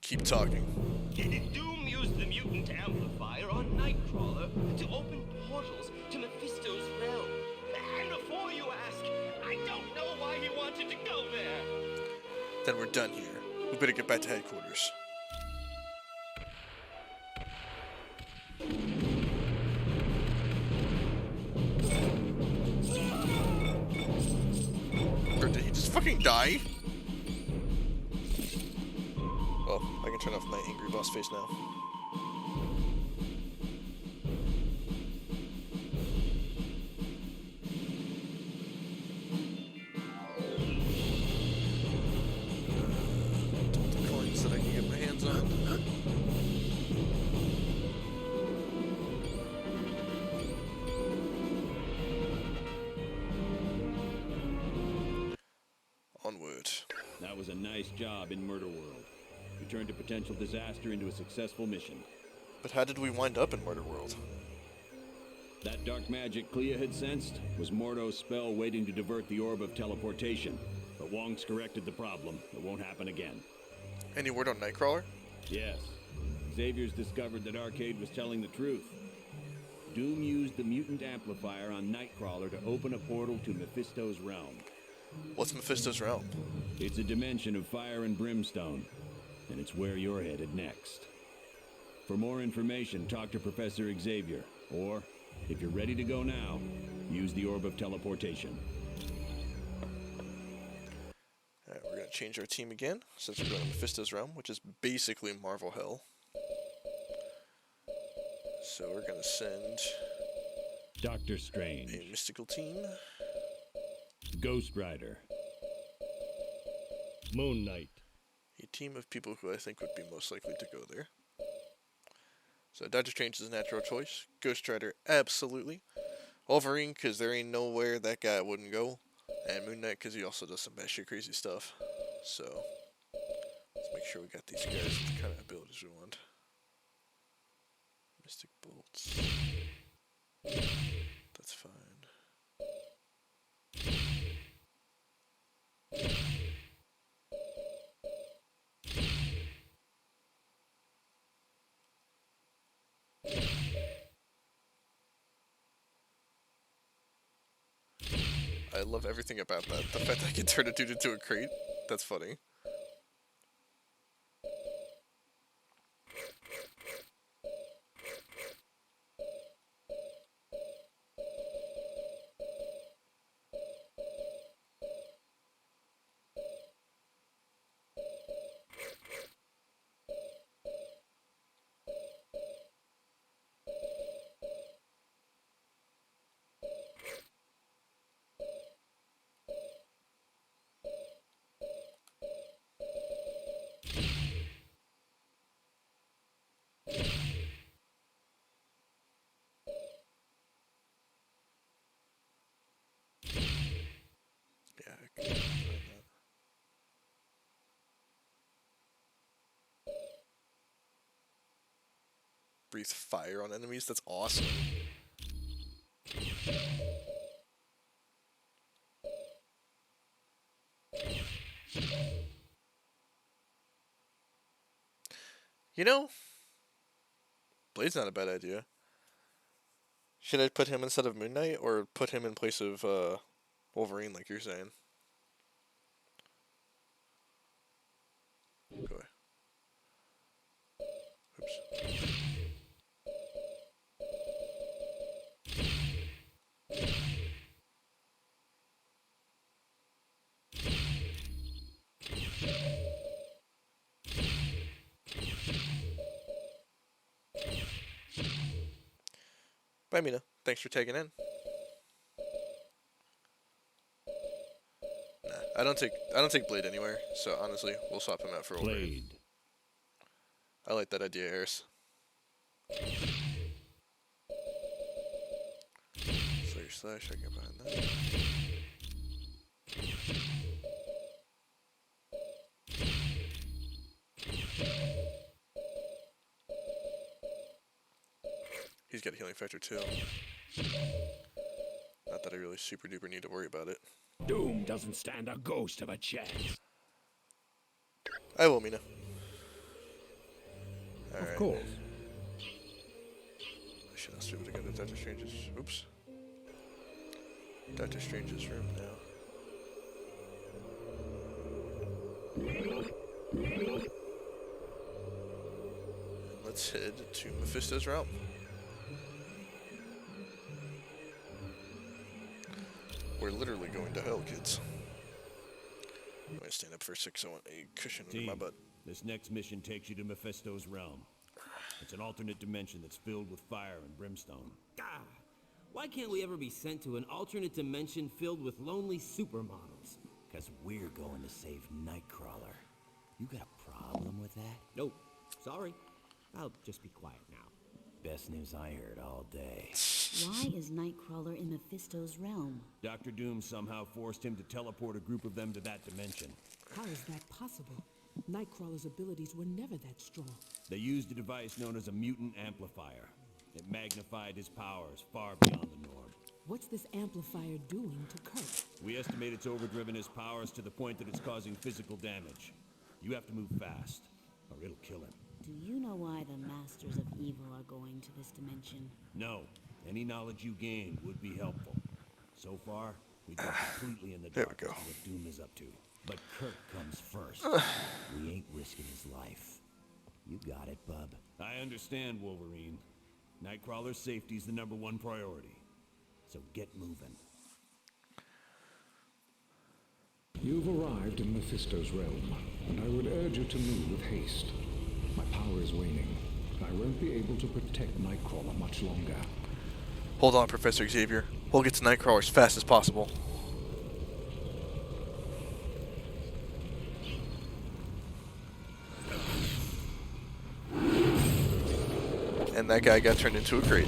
Keep talking. Doom used the mutant amplifier on Nightcrawler to open portals to Mephisto's realm. And before you ask, I don't know why he wanted to go there. Then we're done here. We better get back to headquarters. Or did he just fucking die? Well, I can turn off my angry boss face now. The coins that I can get my hands on. Onward. That was a nice job in Murder World. You turned a potential disaster into a successful mission. But how did we wind up in Murder World? That dark magic Clea had sensed was Mordo's spell waiting to divert the orb of teleportation. But Wong's corrected the problem. It won't happen again. Any word on Nightcrawler? Yes. Xavier's discovered that Arcade was telling the truth. Doom used the mutant amplifier on Nightcrawler to open a portal to Mephisto's realm. What's Mephisto's realm? It's a dimension of fire and brimstone, and it's where you're headed next. For more information, talk to Professor Xavier, or, if you're ready to go now, use the Orb of Teleportation. Alright, we're gonna change our team again, since we're going to Mephisto's realm, which is basically Marvel Hell. So we're gonna send Doctor Strange, a mystical team. Ghost Rider, Moon Knight. A team of people who I think would be most likely to go there. So Doctor Strange is a natural choice. Ghost Rider, absolutely. Wolverine, because there ain't nowhere that guy wouldn't go. And Moon Knight, because he also does some batshit crazy stuff. So, let's make sure we got these guys with the kind of abilities we want. Mystic Bolts. That's fine. I love everything about that. The fact that I can turn a dude into a crate. That's funny. breathe fire on enemies. That's awesome. You know, Blade's not a bad idea. Should I put him instead of Moon Knight, or put him in place of Wolverine, like you're saying? Go away. Oops. Bye, Mina. Thanks for taking in. Nah, I don't take Blade anywhere. So honestly, we'll swap him out for Wolverine. Blade. I like that idea, Eris. Slash, I get behind that. He's got a healing factor too. Not that I really super duper need to worry about it. Doom doesn't stand a ghost of a chance. I will, Mina. Of course. I should also be able to go to Doctor Strange's. Oops. Doctor Strange's room now. Let's head to Mephisto's realm. We're literally going to hell, kids. I'm gonna stand up for a sec, so I want a cushion under my butt. This next mission takes you to Mephisto's realm. It's an alternate dimension that's filled with fire and brimstone. Ah, why can't we ever be sent to an alternate dimension filled with lonely supermodels? Because we're going to save Nightcrawler. You got a problem with that? Nope. Sorry. I'll just be quiet now. Best news I heard all day. Why is Nightcrawler in Mephisto's realm? Dr. Doom somehow forced him to teleport a group of them to that dimension. How is that possible? Nightcrawler's abilities were never that strong. They used a device known as a mutant amplifier. It magnified his powers far beyond the norm. What's this amplifier doing to Kurt? We estimate it's overdriven his powers to the point that it's causing physical damage. You have to move fast, or it'll kill him. Do you know why the Masters of Evil are going to this dimension? No. Any knowledge you gain would be helpful. So far, we've been completely in the dark as to what Doom is up to. But Kurt comes first. We ain't risking his life. You got it, bub. I understand, Wolverine. Nightcrawler's safety's the #1 priority. So get moving. You've arrived in Mephisto's realm, and I would urge you to move with haste. My power is waning. I won't be able to protect Nightcrawler much longer. Hold on, Professor Xavier. We'll get to Nightcrawler as fast as possible. And that guy got turned into a crate.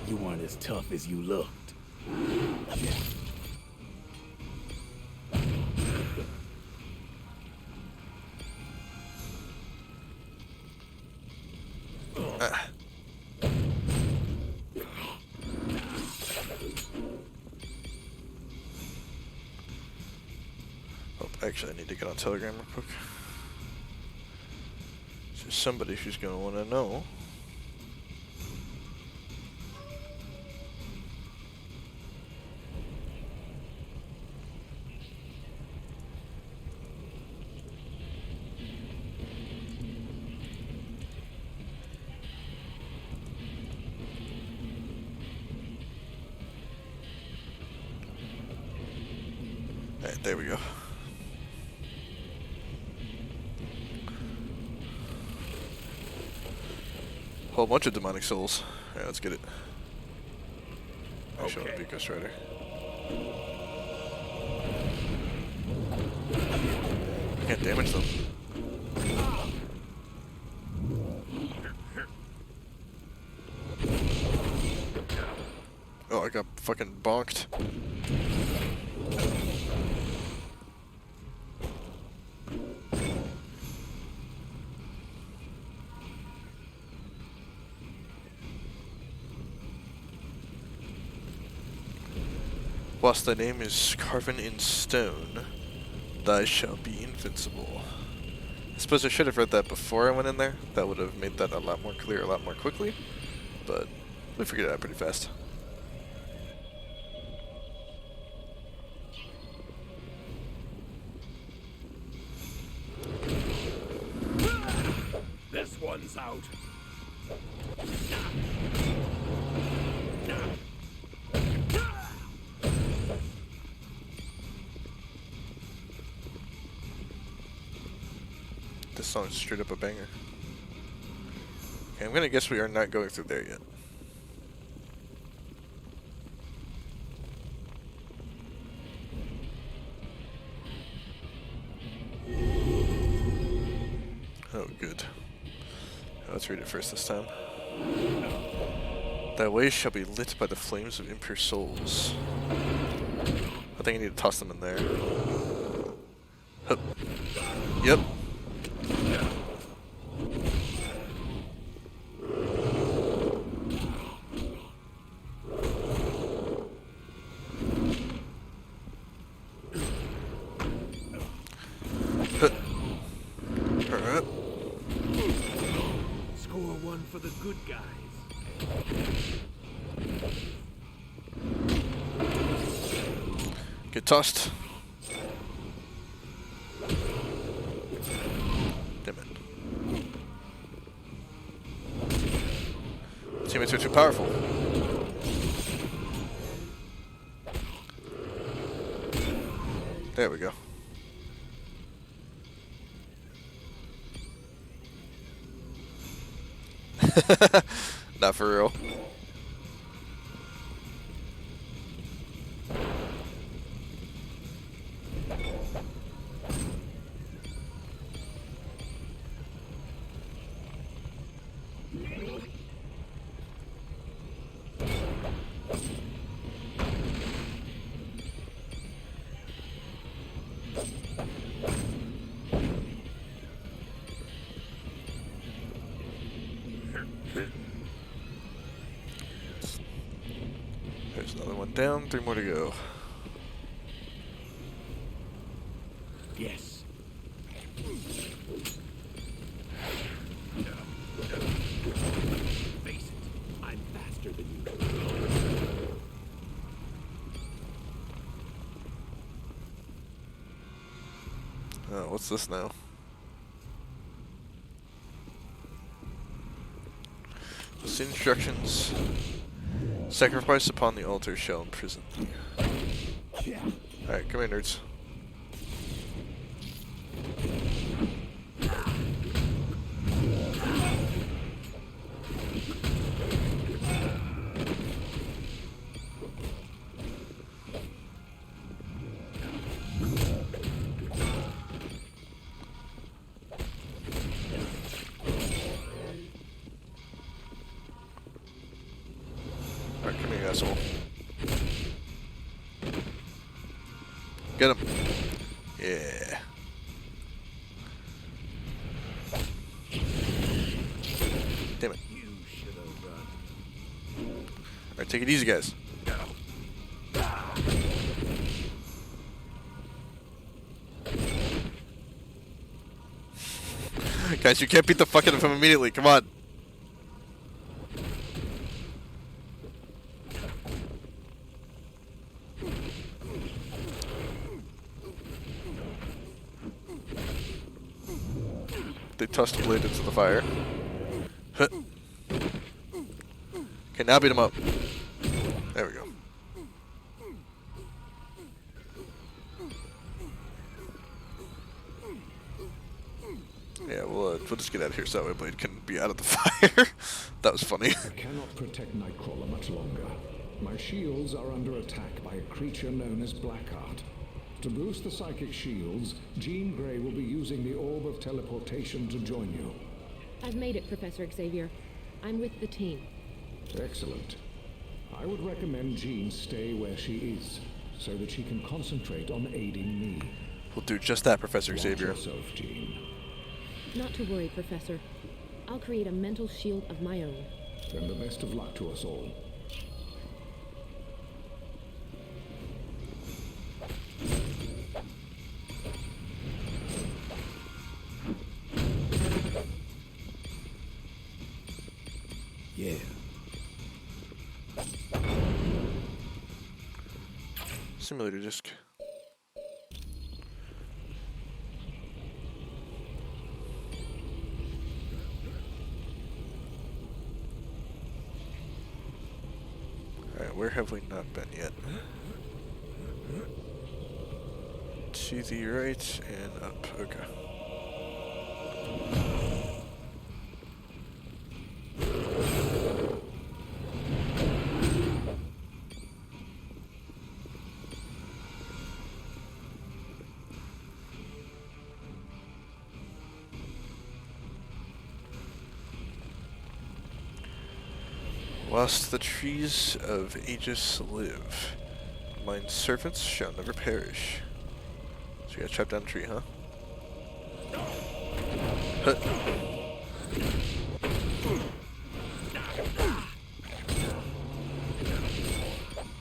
You weren't as tough as you looked. Oh, actually, I need to get on Telegram real quick. There's somebody who's going to want to know. Alright, there we go. Whole bunch of demonic souls. Alright, let's get it. I should be Ghost Rider. I can't damage them. Oh, I got fucking bonked. Whilst thy name is carven in stone, thy shall be invincible. I suppose I should have read that before I went in there. That would have made that a lot more clear, a lot more quickly. But we figured it out pretty fast. This one's out. This song's straight up a banger. Okay, I'm gonna guess we are not going through there yet. Oh, good. Let's read it first this time. Thy way shall be lit by the flames of impure souls. I think I need to toss them in there. Hup. Yep. Score one for the good guys. Get tossed. Damn it. Teammates are too powerful. There we go. Not for real. There's another one down, 3 more to go. Yes. Face it, I'm faster than you. Oh, what's this now? Just the instructions. Sacrifice upon the altar shall imprison thee. Alright, come here, nerds. Alright, come here, asshole. Get him. Yeah. Damn it. Alright, take it easy, guys. Guys, you can't beat the fuck out of him immediately. Come on. They tossed a blade into the fire. Huh. Okay, now beat him up. There we go. Yeah, we'll just get out of here so that way Blade can be out of the fire. That was funny. I cannot protect Nightcrawler much longer. My shields are under attack by a creature known as Blackheart. To boost the psychic shields, Jean Grey will be using the Orb of Teleportation to join you. I've made it, Professor Xavier. I'm with the team. Excellent. I would recommend Jean stay where she is, so that she can concentrate on aiding me. We'll do just that, Professor Watch Xavier. yourself, Jean. Not to worry, Professor. I'll create a mental shield of my own. Then the best of luck to us all. Simulator disc. Alright, where have we not been yet? To the right and up. Okay. Whilst the trees of Aegis live, mine servants shall never perish. So you gotta chop down a tree, huh? Huh.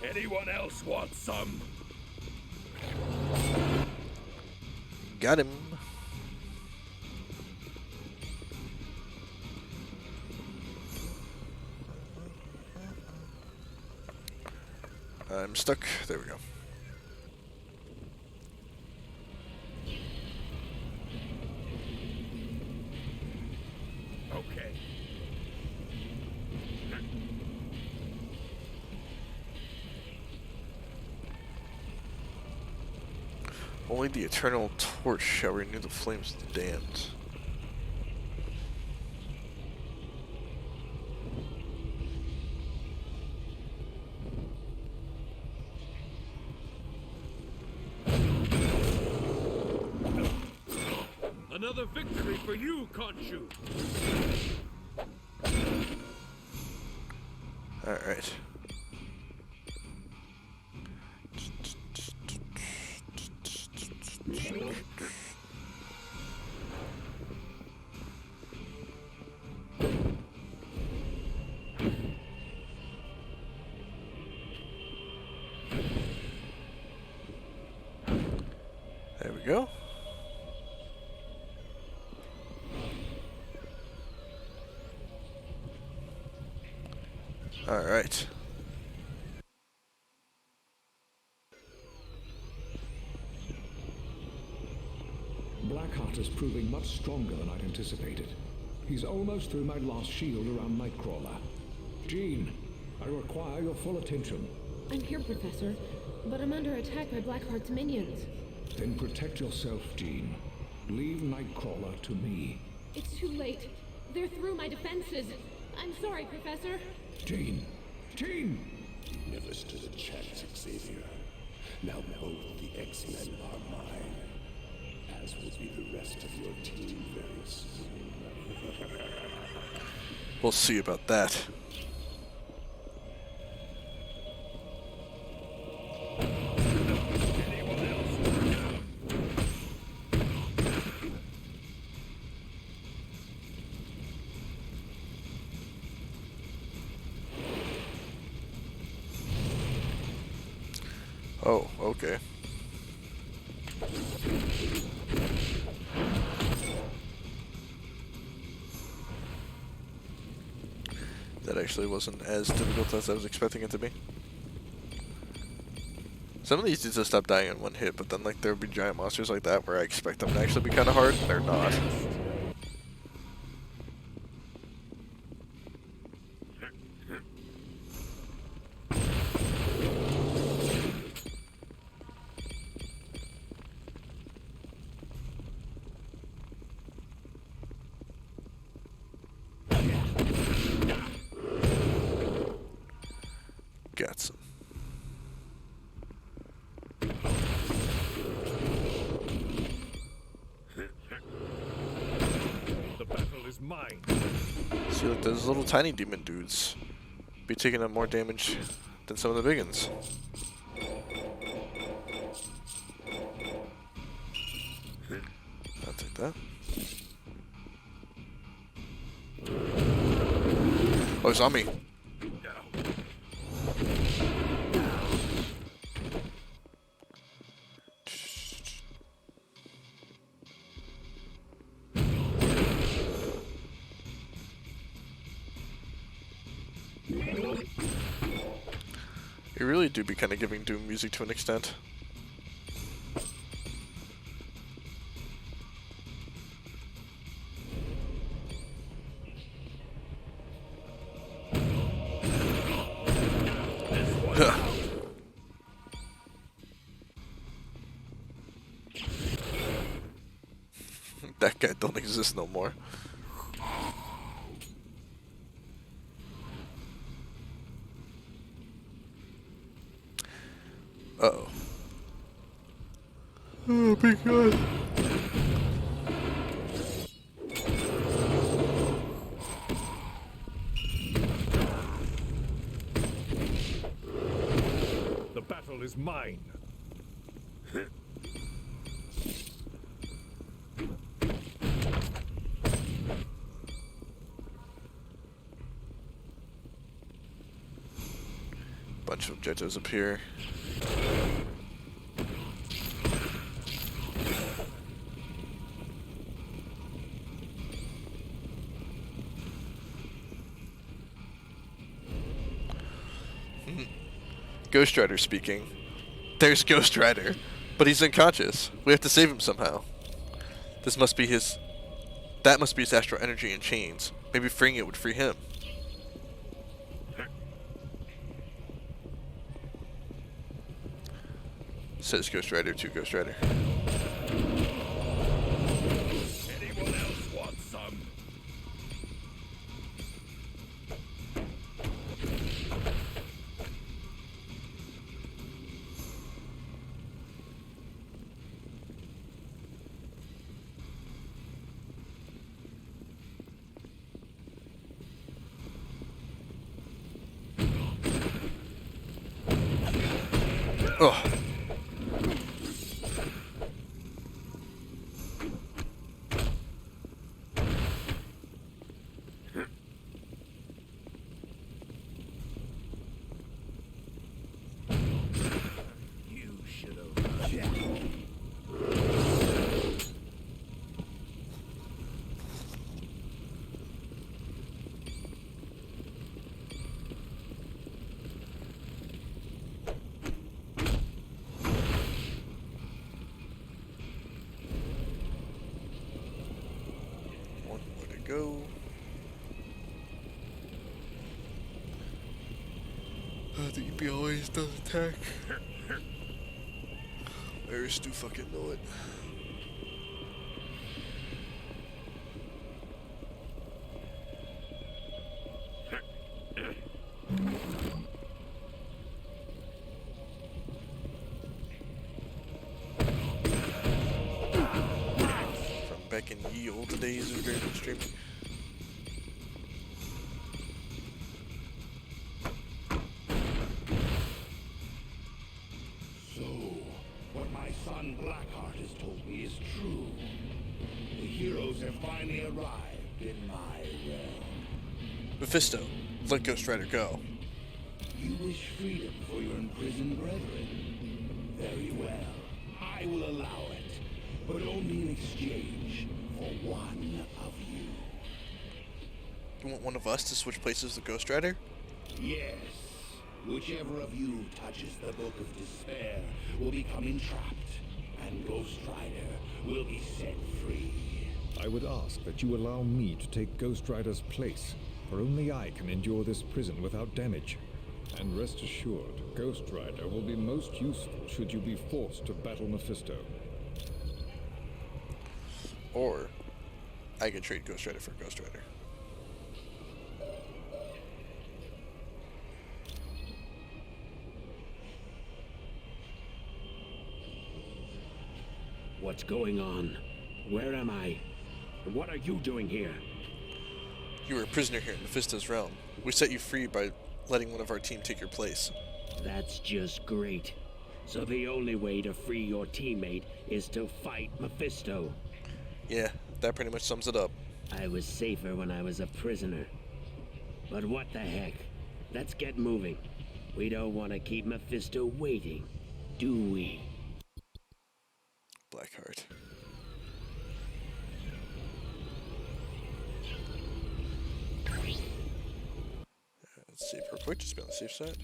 Anyone else want some? Got him. I'm stuck. There we go. Okay. Only the eternal torch shall renew the flames of the damned. Another victory for you, Khonshu. Alright. There we go. All right. Blackheart is proving much stronger than I'd anticipated. He's almost through my last shield around Nightcrawler. Jean, I require your full attention. I'm here, Professor, but I'm under attack by Blackheart's minions. Then protect yourself, Jean. Leave Nightcrawler to me. It's too late. They're through my defenses. I'm sorry, Professor. Jean! Jean! You never stood a chance, Xavier. Now both the X-Men are mine, as will be the rest of your team very soon. We'll see about that. Oh, okay. That actually wasn't as difficult as I was expecting it to be. Some of these dudes just stop dying in one hit, but then like there would be giant monsters like that where I expect them to actually be kind of hard, and they're not. Got some. The battle is mine. See, like those little tiny demon dudes be taking up more damage than some of the big ones. I'll take that. Oh, it's on me. You really do be kind of giving Doom music to an extent. That guy don't exist no more. Uh-oh. Oh my god. The battle is mine. Bunch of objectives up here. Ghost Rider speaking. There's Ghost Rider, but he's unconscious. We have to save him somehow. This must be his... That must be his astral energy in chains. Maybe freeing it would free him. Says Ghost Rider to Ghost Rider. Anyone else want some? Oh. One more to go. The EP always does attack. Bears do fucking know it. From back in ye old days of Dragon streaming. So, what my son Blackheart has told me is true. The heroes have finally arrived in my realm. Mephisto, let Ghost Rider go. You wish freedom for your imprisoned brethren? Very well. I will allow it, but only in exchange for one of you. You want one of us to switch places with Ghost Rider? Yes. Whichever of you touches the Book of Despair will become entrapped, and Ghost Rider will be set free. I would ask that you allow me to take Ghost Rider's place, for only I can endure this prison without damage. And rest assured, Ghost Rider will be most useful should you be forced to battle Mephisto. Or, I could trade Ghost Rider for Ghost Rider. What's going on? Where am I? And what are you doing here? You were a prisoner here in Mephisto's realm. We set you free by letting one of our team take your place. That's just great. So the only way to free your teammate is to fight Mephisto. Yeah, that pretty much sums it up. I was safer when I was a prisoner. But what the heck? Let's get moving. We don't want to keep Mephisto waiting, do we? Blackheart. Let's save real quick, just be on the safe side.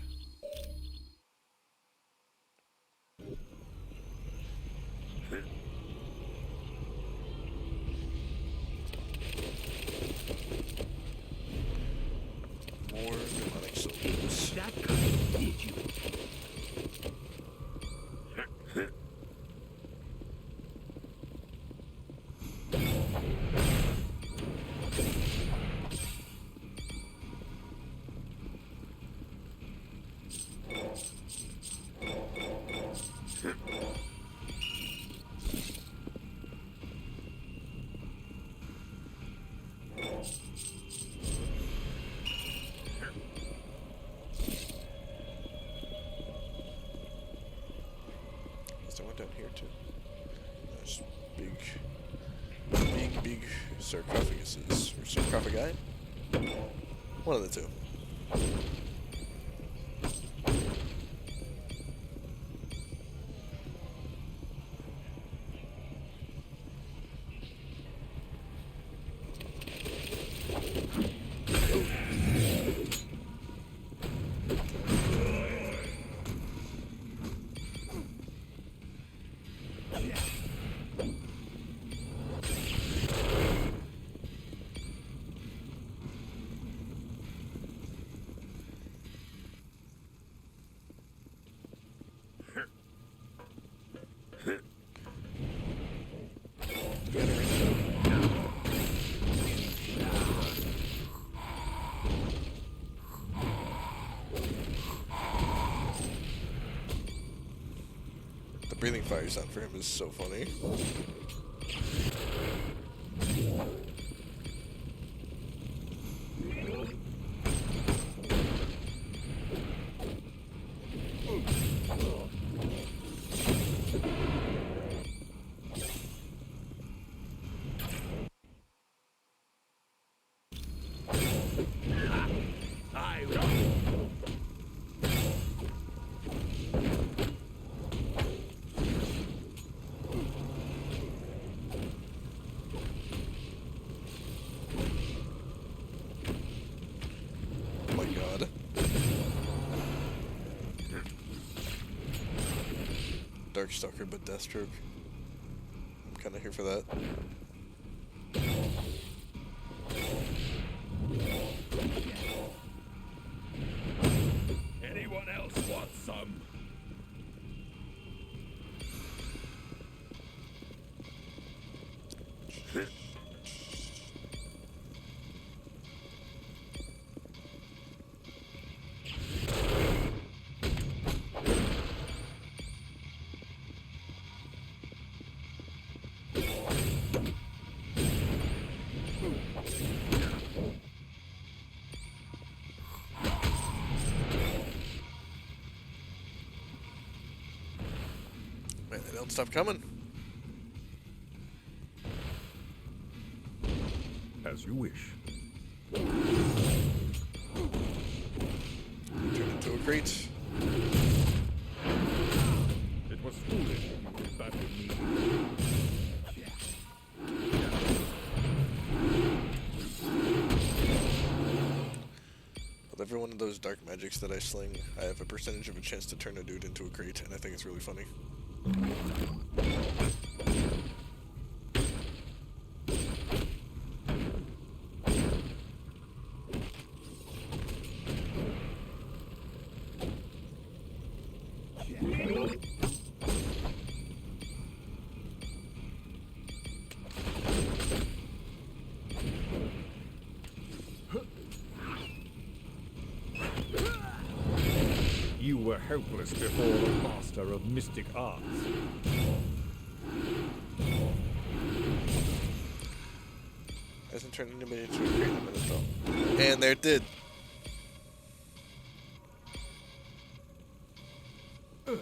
here too. There's big sarcophaguses or sarcophagi. One of the two. The breathing fire sound for him is so funny. Darkstalker, but Deathstroke. I'm kind of here for that. Anyone else want some? Man, they don't stop coming. As you wish. Turn into a crate. It was foolish to battle me. With every one of those dark magics that I sling, I have a percentage of a chance to turn a dude into a crate, and I think it's really funny. You were helpless before the master of mystic arts. Hasn't turned anybody into a crate in a minute though. And there it did. As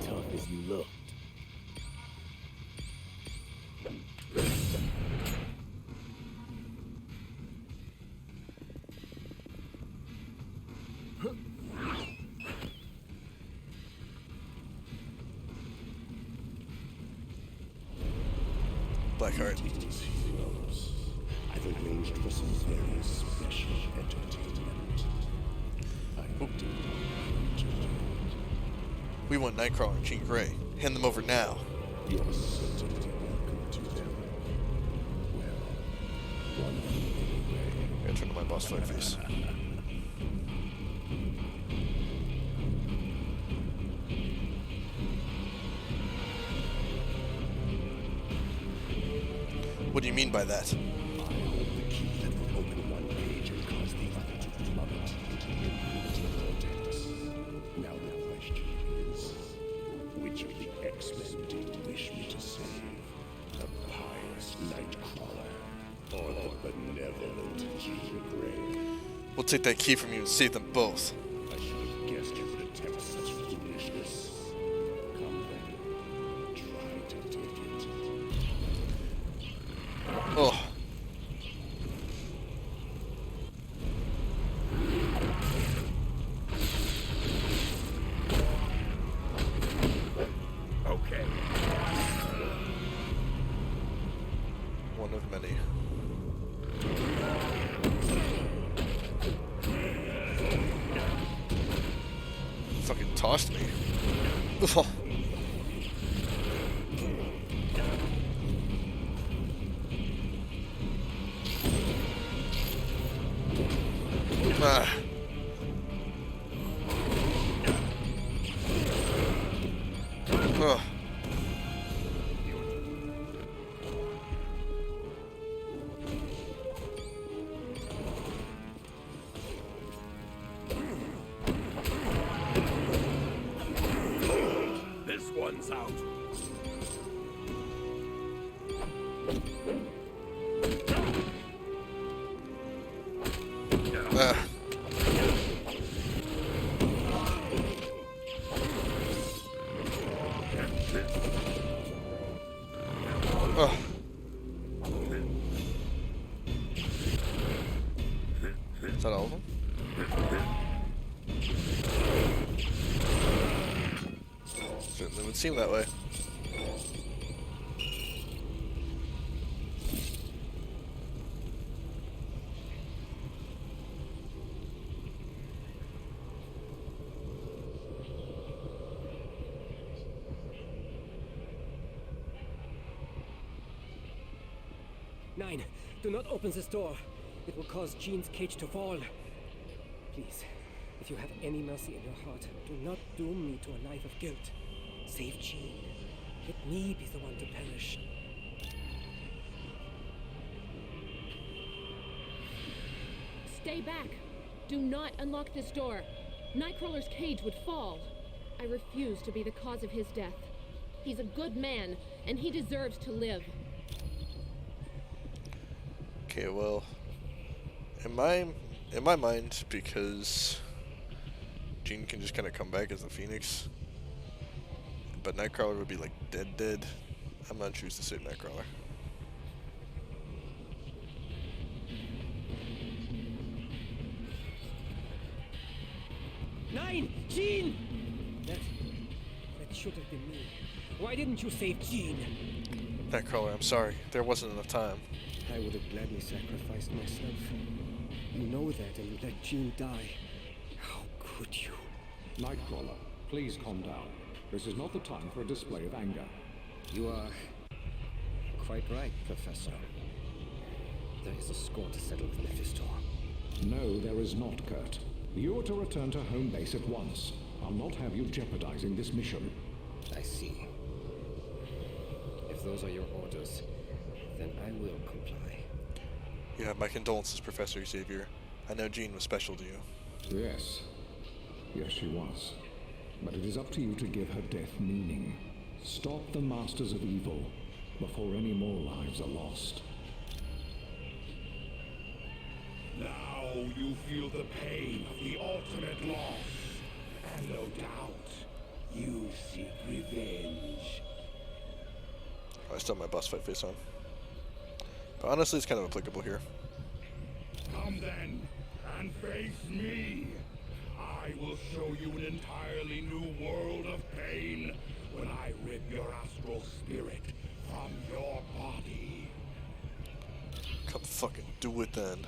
tough as you looked. Blackheart. Greetings, heroes. I've arranged for some very special entertainment. I hope to We want Nightcrawler and Jean Grey. Hand them over now. You're certainly welcome to them. Well, one anyway. I'm gonna turn to my boss fight face. What do you mean by that? I hold the key that will open one page and cause the other to plummet into infinite vortex. Now the question is, which of the X-Men do you wish me to send? take that key from you and save them both. I should have guessed you would attempt such foolishness. Come then. Try to take it. Oh. Okay. One of many. Fucking tossed me. Oh. Ah. Oh. This one's out. Ah. Oh. Is that all of them? Certainly would seem that way. Nine, do not open this door. It will cause Jean's cage to fall. Please, if you have any mercy in your heart, do not doom me to a life of guilt. Save Jean. Let me be the one to perish. Stay back. Do not unlock this door. Nightcrawler's cage would fall. I refuse to be the cause of his death. He's a good man, and he deserves to live. Okay, well, in my mind, because Jean can just kind of come back as the Phoenix, but Nightcrawler would be like dead. I'm gonna choose to save Nightcrawler. Nine! Jean! That should have been me. Why didn't you save Jean? Nightcrawler, I'm sorry. There wasn't enough time. I would have gladly sacrificed myself. You know that, and you let Jean die. How could you? Nightcrawler, please calm down. This is not the time for a display of anger. You are quite right, Professor. There is a score to settle with Mephisto. No, there is not, Kurt. You are to return to home base at once. I'll not have you jeopardizing this mission. I see. If those are your orders, then I will comply. You have my condolences, Professor Xavier. I know Jean was special to you. Yes. Yes, she was. But it is up to you to give her death meaning. Stop the Masters of Evil before any more lives are lost. Now you feel the pain of the ultimate loss. And no doubt, you seek revenge. I still have my boss fight face on. But honestly, it's kind of applicable here. Come then, and face me. I will show you an entirely new world of pain when I rip your astral spirit from your body. Come fucking do it then.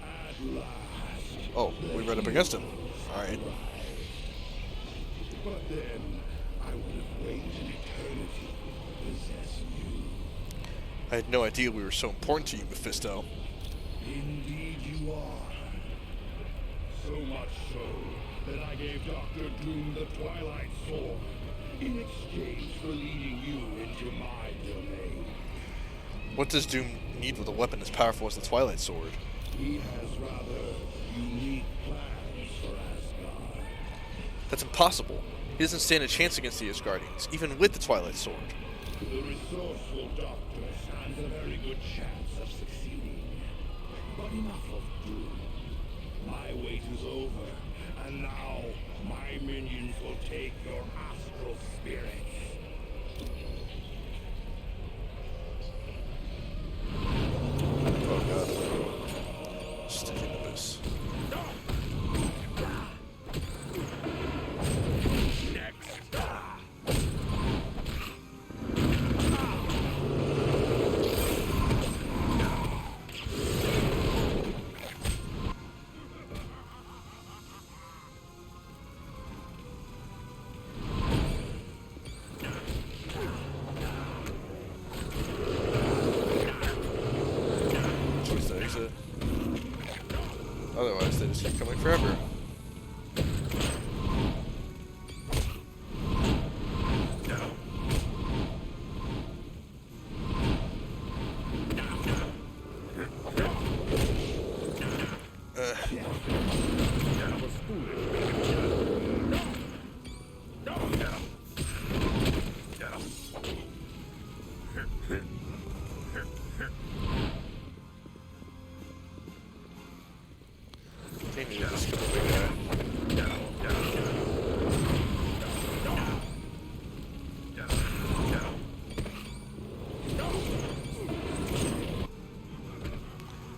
At last. Oh, we right up against him. Alright. But then, I would have waited an eternity to possess you. I had no idea we were so important to you, Mephisto. Indeed you are. So much so that I gave Dr. Doom the Twilight Sword in exchange for leading you into my domain. What does Doom need with a weapon as powerful as the Twilight Sword? He has rather unique plans for Asgard. That's impossible. He doesn't stand a chance against the Asgardians, even with the Twilight Sword. The resourceful Dr. stands a very good chance of succeeding. But enough of doom. My wait is over, and now my minions will take your astral spirits. Oh god. Stick in the boost. Otherwise, they just keep coming forever. Maybe you just go big guy.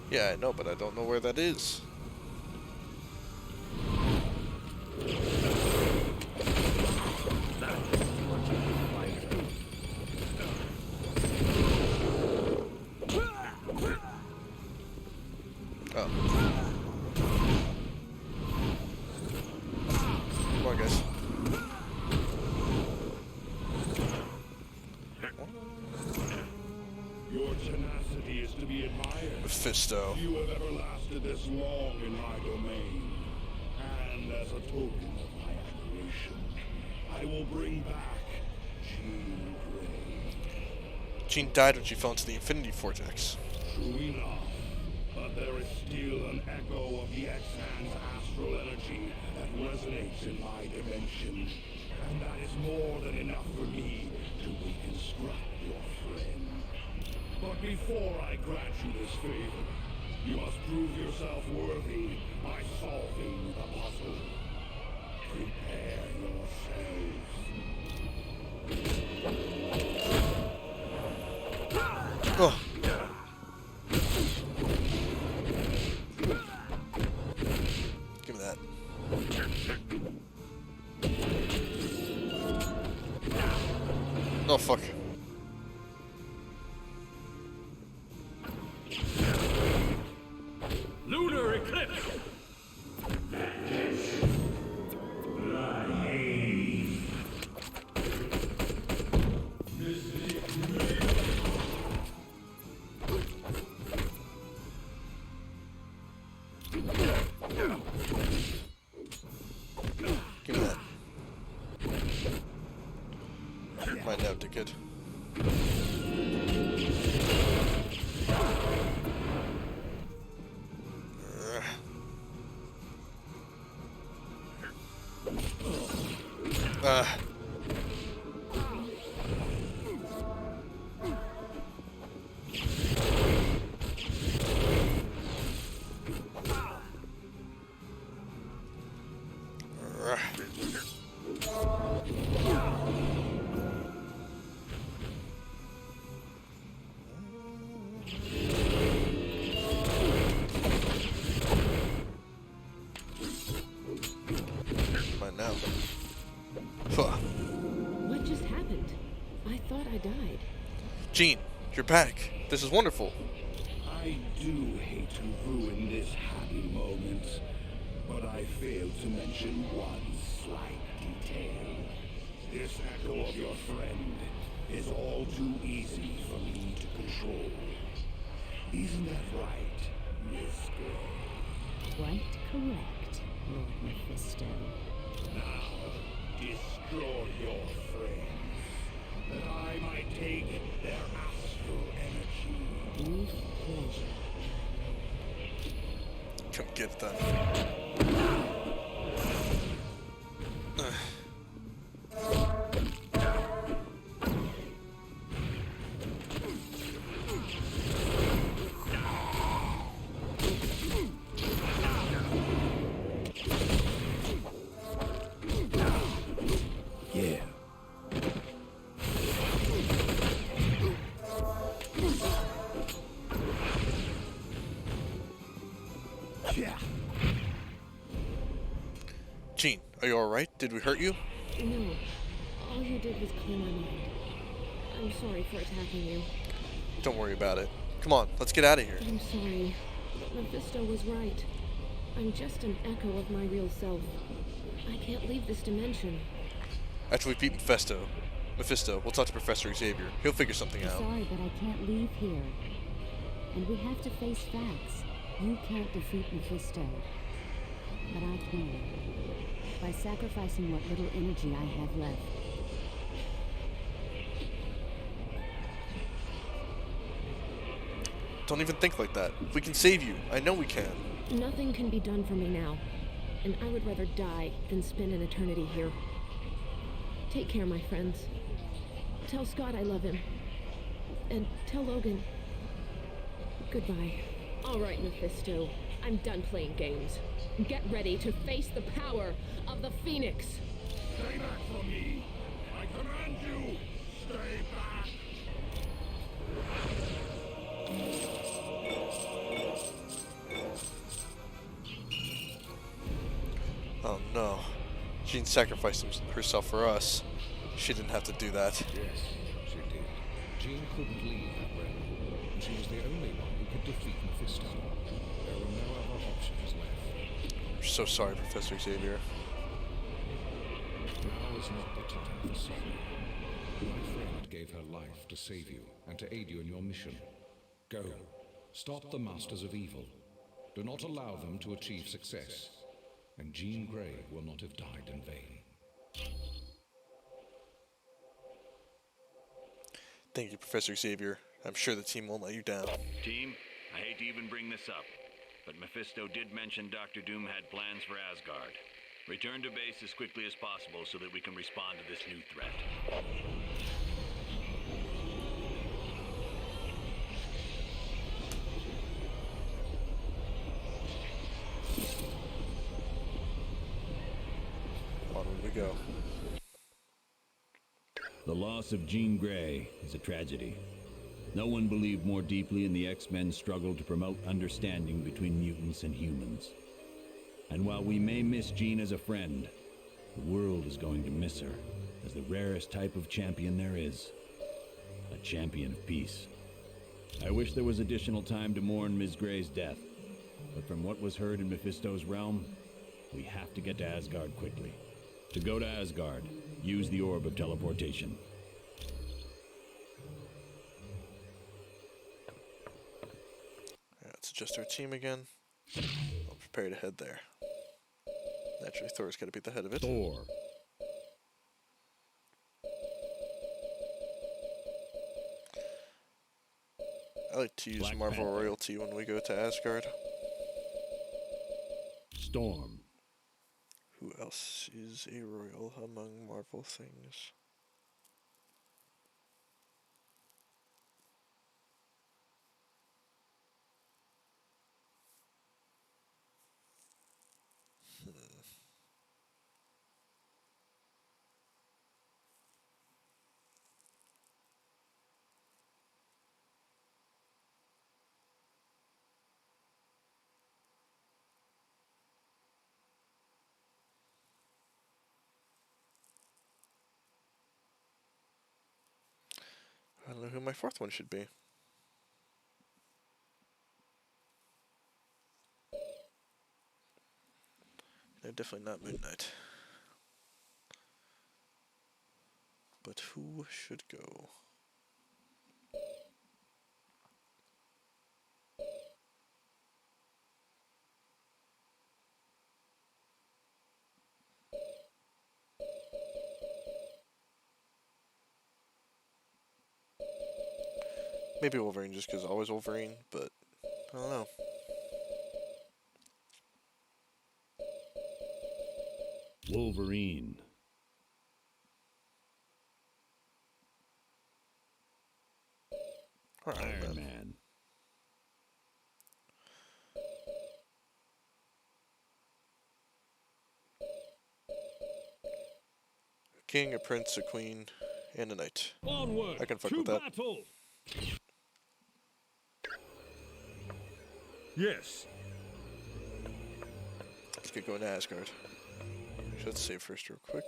Yeah, I know, but I don't know where that is. Oh. Come on, guys. Your tenacity is to be admired. Mephisto. You have ever lasted this long in my domain. And as a token of my admiration, I will bring back Jean Grey. Jean died when she fell into the Infinity Vortex. True enough. But there is still an echo of the X-Man's astral energy that resonates in my dimension. And that is more than enough for me to reconstruct your friend. But before I grant you this favor, you must prove yourself worthy by solving the puzzle. Prepare yourselves. Oh. Give me that. Oh, fuck. Lunar eclipse! Give me that. Might now do good. What just happened? I thought I died. Jean, you're back. This is wonderful. I do hate to ruin this happy moment, but I failed to mention one slight detail. This echo of your friend is all too easy for me to control. Isn't that right, Miss Grey? Quite correct, Lord Mephisto. Now, destroy your friends, that I might take their astral energy. With pleasure. Come get them. Jean, are you alright? Did we hurt you? No. All you did was clear my mind. I'm sorry for attacking you. Don't worry about it. Come on, let's get out of here. I'm sorry, but Mephisto was right. I'm just an echo of my real self. I can't leave this dimension. After we beat Mephisto, we'll talk to Professor Xavier. He'll figure something out. Sorry, but I can't leave here. And we have to face facts. You can't defeat Mephisto. But I can. By sacrificing what little energy I have left. Don't even think like that. We can save you. I know we can. Nothing can be done for me now. And I would rather die than spend an eternity here. Take care, my friends. Tell Scott I love him. And tell Logan. Goodbye. All right, Mephisto. I'm done playing games. Get ready to face the power of the Phoenix. Stay back from me! I command you! Stay back! Oh no. Jean sacrificed herself for us. She didn't have to do that. Yes, she did. Jean couldn't leave that realm, and she was the only one who could defeat Mephisto. There were no other options left. We're so sorry, Professor Xavier. Now is not the time for sorrow. My friend gave her life to save you and to aid you in your mission. Go. Stop the Masters of Evil. Do not allow them to achieve success. And Jean Grey will not have died in vain. Thank you, Professor Xavier. I'm sure the team won't let you down. Team, I hate to even bring this up, but Mephisto did mention Dr. Doom had plans for Asgard. Return to base as quickly as possible so that we can respond to this new threat. Onward we go. The loss of Jean Grey is a tragedy. No one believed more deeply in the X-Men's struggle to promote understanding between mutants and humans. And while we may miss Jean as a friend, the world is going to miss her as the rarest type of champion there is. A champion of peace. I wish there was additional time to mourn Ms. Grey's death, but from what was heard in Mephisto's realm, we have to get to Asgard quickly. To go to Asgard, use the Orb of Teleportation. Let's adjust our team again. I'll prepare to head there. Naturally, Thor's got to be at the head of it. Thor. I like to use Black Marvel Panther. royalty when we go to Asgard. Storm. Who else is a royal among Marvel things? I don't know who my fourth one should be. No, definitely not Moon Knight. But who should go? Maybe Wolverine just because always Wolverine, but I don't know. Wolverine. Iron Man. A king, a prince, a queen, and a knight. Onward I can fuck to with that. battle. Yes. get going to Asgard. Let's save first real quick.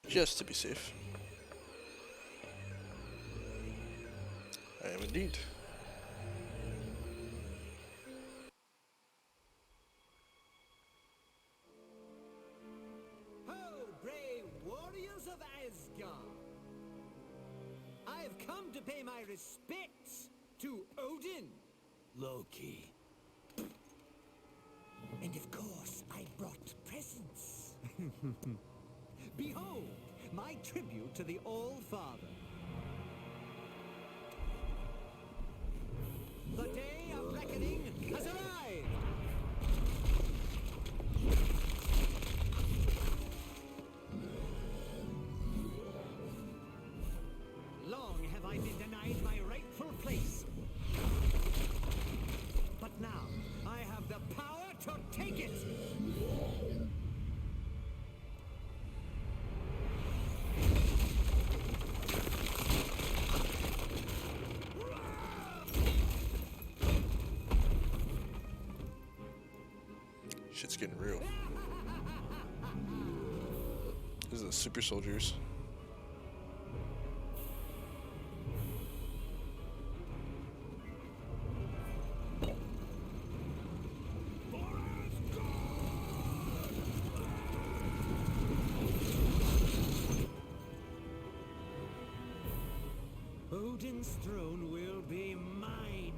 Just to be safe. I am indeed. Ho, brave warriors of Asgard! I have come to pay my respects to Odin, Loki. And of course, I brought presents. Behold, my tribute to the All-Father. The day of reckoning has arrived! Long have I been denied my rightful place. But now, I have the power to take it! Shit's getting real. These are the super soldiers. Odin's throne will be mine.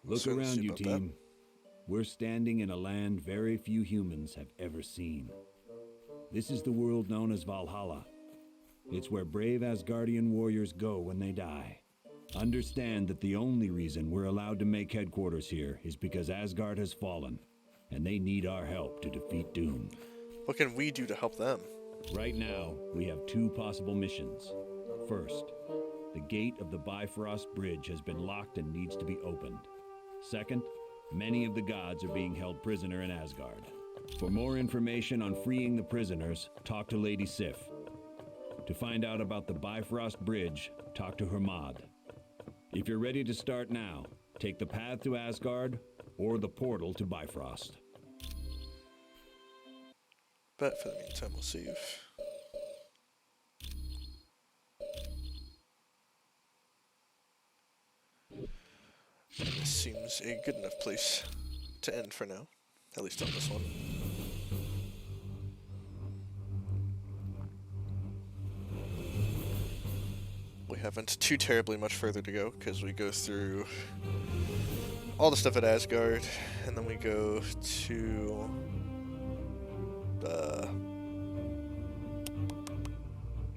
Look around you, team. We're standing in a land very few humans have ever seen. This is the world known as Valhalla. It's where brave Asgardian warriors go when they die. Understand that the only reason we're allowed to make headquarters here is because Asgard has fallen, and they need our help to defeat Doom. What can we do to help them? Right now, we have two possible missions. First, the gate of the Bifrost Bridge has been locked and needs to be opened. Second, many of the gods are being held prisoner in Asgard. For more information on freeing the prisoners, talk to Lady Sif. To find out about the Bifrost Bridge, talk to Hermod. If you're ready to start now, take the path to Asgard or the portal to Bifrost. But for the meantime, we'll save. This seems a good enough place to end for now, at least on this one. We haven't too terribly much further to go, because we go through all the stuff at Asgard, and then we go to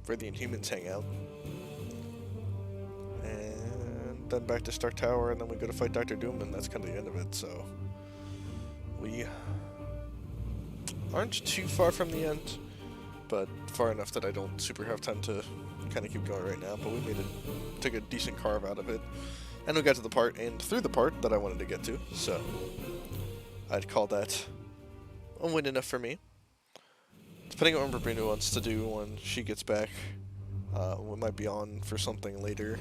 where the Inhumans hang out. And then back to Stark Tower, and then we go to fight Dr. Doom, and that's kind of the end of it, so we aren't too far from the end, but far enough that I don't super have time to kind of keep going right now, but we took a decent carve out of it, and we got to the part and through the part that I wanted to get to, so I'd call that a win enough for me. Depending on what Brina wants to do when she gets back, we might be on for something later.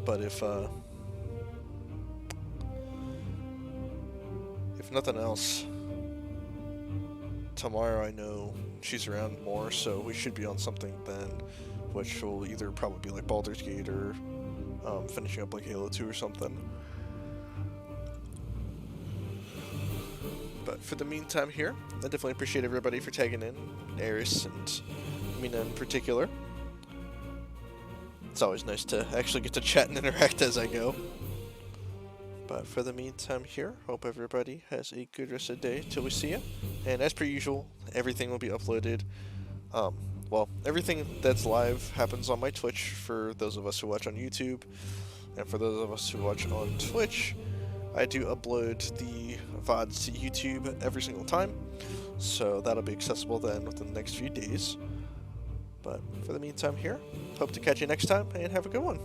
But if nothing else, tomorrow I know she's around more, so we should be on something then, which will either probably be like Baldur's Gate or finishing up like Halo 2 or something. But for the meantime here, I definitely appreciate everybody for tagging in, Eris and Mina in particular. It's always nice to actually get to chat and interact as I go. But for the meantime here, hope everybody has a good rest of the day till we see you. And as per usual, everything will be uploaded. Well, everything that's live happens on my Twitch for those of us who watch on YouTube. And for those of us who watch on Twitch, I do upload the VODs to YouTube every single time, so that'll be accessible then within the next few days. But for the meantime here, hope to catch you next time, and have a good one.